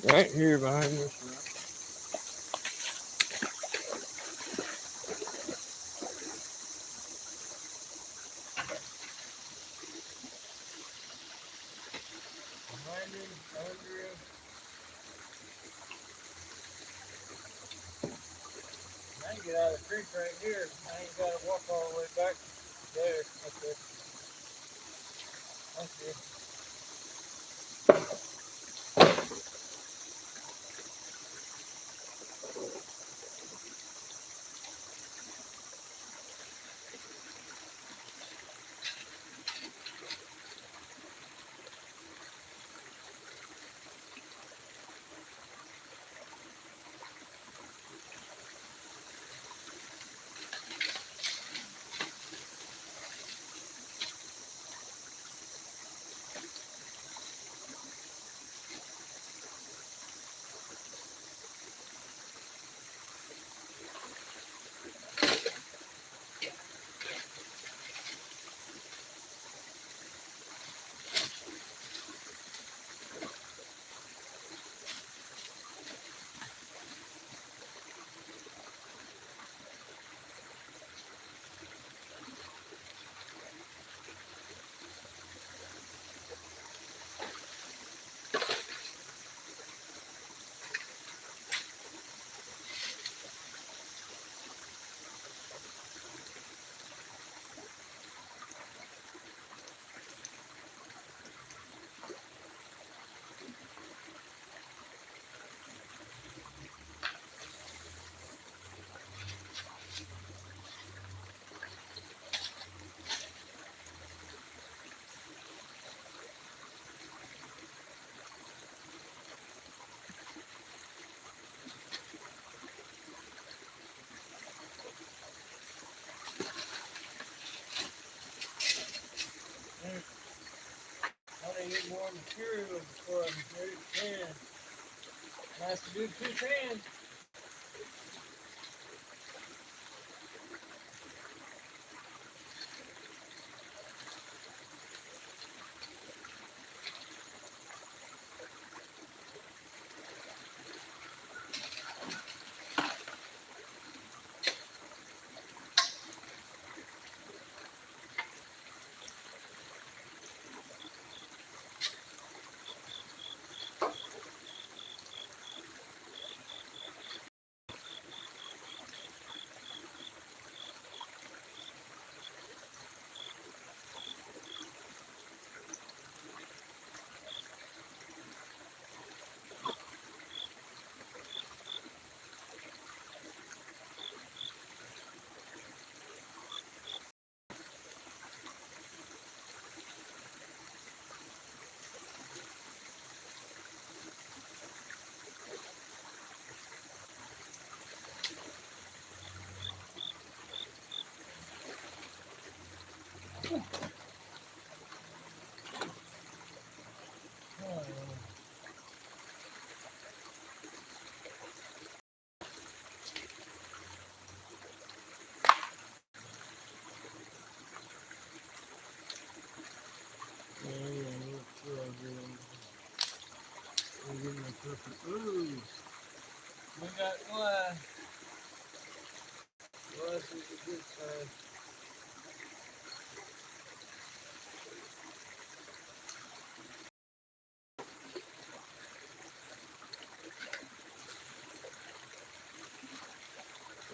Right here behind this rock. Behind him, under him. I can get out of the creek right here. I ain't gotta walk all the way back there. Okay. Okay. I need more material before I'm ready to tan. I have to do 2 tans. Ooh, we got glass. Glass is a good size.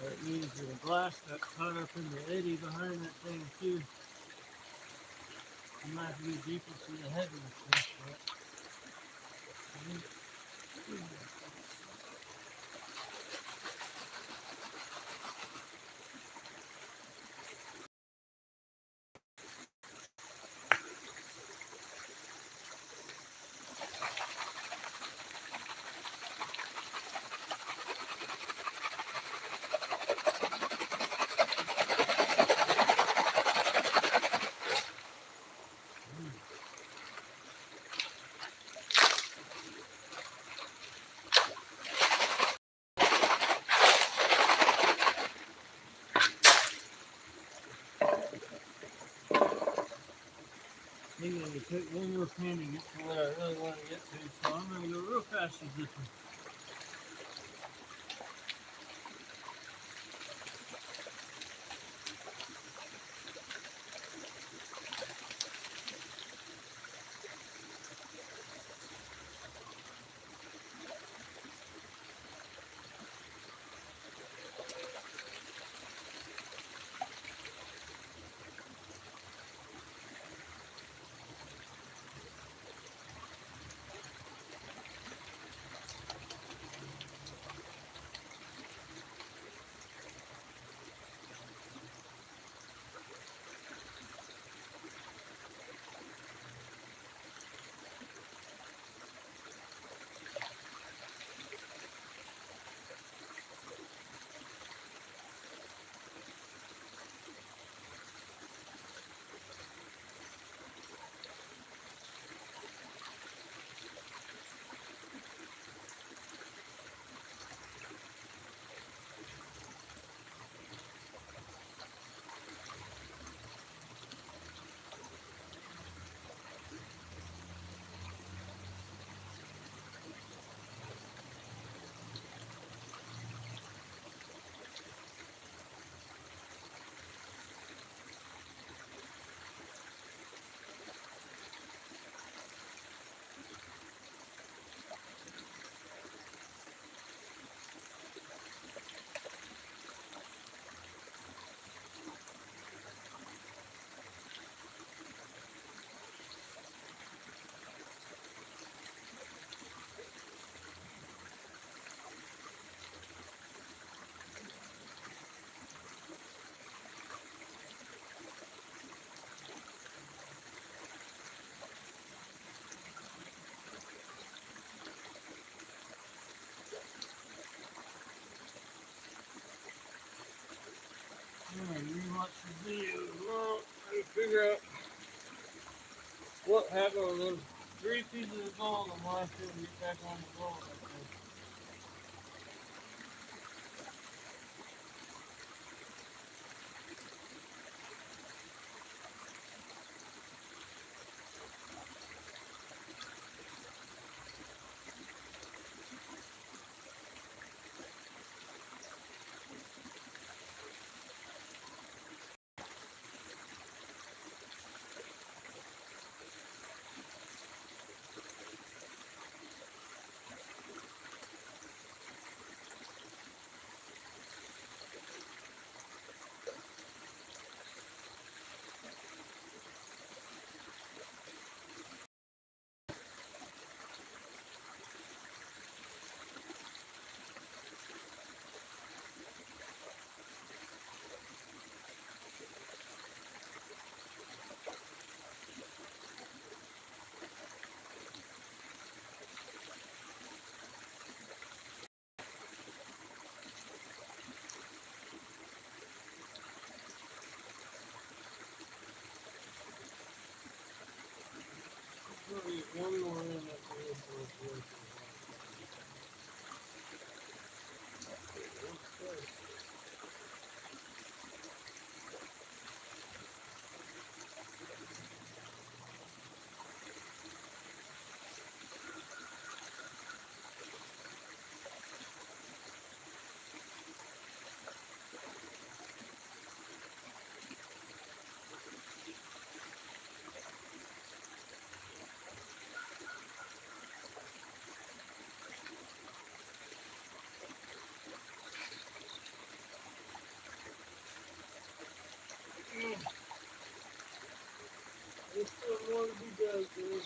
That means the glass got caught up in the eddy behind that thing too. You might have to be deeper for the heaviness. I think it would take one more pan to get to where I really want to get to, so I'm going to go real fast with this one. Rewatch the video. Well, I figure out What happened with those 3 pieces of gold? I'm going to get back on the gold. One more in that There's still more to be done, dude.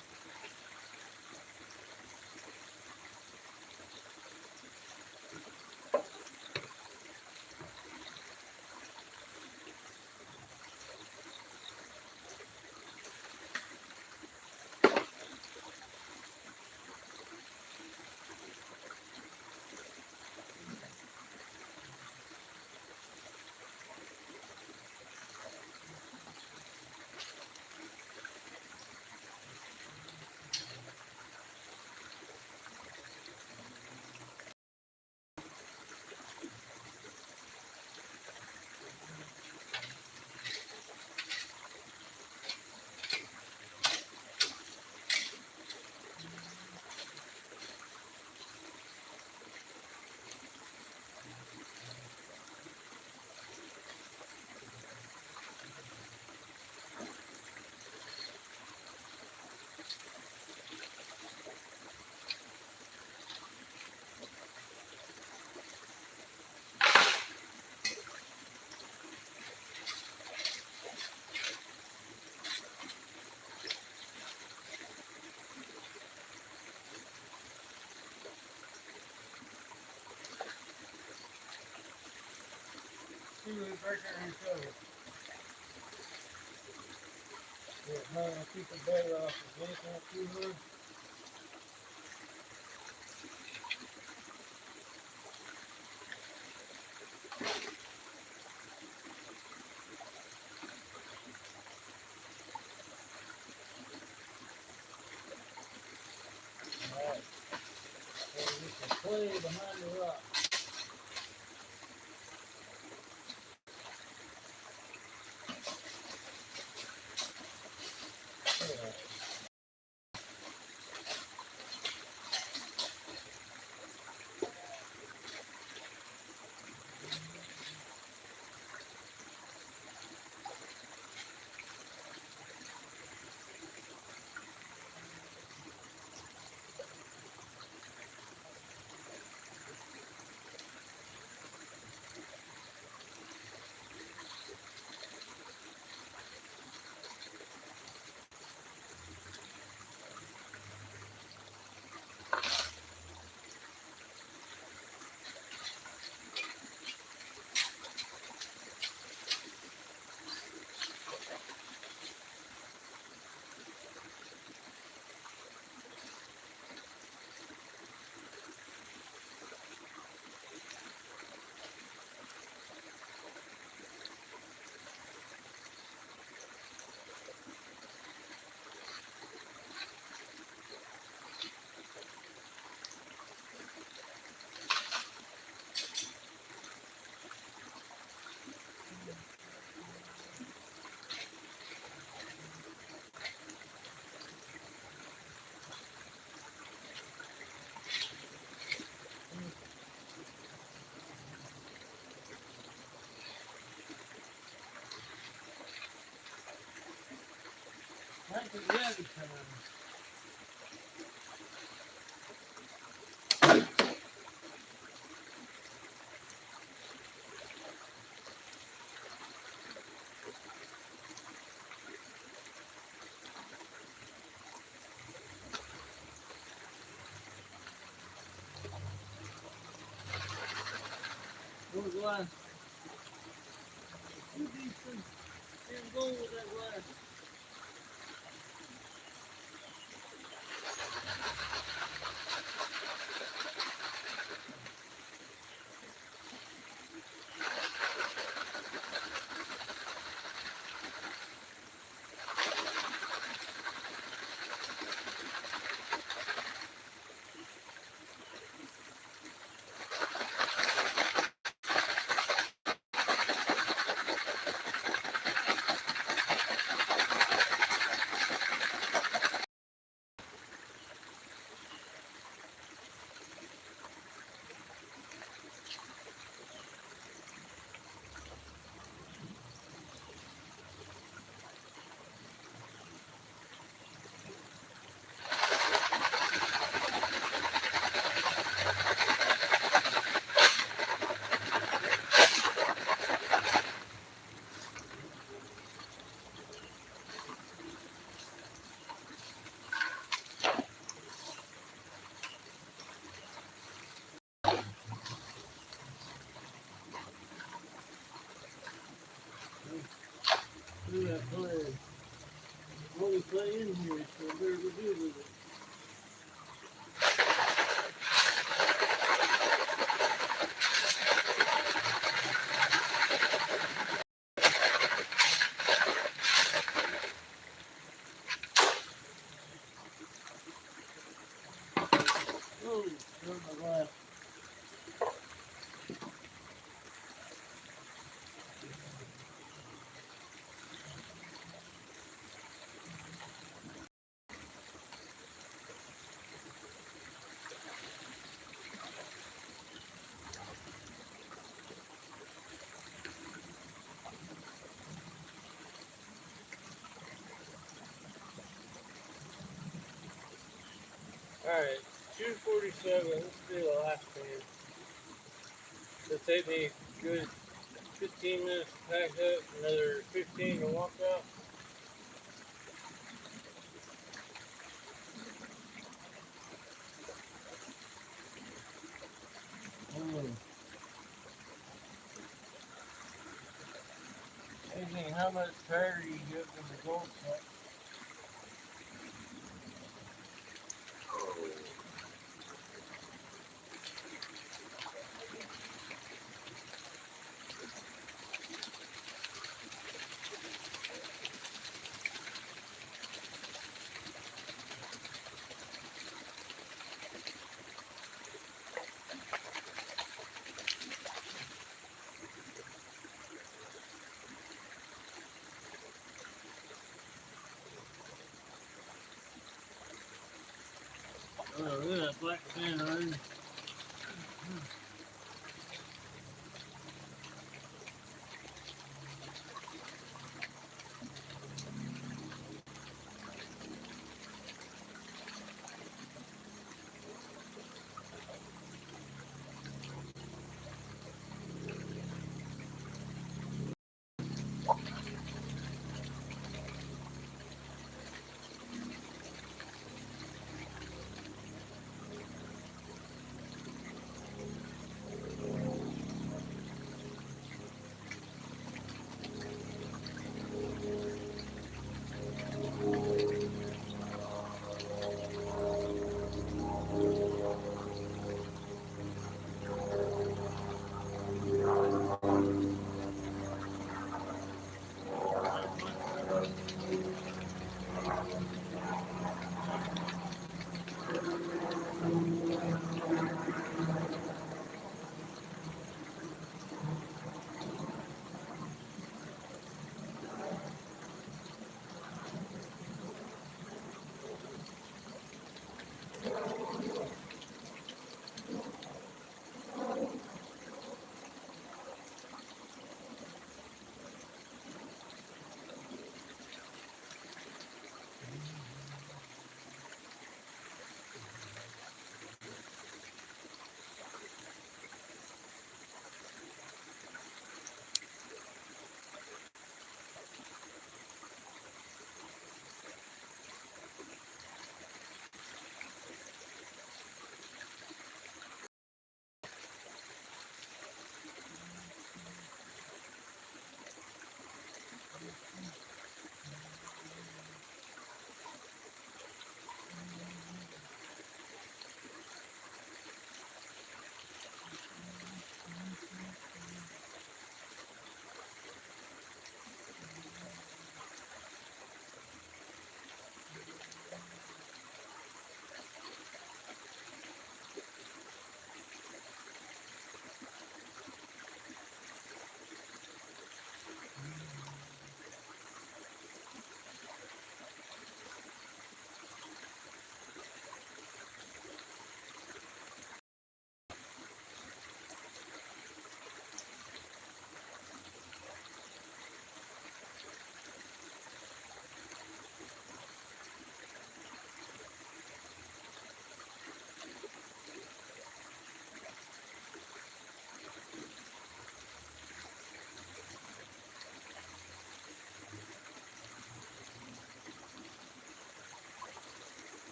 See what it's right there in the cover. Yeah, man, I'll keep the bed off the vent out too much. Alright. There's some clay behind the rock. Yeah. Like a rabbit time. What glass? You decent. Can't go with that glass. Look at that play. Only play in here, so I better go do with it. Oh, there's my glass. Alright, 2:47. Let's do the last one. It'll take me a good 15 minutes to pack up, another 15 to walk out. Amazing how much tighter you get from the gold set. Oh, look at that black sand already.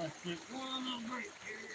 Let's take one little break here.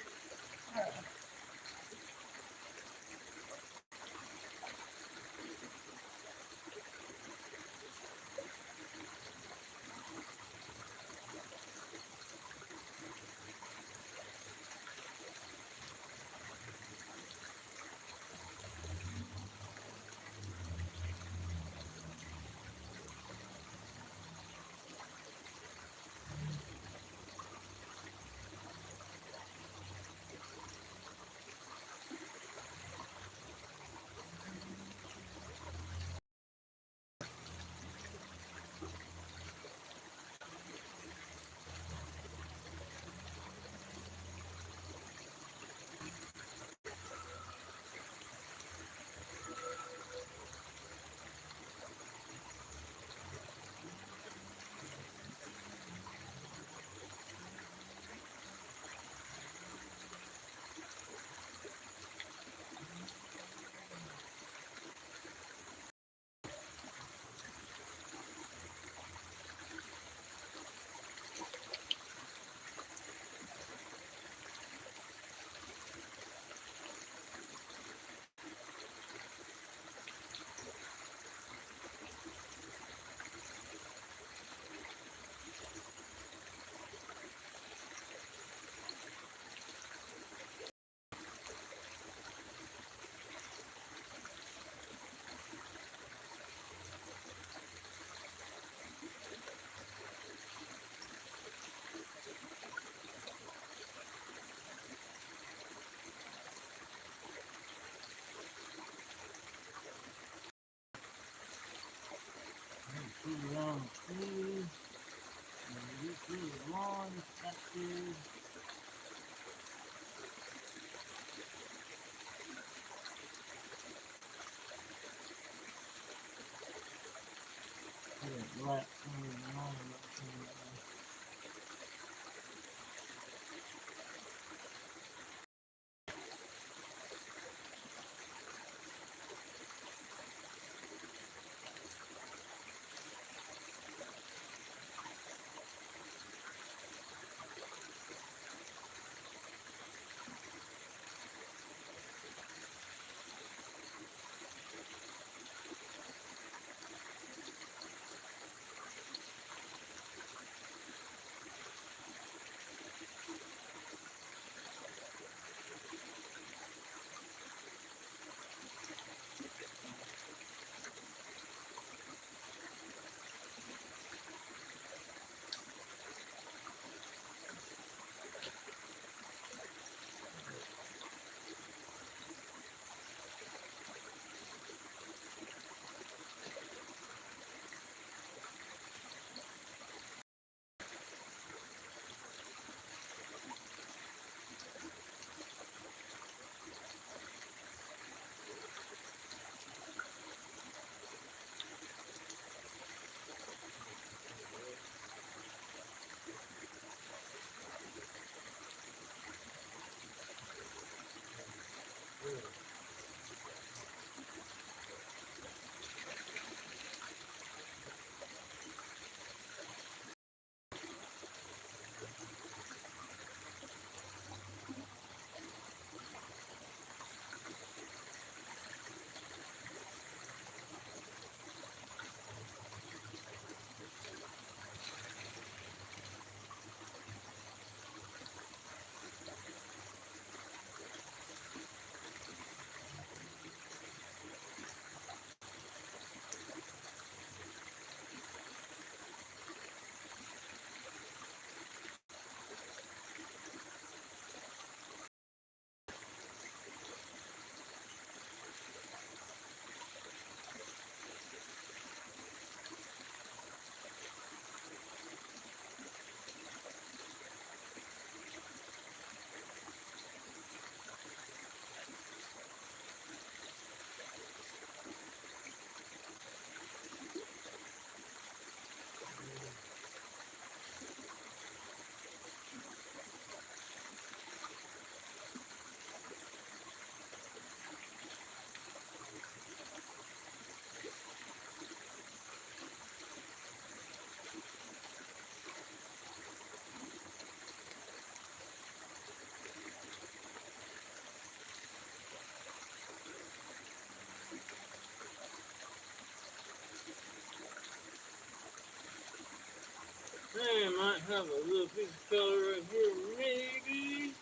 have a little piece of color right here, maybe.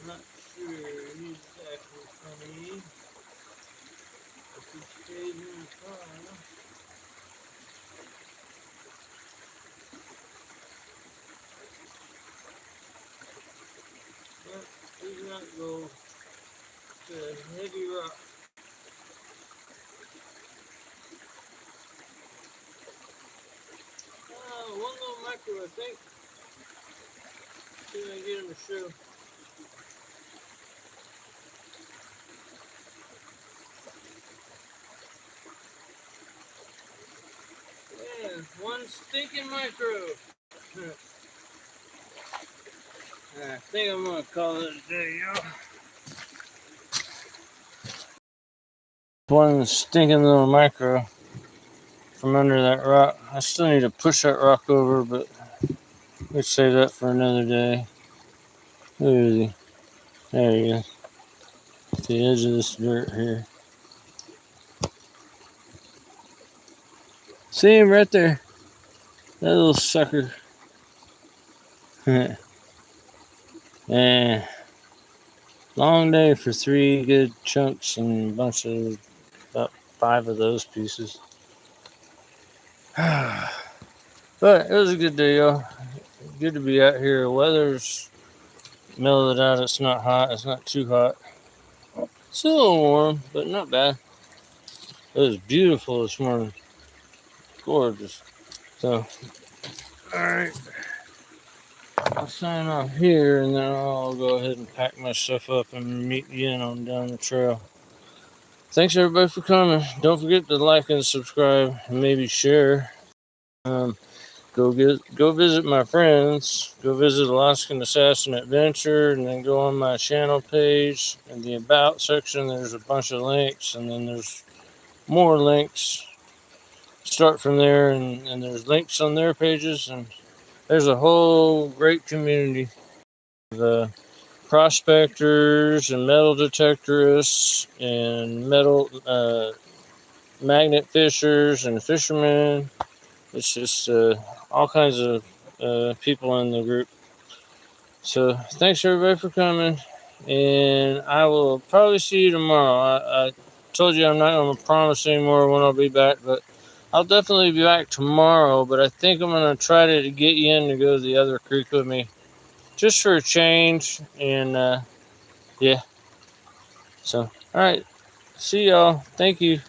Not sure exactly funny. If he stays in the car. But does not go to a heavy rock. One little micro, I think. See if I can get him to show. Yeah, one stinking micro. I think I'm gonna call it a day, y'all. One stinking little micro from under that rock. I still need to push that rock over, but let's save that for another day. Where is he? There he is. At the edge of this dirt here. See him right there. That little sucker. Yeah. Long day for 3 good chunks and a bunch of about 5 of those pieces. But it was a good day, y'all. Good to be out here. The weather's mellowed out. It's not hot. It's not too hot. It's a little warm, but not bad. It was beautiful this morning. Gorgeous. So, alright. I'll sign off here and then I'll go ahead and pack my stuff up and meet you on down the trail. Thanks everybody for coming. Don't forget to like and subscribe and maybe share. Go visit my friends. Go visit Alaskan Assassin Adventure, and then go on my channel page. In the About section, there's a bunch of links, and then there's more links. Start from there, and there's links on their pages, and there's a whole great community of prospectors and metal detectorists and metal magnet fishers and fishermen. It's just all kinds of people in the group. So thanks everybody for coming, and I will probably see you tomorrow. I told you I'm not going to promise anymore when I'll be back, but I'll definitely be back tomorrow. But I think I'm going to try to get you in to go to the other creek with me, just for a change. And yeah. So all right, see y'all. Thank you.